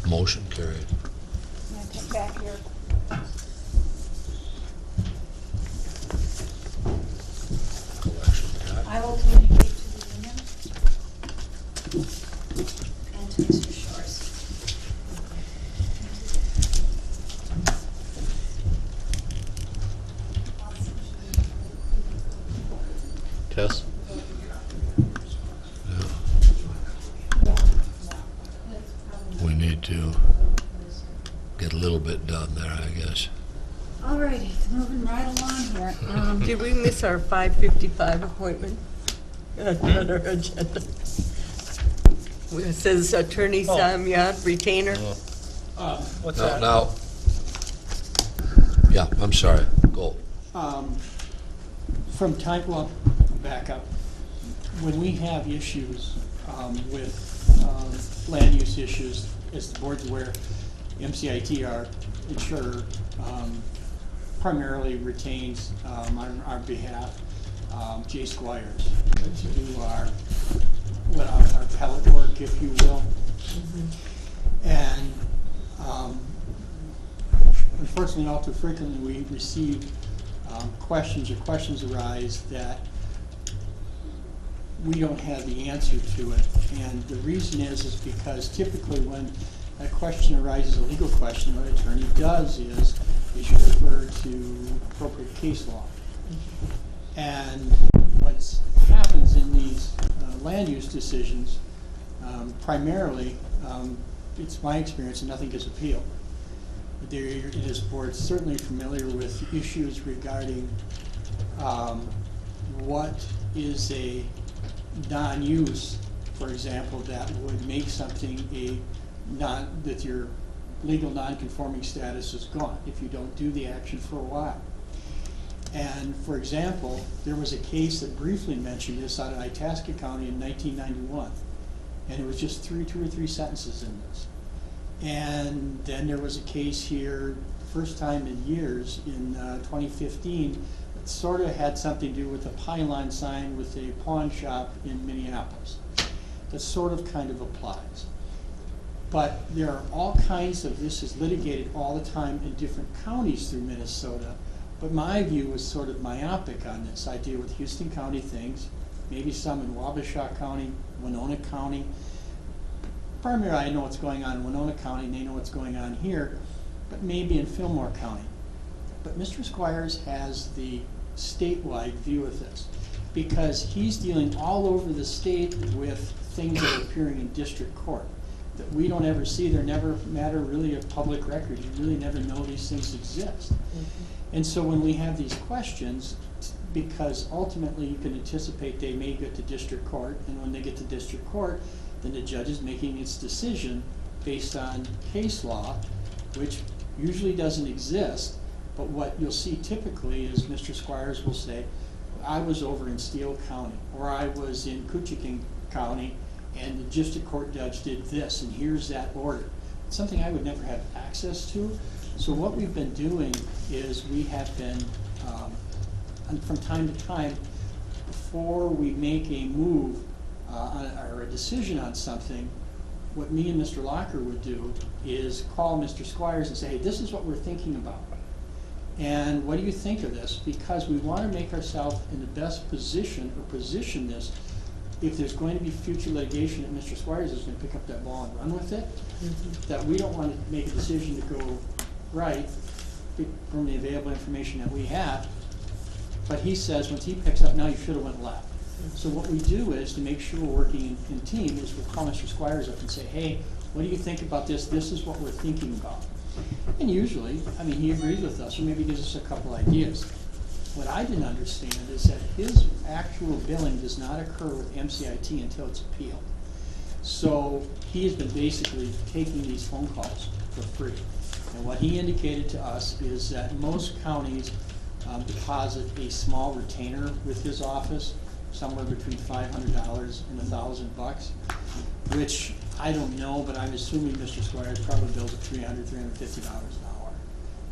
Motion carried. I'm going to take back your I will communicate to the union and to Mr. Shores. Tess? We need to get a little bit done there, I guess. All righty, moving right along here. Did we miss our 5:55 appointment on our agenda? It says Attorney Samyad, retainer. What's Now, that? now, yeah, I'm sorry, go. From time, well, back up. When we have issues with land use issues, as the board's aware, MCIT, our insurer, primarily retains on our behalf Jay Squires to do our appellate work, if you will. And unfortunately, all too frequently, we receive questions arise that we don't have the answer to it. And the reason is because typically when a question arises, a legal question, what an attorney does is you refer to appropriate case law. And what happens in these land use decisions, primarily, it's my experience that nothing gets appealed. This board's certainly familiar with issues regarding what is a non-use, for example, that would make something that your legal non-conforming status is gone if you don't do the action for a while. And for example, there was a case that briefly mentioned this out of Itasca County in 1991, and it was just two or three sentences in this. And then there was a case here, first time in years, in 2015, that sort of had something to do with a pylon sign with a pawn shop in Minneapolis. That sort of kind of applies. But there are all kinds of, this is litigated all the time in different counties through Minnesota. But my view is sort of myopic on this. I deal with Houston County things, maybe some in Wabasha County, Winona County. Primarily, I know what's going on in Winona County, and they know what's going on here, but maybe in Fillmore County. But Mr. Squires has the statewide view of this, because he's dealing all over the state with things that are appearing in district court that we don't ever see. They're never matter really of public record. You really never know these things exist. And so when we have these questions, because ultimately you can anticipate they may get to district court, and when they get to district court, then the judge is making its decision based on case law, which usually doesn't exist. But what you'll see typically is Mr. Squires will say, I was over in Steele County, or I was in Coochin County, and the district court judge did this, and here's that order. It's something I would never have access to. So what we've been doing is we have been, from time to time, before we make a move or a decision on something, what me and Mr. Locker would do is call Mr. Squires and say, hey, this is what we're thinking about. And what do you think of this? Because we want to make ourselves in the best position, or position this, if there's going to be future litigation that Mr. Squires is going to pick up that ball and run with it, that we don't want to make a decision to go right from the available information that we have. But he says, once he picks up, now you should have went left. So what we do is, to make sure we're working in team, is we'll call Mr. Squires up and say, hey, what do you think about this? This is what we're thinking about. And usually, I mean, he agrees with us, or maybe gives us a couple ideas. What I didn't understand is that his actual billing does not occur with MCIT until it's appealed. So he has been basically taking these phone calls for free. And what he indicated to us is that most counties deposit a small retainer with his office, somewhere between $500 and $1,000, which I don't know, but I'm assuming Mr. Squires probably bills at $300, $350 an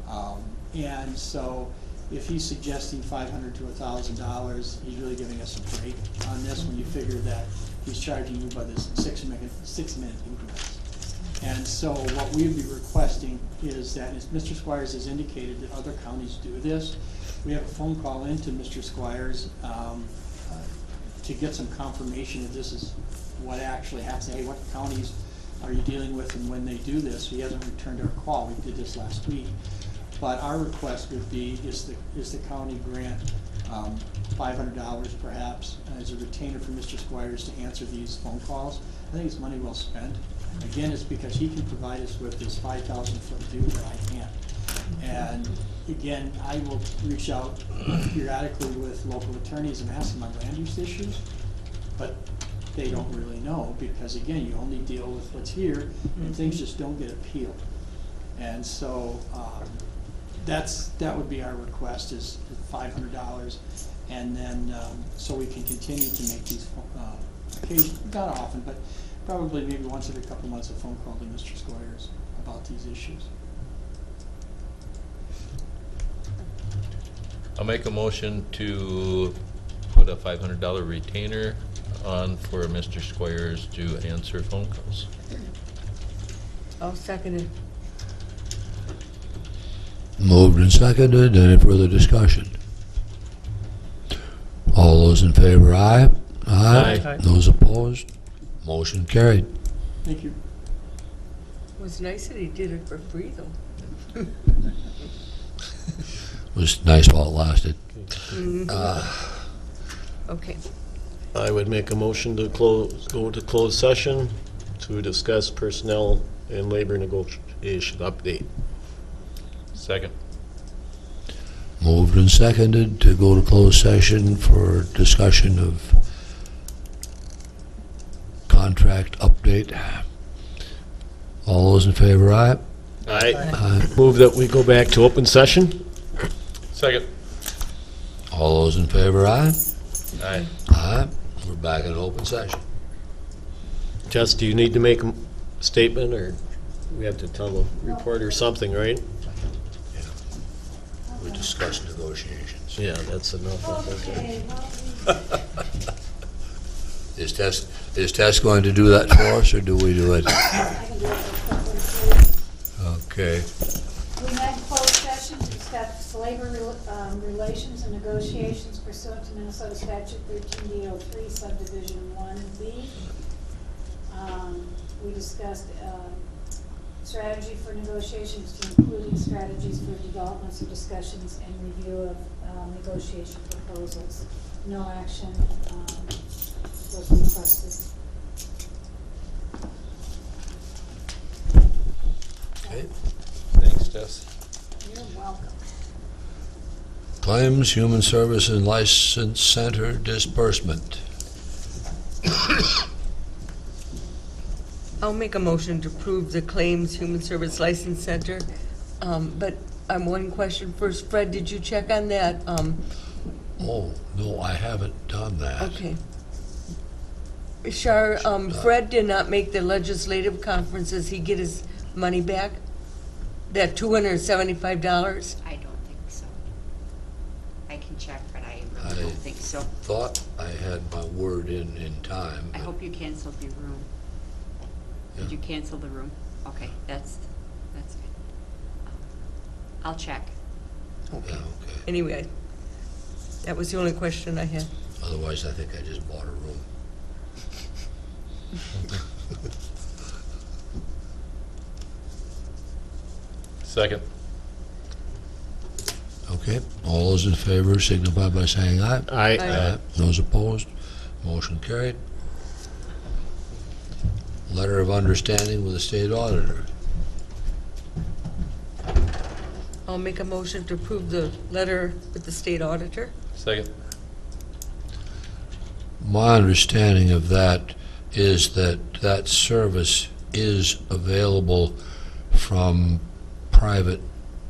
hour. And so if he's suggesting $500 to $1,000, he's really giving us a break on this when you figure that he's charging you by this 6-minute increments. And so what we'd be requesting is that, as Mr. Squires has indicated that other counties do this, we have a phone call into Mr. Squires to get some confirmation that this is what actually happens. Hey, what counties are you dealing with, and when they do this? He hasn't returned our call. We did this last week. But our request would be, is the county grant $500 perhaps as a retainer for Mr. Squires to answer these phone calls. I think it's money well spent. Again, it's because he can provide us with this 5,000-foot view that I can't. And again, I will reach out periodically with local attorneys and ask them on land use issues. But they don't really know, because again, you only deal with what's here, and things just don't get appealed. And so, that would be our request, is $500, and then, so we can continue to make these, not often, but probably maybe once every couple months, a phone call to Mr. Squires about these issues. I'll make a motion to put a $500 retainer on for Mr. Squires to answer phone calls. I'll second it. Moved and seconded. Any further discussion? All those in favor, aye. Aye. Aye. Those opposed? Motion carried. Thank you. It was nice that he did it for free, though. It was nice while it lasted. Okay. I would make a motion to go to closed session to discuss personnel and labor negotiation update. Second. Moved and seconded to go to closed session for discussion of contract update. All those in favor, aye. Aye. Move that we go back to open session. Second. All those in favor, aye. Aye. Aye. We're back in open session. Jess, do you need to make a statement, or we have to tell the reporter something, right? We discussed negotiations. Yeah, that's enough, I think. Is Tess going to do that for us, or do we do it? Okay. We met in closed session to discuss labor relations and negotiations pursuant to Minnesota Statute 13D03 Subdivision 1B. We discussed strategy for negotiations, including strategies for developments of discussions and review of negotiation proposals. No action was requested. Okay. Thanks, Tess. You're welcome. Claims, Human Service and License Center disbursement. I'll make a motion to approve the Claims Human Service License Center. But one question first. Fred, did you check on that? Oh, no, I haven't done that. Okay. Shar, Fred did not make the legislative conference. Does he get his money back? That $275? I don't think so. I can check, but I really don't think so. Thought I had my word in time. I hope you canceled your room. Did you cancel the room? Okay, that's good. I'll check. Yeah, okay. Anyway, that was the only question I had. Otherwise, I think I just bought a room. Second. Okay, all those in favor signify by saying aye. Aye. Aye. Those opposed, motion carried. Letter of understanding with the state auditor. I'll make a motion to approve the letter with the state auditor. Second. My understanding of that is that that service is available from private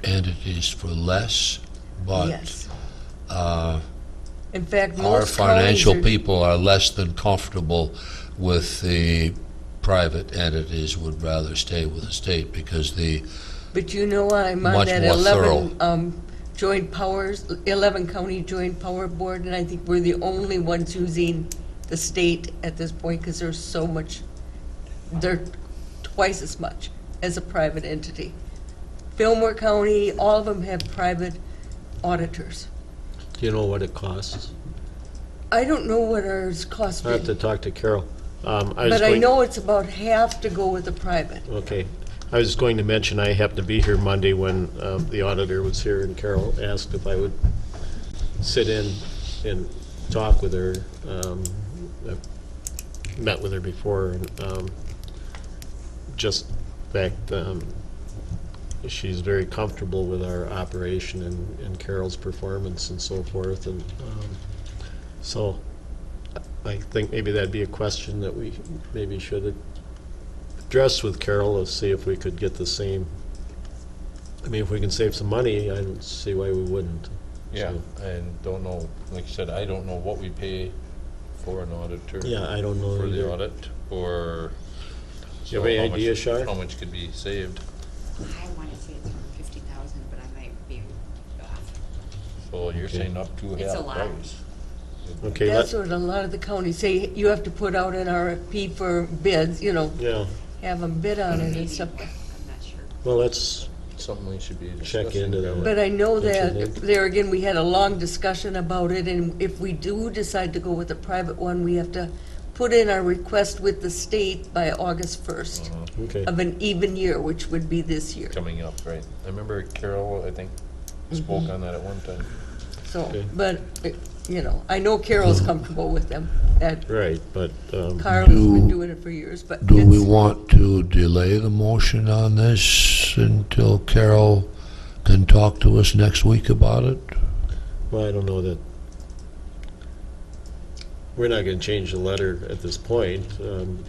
entities for less, but Yes. In fact, our most financial counties are- people are less than comfortable with the private entities, would rather stay with the state because But you know, I'm on Much that more 11 joint powers, 11 county joint power board, and I think we're the only ones using the state at this point because there's so much, they're twice as much as a private entity. Fillmore County, all of them have private auditors. Do you know what it costs? I don't know what ours cost I have to me, talk to Carol. but I know it's about half to go with the private. Okay. I was going to mention I happened to be here Monday when the auditor was here, and Carol asked if I would sit in and talk with her. I've met with her before, and just that she's very comfortable with our operation and Carol's performance and so forth. And so I think maybe that'd be a question that we maybe should address with Carol, to see if we could get the same. I mean, if we can save some money, I don't see why we wouldn't. Yeah, So, and don't know, like I said, I don't know what we pay for an auditor. Yeah, I don't know For the either. audit, or. You have any so how idea, much- Shar? How much could be saved? I want to say it's around 50,000, but I might be off. So you're Okay. saying up to It's a half lot. price? Okay, That's what a lot of the counties say, you have to put out an RFP for bids, yeah, have them bid on it and stuff. I'm not sure. well, let's Something we should be check discussing. into that. But I know Don't you that, think? there again, we had a long discussion about it, and if we do decide to go with a private one, we have to put in our request with the state by August 1st Okay, of an even year, which would be this year. Coming up, right. I remember Carol, I think, spoke on that at one time. So, Okay. but, I know Carol's comfortable with them. That right, but, Carl's been Do- doing it for years, but Do we it's, want to delay the motion on this until Carol can talk to us next week about it? well, I don't know that, we're not gonna change the letter at this point.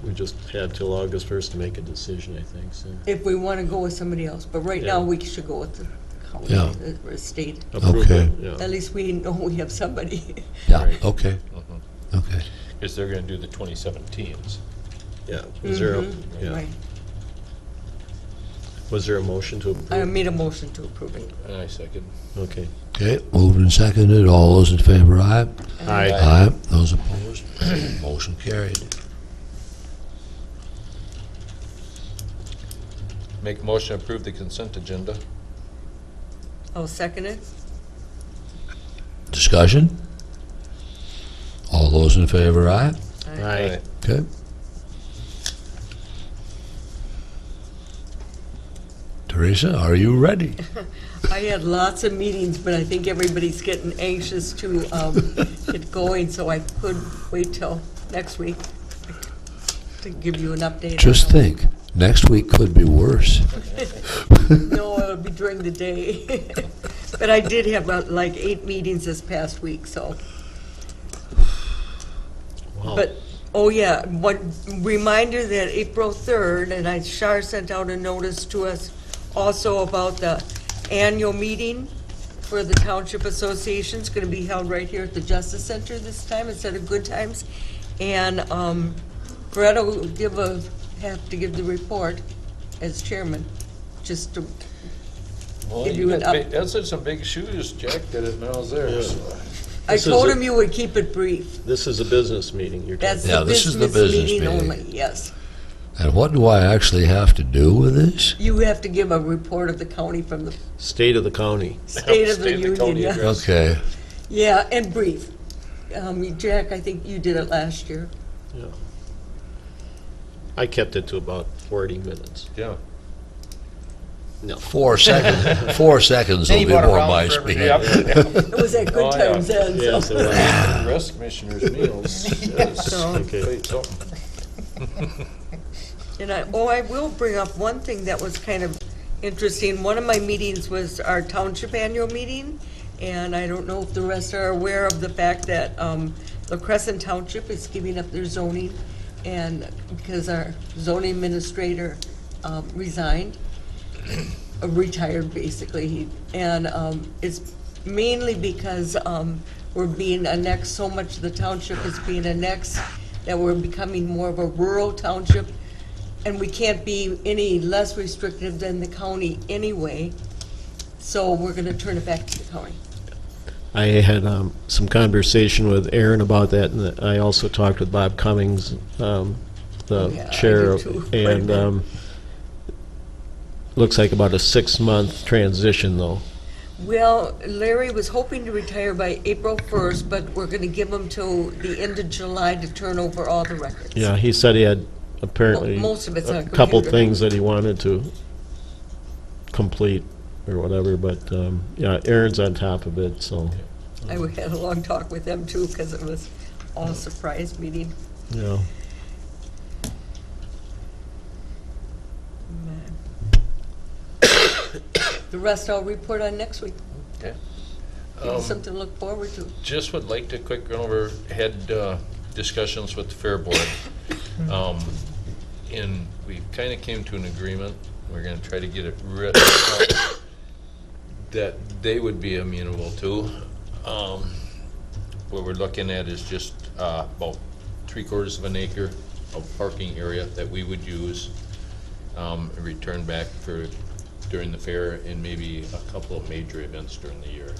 We just have till August 1st to make a decision, I think, so. if we want to go with somebody else, but right now, Yeah. we should go with the county, Yeah. the state. Approve Okay. it, yeah. At least we know we have somebody. Yeah, Right. okay, okay. Because they're gonna do the 2017s. Yeah, was there, Mhm, yeah, right. was there a motion to I approve? made a motion to approve it. And I second. Okay. Okay, moved and seconded, all those in favor, aye? Aye. Aye, those opposed, motion carried. Make a motion to approve the consent agenda. I'll second it. Discussion? All those in favor, aye? Aye. Okay. Teresa, are you ready? I had lots of meetings, but I think everybody's getting anxious to get going, so I could wait till next week to give you an update. on Just how- think, next week could be worse. No, it'll be during the day. But I did have like 8 meetings this past week, so. Wow. But, oh yeah, one reminder that April 3rd, and Shar sent out a notice to us also about the annual meeting for the Township Association. It's gonna be held right here at the Justice Center this time instead of Good Times. And Brett will have to give the report as chairman, just to, Well, Give you an up- That's in some big shoes. Jack did it, now it's theirs. I This is told a- him you would keep it brief. This is a business meeting you're talking That's Yeah, the this is the business business meeting meeting. only, yes. And what do I actually have to do with this? You have to give a report of the county from the State of the county. State of the State of the Union, county yeah. address. Okay, Yeah, and brief. Jack, I think you did it last year. Yeah. I kept it to about 40 minutes. Yeah. No. 4 seconds, 4 seconds will He be bought a more round my for speed. everybody. It was at Good Oh, yeah. Times then, Yeah, so. so, The rest commissioners' meals. Yes. So- Okay. Wait, something. And I will bring up one thing that was kind of interesting. One of my meetings was our township annual meeting, and I don't know if the rest are aware of the fact that La Crescent Township is giving up their zoning, and because our zoning administrator resigned, retired basically, and it's mainly because we're being annexed, so much of the township is being annexed, that we're becoming more of a rural township, and we can't be any less restrictive than the county anyway, so we're gonna turn it back to the county. I had some conversation with Aaron about that, and I also talked with Bob Cummings, the Yeah, I chair, did too, quite a and bit. looks like about a 6-month transition, though. Well, Larry was hoping to retire by April 1st, but we're gonna give him till the end of July to turn over all the records. Yeah, he said he had apparently Most of it's on a couple computer. things that he wanted to complete or whatever, but yeah, Aaron's on top of it, so, I had a long talk with them too, because it was all surprise meeting. yeah. The rest I'll report on next week. Okay. Give us something to look forward to. Just would like to quick run over, had discussions with the Fair Board. And we kind of came to an agreement, we're gonna try to get it written out that they would be amenable to. What we're looking at is just about 3/4 of an acre of parking area that we would use, and return back for during the fair and maybe a couple of major events during the year.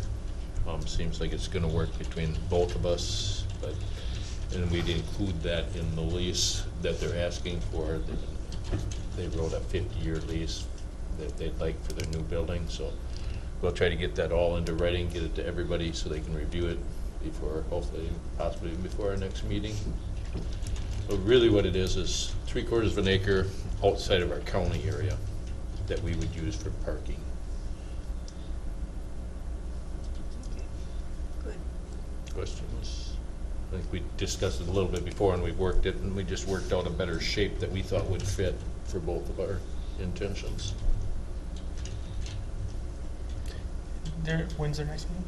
Seems like it's gonna work between both of us, but, and we'd include that in the lease that they're asking for. They wrote a 50-year lease that they'd like for their new building, so we'll try to get that all into writing, get it to everybody so they can review it before, hopefully, possibly before our next meeting. But really what it is 3/4 of an acre outside of our county area that we would use for parking. Good. Questions? I think we discussed it a little bit before and we worked it, and we just worked out a better shape that we thought would fit for both of our intentions. When's their next meeting?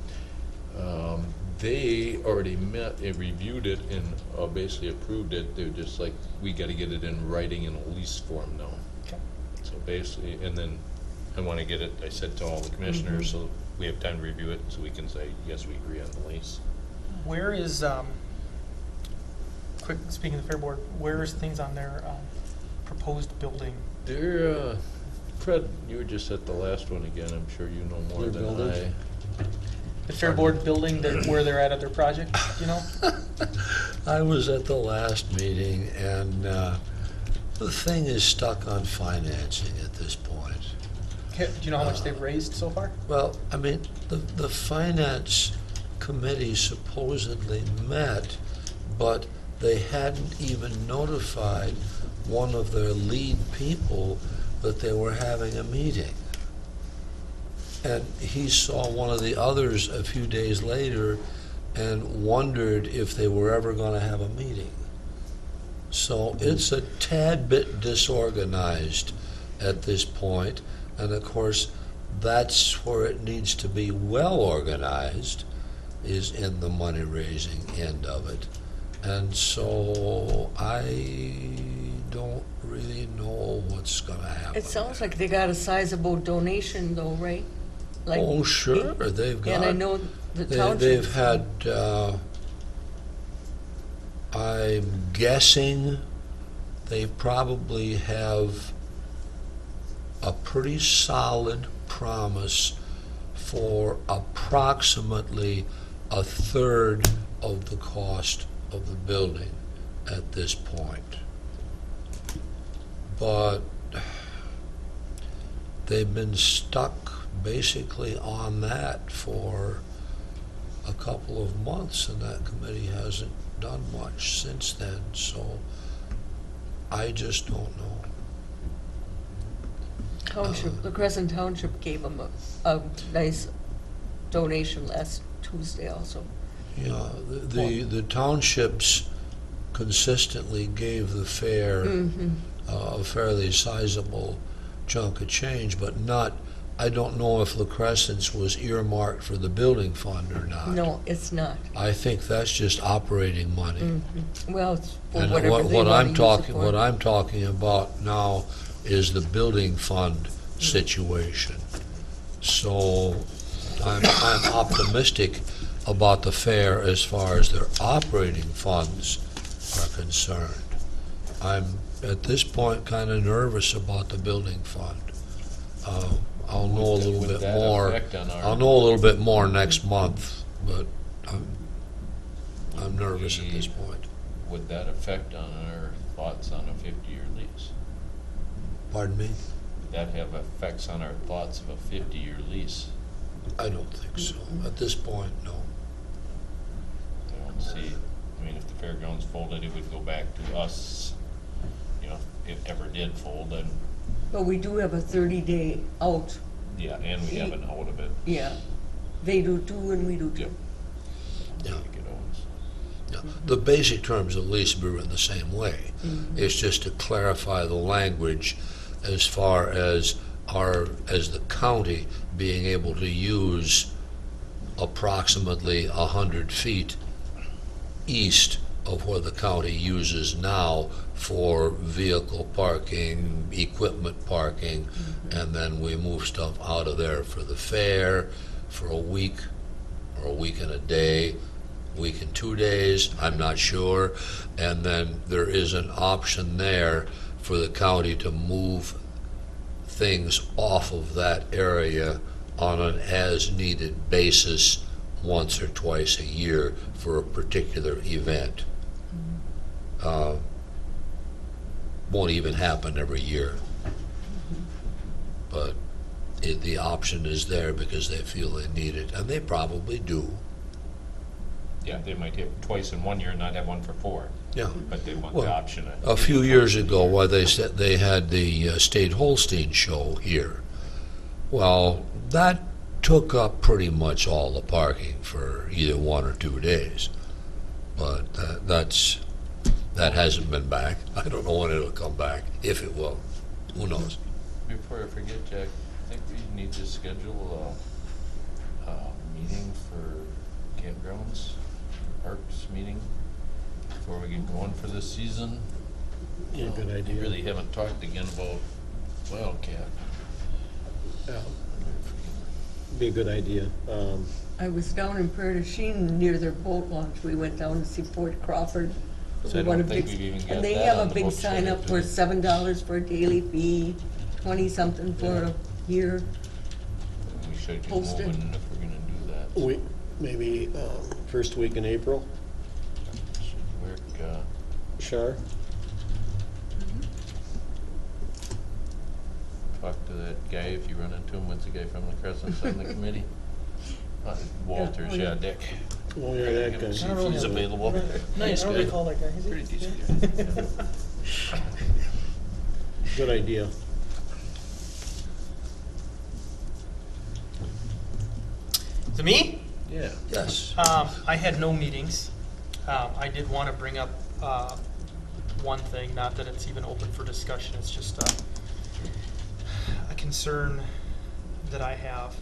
They already met and reviewed it and basically approved it. They're just like, we gotta get it in writing in a lease form now. Okay. So basically, and then I wanna get it, I said to all the commissioners, so we have time to review it, so we can say, yes, we agree on the lease. Where is, speaking of the Fair Board, where is things on their proposed building? They're, Fred, you were just at the last one again, I'm sure you know more Their than buildings? The Fair Board building, where they're at their project, you know? I was at the last meeting, and the thing is stuck on financing at this point. Do you know how much they've raised so far? Well, I mean, the finance committee supposedly met, but they hadn't even notified one of their lead people that they were having a meeting. And he saw one of the others a few days later and wondered if they were ever going to have a meeting. So it's a tad bit disorganized at this point, and of course, that's where it needs to be well organized, is in the money-raising end of it. And so I don't really know what's going to happen. It sounds like they got a sizable donation though, right? Like, Oh, sure, they've got. And I know the They've township. had, I'm guessing they probably have a pretty solid promise for approximately 1/3 of the cost of the building at this point. But they've been stuck basically on that for a couple of months, and that committee hasn't done much since then, so I just don't know. Township, the Crescent Township gave them a nice donation last Tuesday also. Yeah, the townships consistently gave the fair a fairly sizable chunk of change, but not, I don't know if La Crescent's was earmarked for the building fund or not. No, it's not. I think that's just operating money. Well, it's for And whatever they what want I'm to use it talking, for. what I'm talking about now is the building fund situation. So I'm optimistic about the fair as far as their operating funds are concerned. I'm, at this point, kind of nervous about the building fund. I'll know a little Would bit that more. affect on our- I'll know a little bit more next month, but I'm nervous at this point. Would that affect on our thoughts on a 50-year lease? Pardon me? Would that have effects on our thoughts of a 50-year lease? I don't think so. At this point, no. I don't see, I mean, if the fairgrounds folded, it would go back to us, you know, if it ever did fold, then, But we do have a 30-day out. yeah, and we have an out of it. Yeah. They do too, and we do too. Yep. Yeah. I think it owns. No. The basic terms of the lease were in the same way. It's just to clarify the language as far as as the county being able to use approximately 100 feet east of where the county uses now for vehicle parking, equipment parking, and then we move stuff out of there for the fair for a week, or a week and a day, week and 2 days, I'm not sure. And then there is an option there for the county to move things off of that area on an as-needed basis once or twice a year for a particular event. Won't even happen every year. But the option is there because they feel they need it, and they probably do. Yeah, they might have twice in 1 year and not have one for 4, Yeah. but they want Well, the option. A few years ago, why they said they had the State Holstein show here. Well, that took up pretty much all the parking for either 1 or 2 days. But that hasn't been back. I don't know when it'll come back, if it will. Who knows? Before I forget, Jack, I think we need to schedule a meeting for campgrounds, parks meeting, before we get going for this season. Yeah, good idea. We really haven't talked again about Wildcat. Yeah. Be a good idea. I was down in Prairie du Chien near their boat launch. We went down to see Fort Crawford. So I We want don't a think big- we've even got And they that have on a the big books sign yet, up do for we? $7 for a daily fee, 20-something for a year. We should get Posted. moving if we're gonna do that. We, maybe first week in April, Should work, Shar? talk to that guy if you run into him. What's the guy from the Crescent's on the committee? Walters, Yeah, yeah, Dick. Oh, yeah, that guy. See if he's available. Nice I don't guy. recall that guy. He's a- Pretty decent guy. Good idea. To me? Yeah. Yes. I had no meetings. I did want to bring up one thing, not that it's even open for discussion, it's just a concern that I have.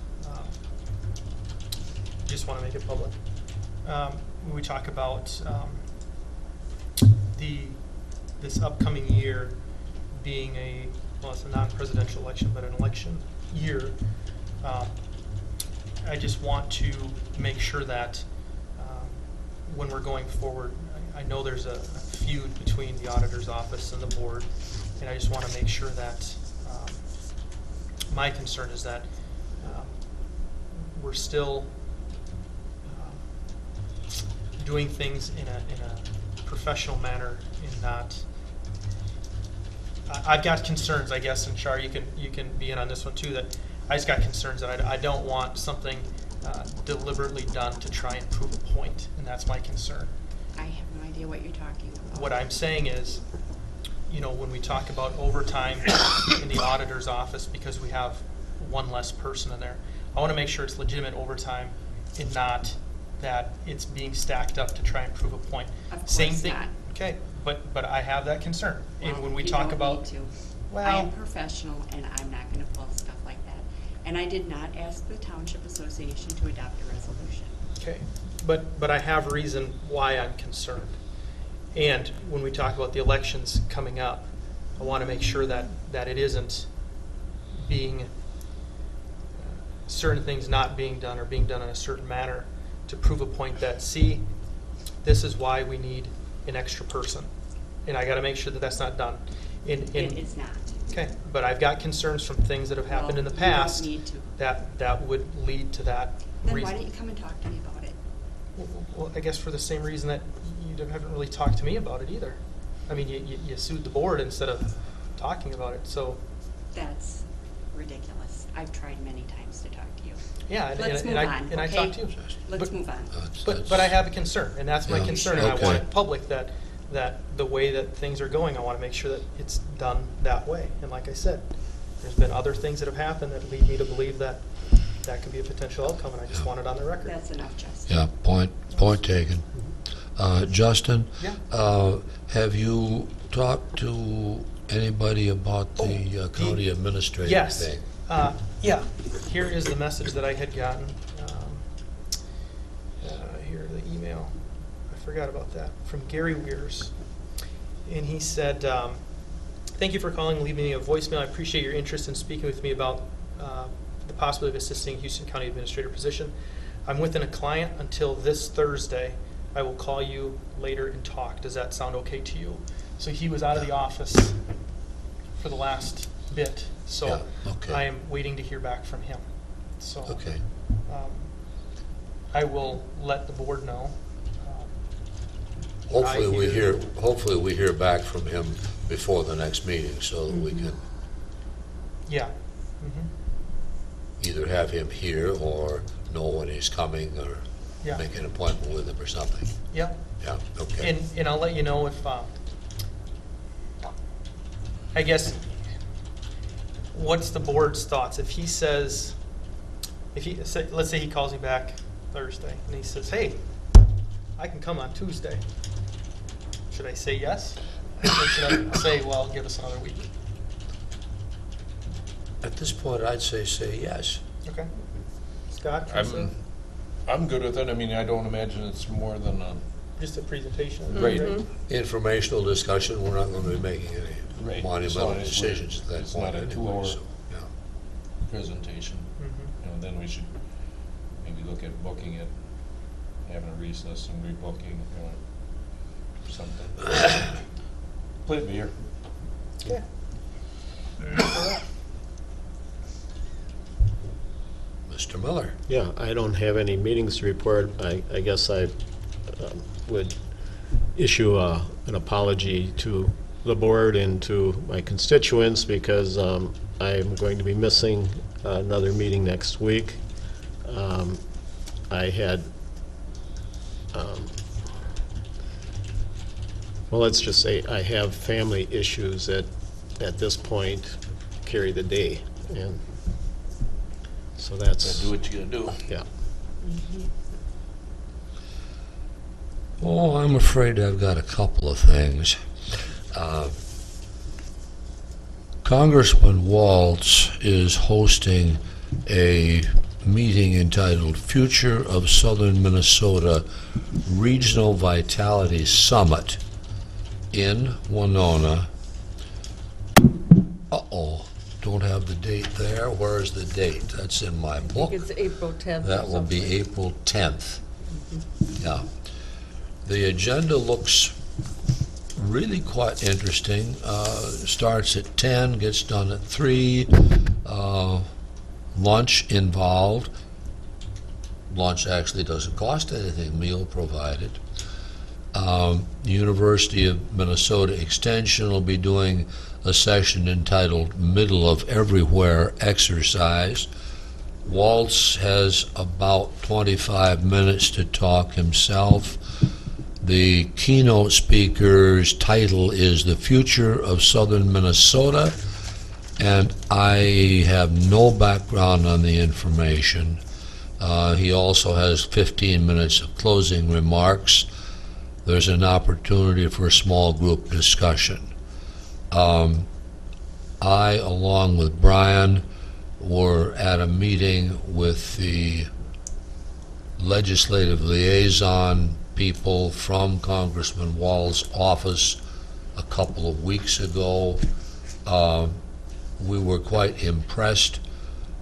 Just want to make it public. When we talk about this upcoming year being well, it's a non-presidential election, but an election year, I just want to make sure that when we're going forward, I know there's a feud between the auditor's office and the board, and I just want to make sure that my concern is that we're still doing things in a professional manner and not. I've got concerns, I guess, and Char, you can be in on this one too, that I just got concerns that I don't want something deliberately done to try and prove a point, and that's my concern. I have no idea what you're talking about. What I'm saying is, when we talk about overtime in the auditor's office, because we have one less person in there, I want to make sure it's legitimate overtime and not that it's being stacked up to try and prove a point. Of Same course thing. not. Okay, but I have that concern. And Well, when we you talk don't about, need to. I well, am professional, and I'm not going to pull stuff like that. And I did not ask the Township Association to adopt a resolution. okay, but I have reason why I'm concerned. And when we talk about the elections coming up, I want to make sure that it isn't being, certain things not being done or being done in a certain manner to prove a point that, see, this is why we need an extra person. And I got to make sure that that's not done. It is not. Okay, but I've got concerns from things that have happened in the past You don't need to. that would lead to that Then reason. why don't you come and talk to me about it? Well, I guess for the same reason that you haven't really talked to me about it either. I mean, you sued the board instead of talking about it, so, That's ridiculous. I've tried many times to talk to you. yeah, and Let's move I on, and I okay? talked to you. Let's But- move on. But I have a concern, and that's my Yeah, concern, and I okay. want it public that the way that things are going, I want to make sure that it's done that way. And like I said, there's been other things that have happened that lead me to believe that could be a potential outcome, and I just want it on the record. That's enough, Justin. Yeah, point taken. Justin? Yeah. Have you talked to anybody about the county administrator Yes. thing? Yeah. Here is the message that I had gotten. Here, the email. I forgot about that, from Gary Weirs. And he said, thank you for calling, leaving me a voicemail. I appreciate your interest in speaking with me about the possibility of assisting Houston County Administrator position. I'm within a client until this Thursday. I will call you later and talk. Does that sound okay to you? So he was out of the office for the last bit, so Yeah, okay. I am waiting to hear back from him. So Okay. I will let the board know. Hopefully we hear back from him before the next meeting so that we can Yeah. Mhm. either have him here or know when he's coming or Yeah. make an appointment with him or something. Yeah. Yeah, okay. And I'll let you know if, I guess, what's the board's thoughts? If he says, let's say he calls me back Thursday and he says, hey, I can come on Tuesday. Should I say yes? Or should I say, well, give us another week? At this point, I'd say yes. Okay. Scott? you say? I'm good with it. I mean, I don't imagine it's more than a Just a presentation? Right. Informational discussion, we're not going to be making any Right. monumental As long as decisions at that it's point not a anyway, 2-hour so, yeah. presentation. Mhm. You know, then we should maybe look at booking it, having a recess and rebooking, you know, or something. Play it by ear. Okay. Mr. Miller? Yeah, I don't have any meetings to report. I guess I would issue an apology to the board and to my constituents because I'm going to be missing another meeting next week. I had, well, let's just say I have family issues that at this point carry the day. And so that's, Do what you gotta do. yeah. Oh, I'm afraid I've got a couple of things. Congressman Waltz is hosting a meeting entitled Future of Southern Minnesota Regional Vitality Summit in Winona. Uh-oh, don't have the date there. Where's the date? That's in my I book. think it's April 10th. or That will be something. April 10th. Yeah. The agenda looks really quite interesting. Starts at 10, gets done at 3. Lunch involved. Lunch actually doesn't cost anything, meal provided. The University of Minnesota Extension will be doing a session entitled Middle of Everywhere Exercise. Waltz has about 25 minutes to talk himself. The keynote speaker's title is The Future of Southern Minnesota, and I have no background on the information. He also has 15 minutes of closing remarks. There's an opportunity for a small group discussion. I, along with Brian, were at a meeting with the legislative liaison people from Congressman Wall's office a couple of weeks ago. We were quite impressed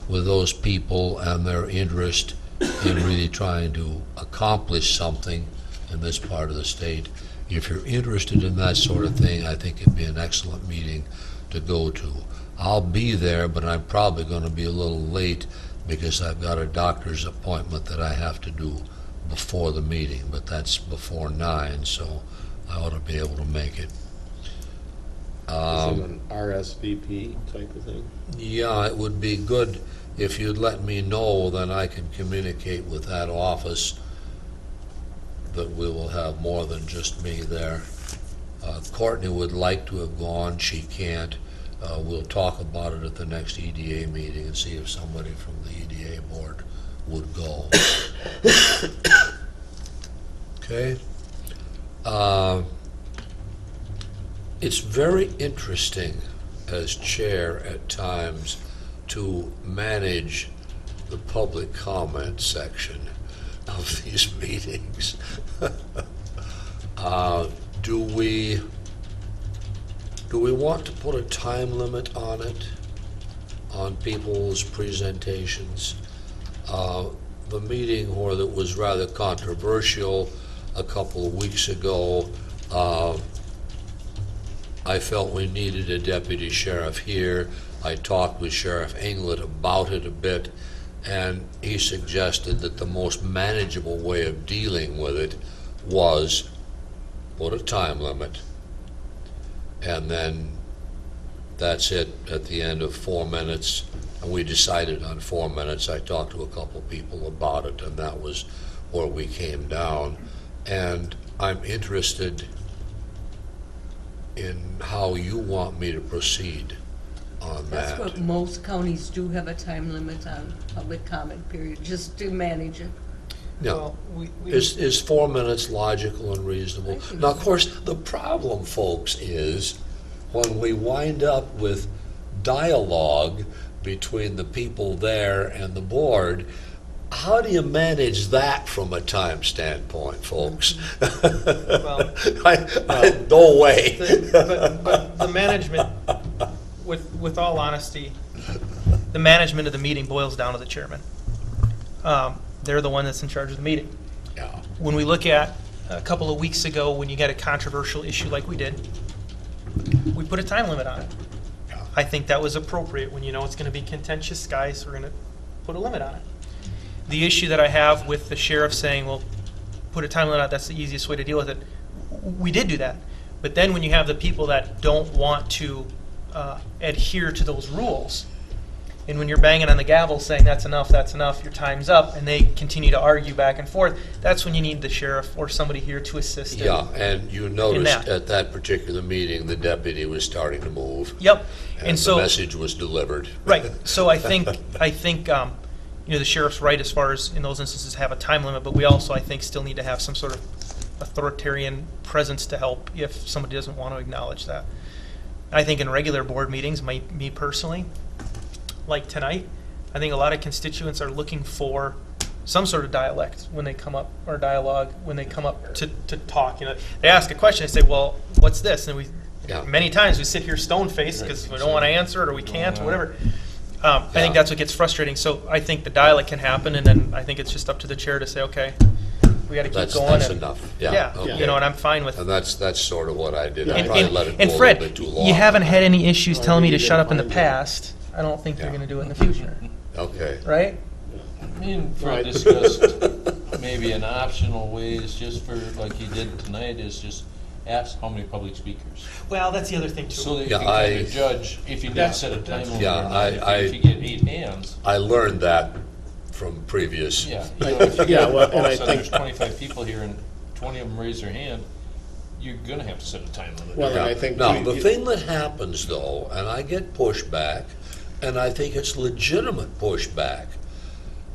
with those people and their interest in really trying to accomplish something in this part of the state. If you're interested in that sort of thing, I think it'd be an excellent meeting to go to. I'll be there, but I'm probably going to be a little late because I've got a doctor's appointment that I have to do before the meeting, but that's before 9, so I ought to be able to make it. Is it an RSVP type of thing? Yeah, it would be good if you'd let me know, then I can communicate with that office that we will have more than just me there. Courtney would like to have gone, she can't. We'll talk about it at the next EDA meeting and see if somebody from the EDA board would go. Okay? It's very interesting as chair at times to manage the public comment section of these meetings. Do we want to put a time limit on it, on people's presentations? The meeting where that was rather controversial a couple of weeks ago, I felt we needed a deputy sheriff here. I talked with Sheriff England about it a bit, and he suggested that the most manageable way of dealing with it was put a time limit, and then that's it at the end of 4 minutes. And we decided on 4 minutes. I talked to a couple people about it, and that was where we came down. And I'm interested in how you want me to proceed on That's that. what most counties do, have a time limit on public comment period, just to manage it. Now, Well, is 4 minutes logical and reasonable? Now, of course, the problem, folks, is when we wind up with dialogue between the people there and the board, how do you manage that from a time standpoint, folks? No way. But the management, with all honesty, the management of the meeting boils down to the chairman. They're the one that's in charge of the meeting. Yeah. When we look at a couple of weeks ago, when you get a controversial issue like we did, we put a time limit on it. I think that was appropriate. When you know it's going to be contentious, guys, we're going to put a limit on it. The issue that I have with the sheriff saying, well, put a time limit on it, that's the easiest way to deal with it. We did do that. But then when you have the people that don't want to adhere to those rules, and when you're banging on the gavel saying that's enough, your time's up, and they continue to argue back and forth, that's when you need the sheriff or somebody here to assist in. Yeah, and you noticed that. at that particular meeting, the deputy was starting to move. Yep. And so, the message was delivered. right. So I think the sheriff's right as far as in those instances have a time limit, but we also, I think, still need to have some sort of authoritarian presence to help if somebody doesn't want to acknowledge that. I think in regular board meetings, me personally, like tonight, I think a lot of constituents are looking for some sort of dialect when they come up, or dialogue when they come up to talk. You know, they ask a question, they say, well, what's this? And many times we sit here stone-faced because we don't want to answer it or we can't or whatever. I think that's what gets frustrating. So I think the dialect can happen, and then I think it's just up to the chair to say, okay, we got to keep going. That's and, enough. Yeah. Okay. You know, and I'm fine with. And that's sort of what I did. I And, probably and, let it go and a Fred, little bit too long. you haven't had any issues Well, telling me to you shut up in the didn't past. I don't think they're Yeah. going to do it in the future, Okay. right? Me and Fred Right. discussed maybe an optional way is just for, like you did tonight, is just ask how many public speakers. Well, that's the other thing too. So that you Yeah, can kind of judge if you need to set a time limit Yeah, or not. I- If you get 8 hands, I learned that from previous. yeah. You know, if you Yeah, get, well, all of and a I sudden think- there's 25 people here and 20 of them raise their hand, you're gonna have to set a time limit. Well, and Yeah. I think Now, we- the thing that happens though, and I get pushback, and I think it's legitimate pushback,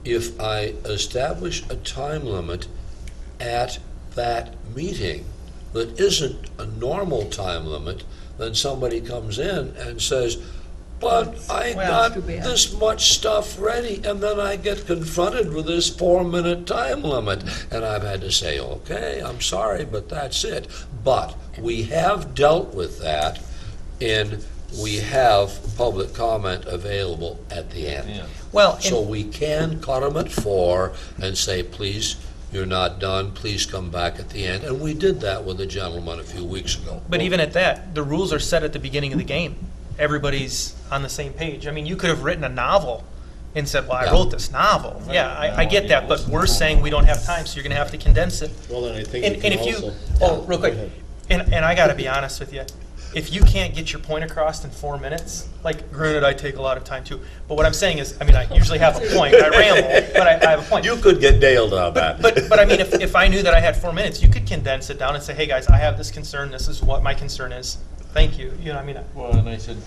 if I establish a time limit at that meeting that isn't a normal time limit, then somebody comes in and says, but I Well, got it's too bad. this much stuff ready, and then I get confronted with this 4-minute time limit. And I've had to say, okay, I'm sorry, but that's it. But we have dealt with that we have public comment available at the end. Yeah. Well, So and, we can cut them at 4 and say, please, you're not done, please come back at the end. And we did that with a gentleman a few weeks ago. but even at that, the rules are set at the beginning of the game. Everybody's on the same page. I mean, you could have written a novel and said, well, I Yeah. wrote this novel. Yeah, I get that, but we're saying we don't have time, so you're going to have to condense it. Well, then I think And, we and can if you, also. real quick, Go ahead. and I gotta be honest with you, if you can't get your point across in 4 minutes, like, granted, I take a lot of time too, but what I'm saying is, I mean, I usually have a point, I ramble, but I have a point. You could get nailed on that. But I mean, if I knew that I had 4 minutes, you could condense it down and say, hey, guys, I have this concern, this is what my concern is, thank you, you know, I mean, Well, and I said,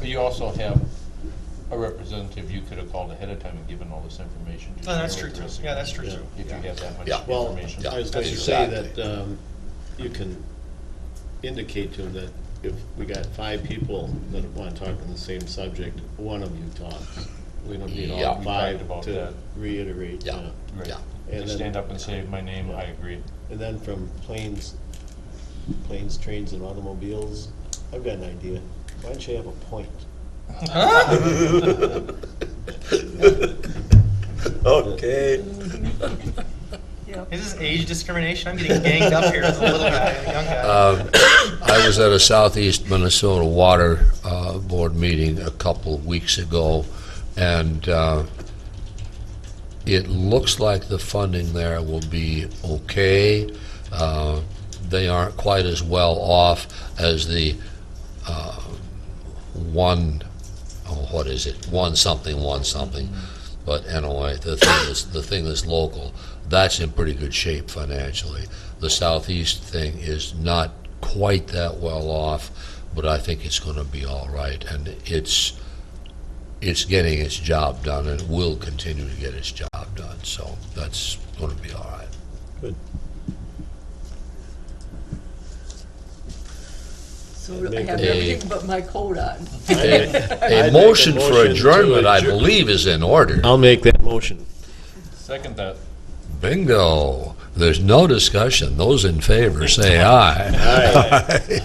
you also have a representative you could have called ahead of time and given all this information. Just Oh, that's share true, with too. us Yeah, that's true, if too. you have that much Yeah. Well, information. Yeah. I was going to Exactly. say that you can indicate to them that if we got 5 people that want to talk on the same subject, one of you talks. We don't need Yeah. all We 5 talked about to that. reiterate. Yeah, Right. yeah. They And stand then, up and say, my name, I agree. and then from planes, trains, and automobiles, I've got an idea. Why don't you have a point? Okay. Is this age discrimination? I'm getting ganged up here as a little guy, a young guy. I was at a Southeast Minnesota Water Board meeting a couple of weeks ago, and it looks like the funding there will be okay. They aren't quite as well off as the one something. But anyway, the thing that's local, that's in pretty good shape financially. The Southeast thing is not quite that well off, but I think it's going to be all right, and it's getting its job done, and it will continue to get its job done. So that's going to be all right. Good. So I have everything but my coat on. A motion for adjournment, I believe, is in order. I'll make that motion. Second that. Bingo. There's no discussion. Those in favor say aye. Aye.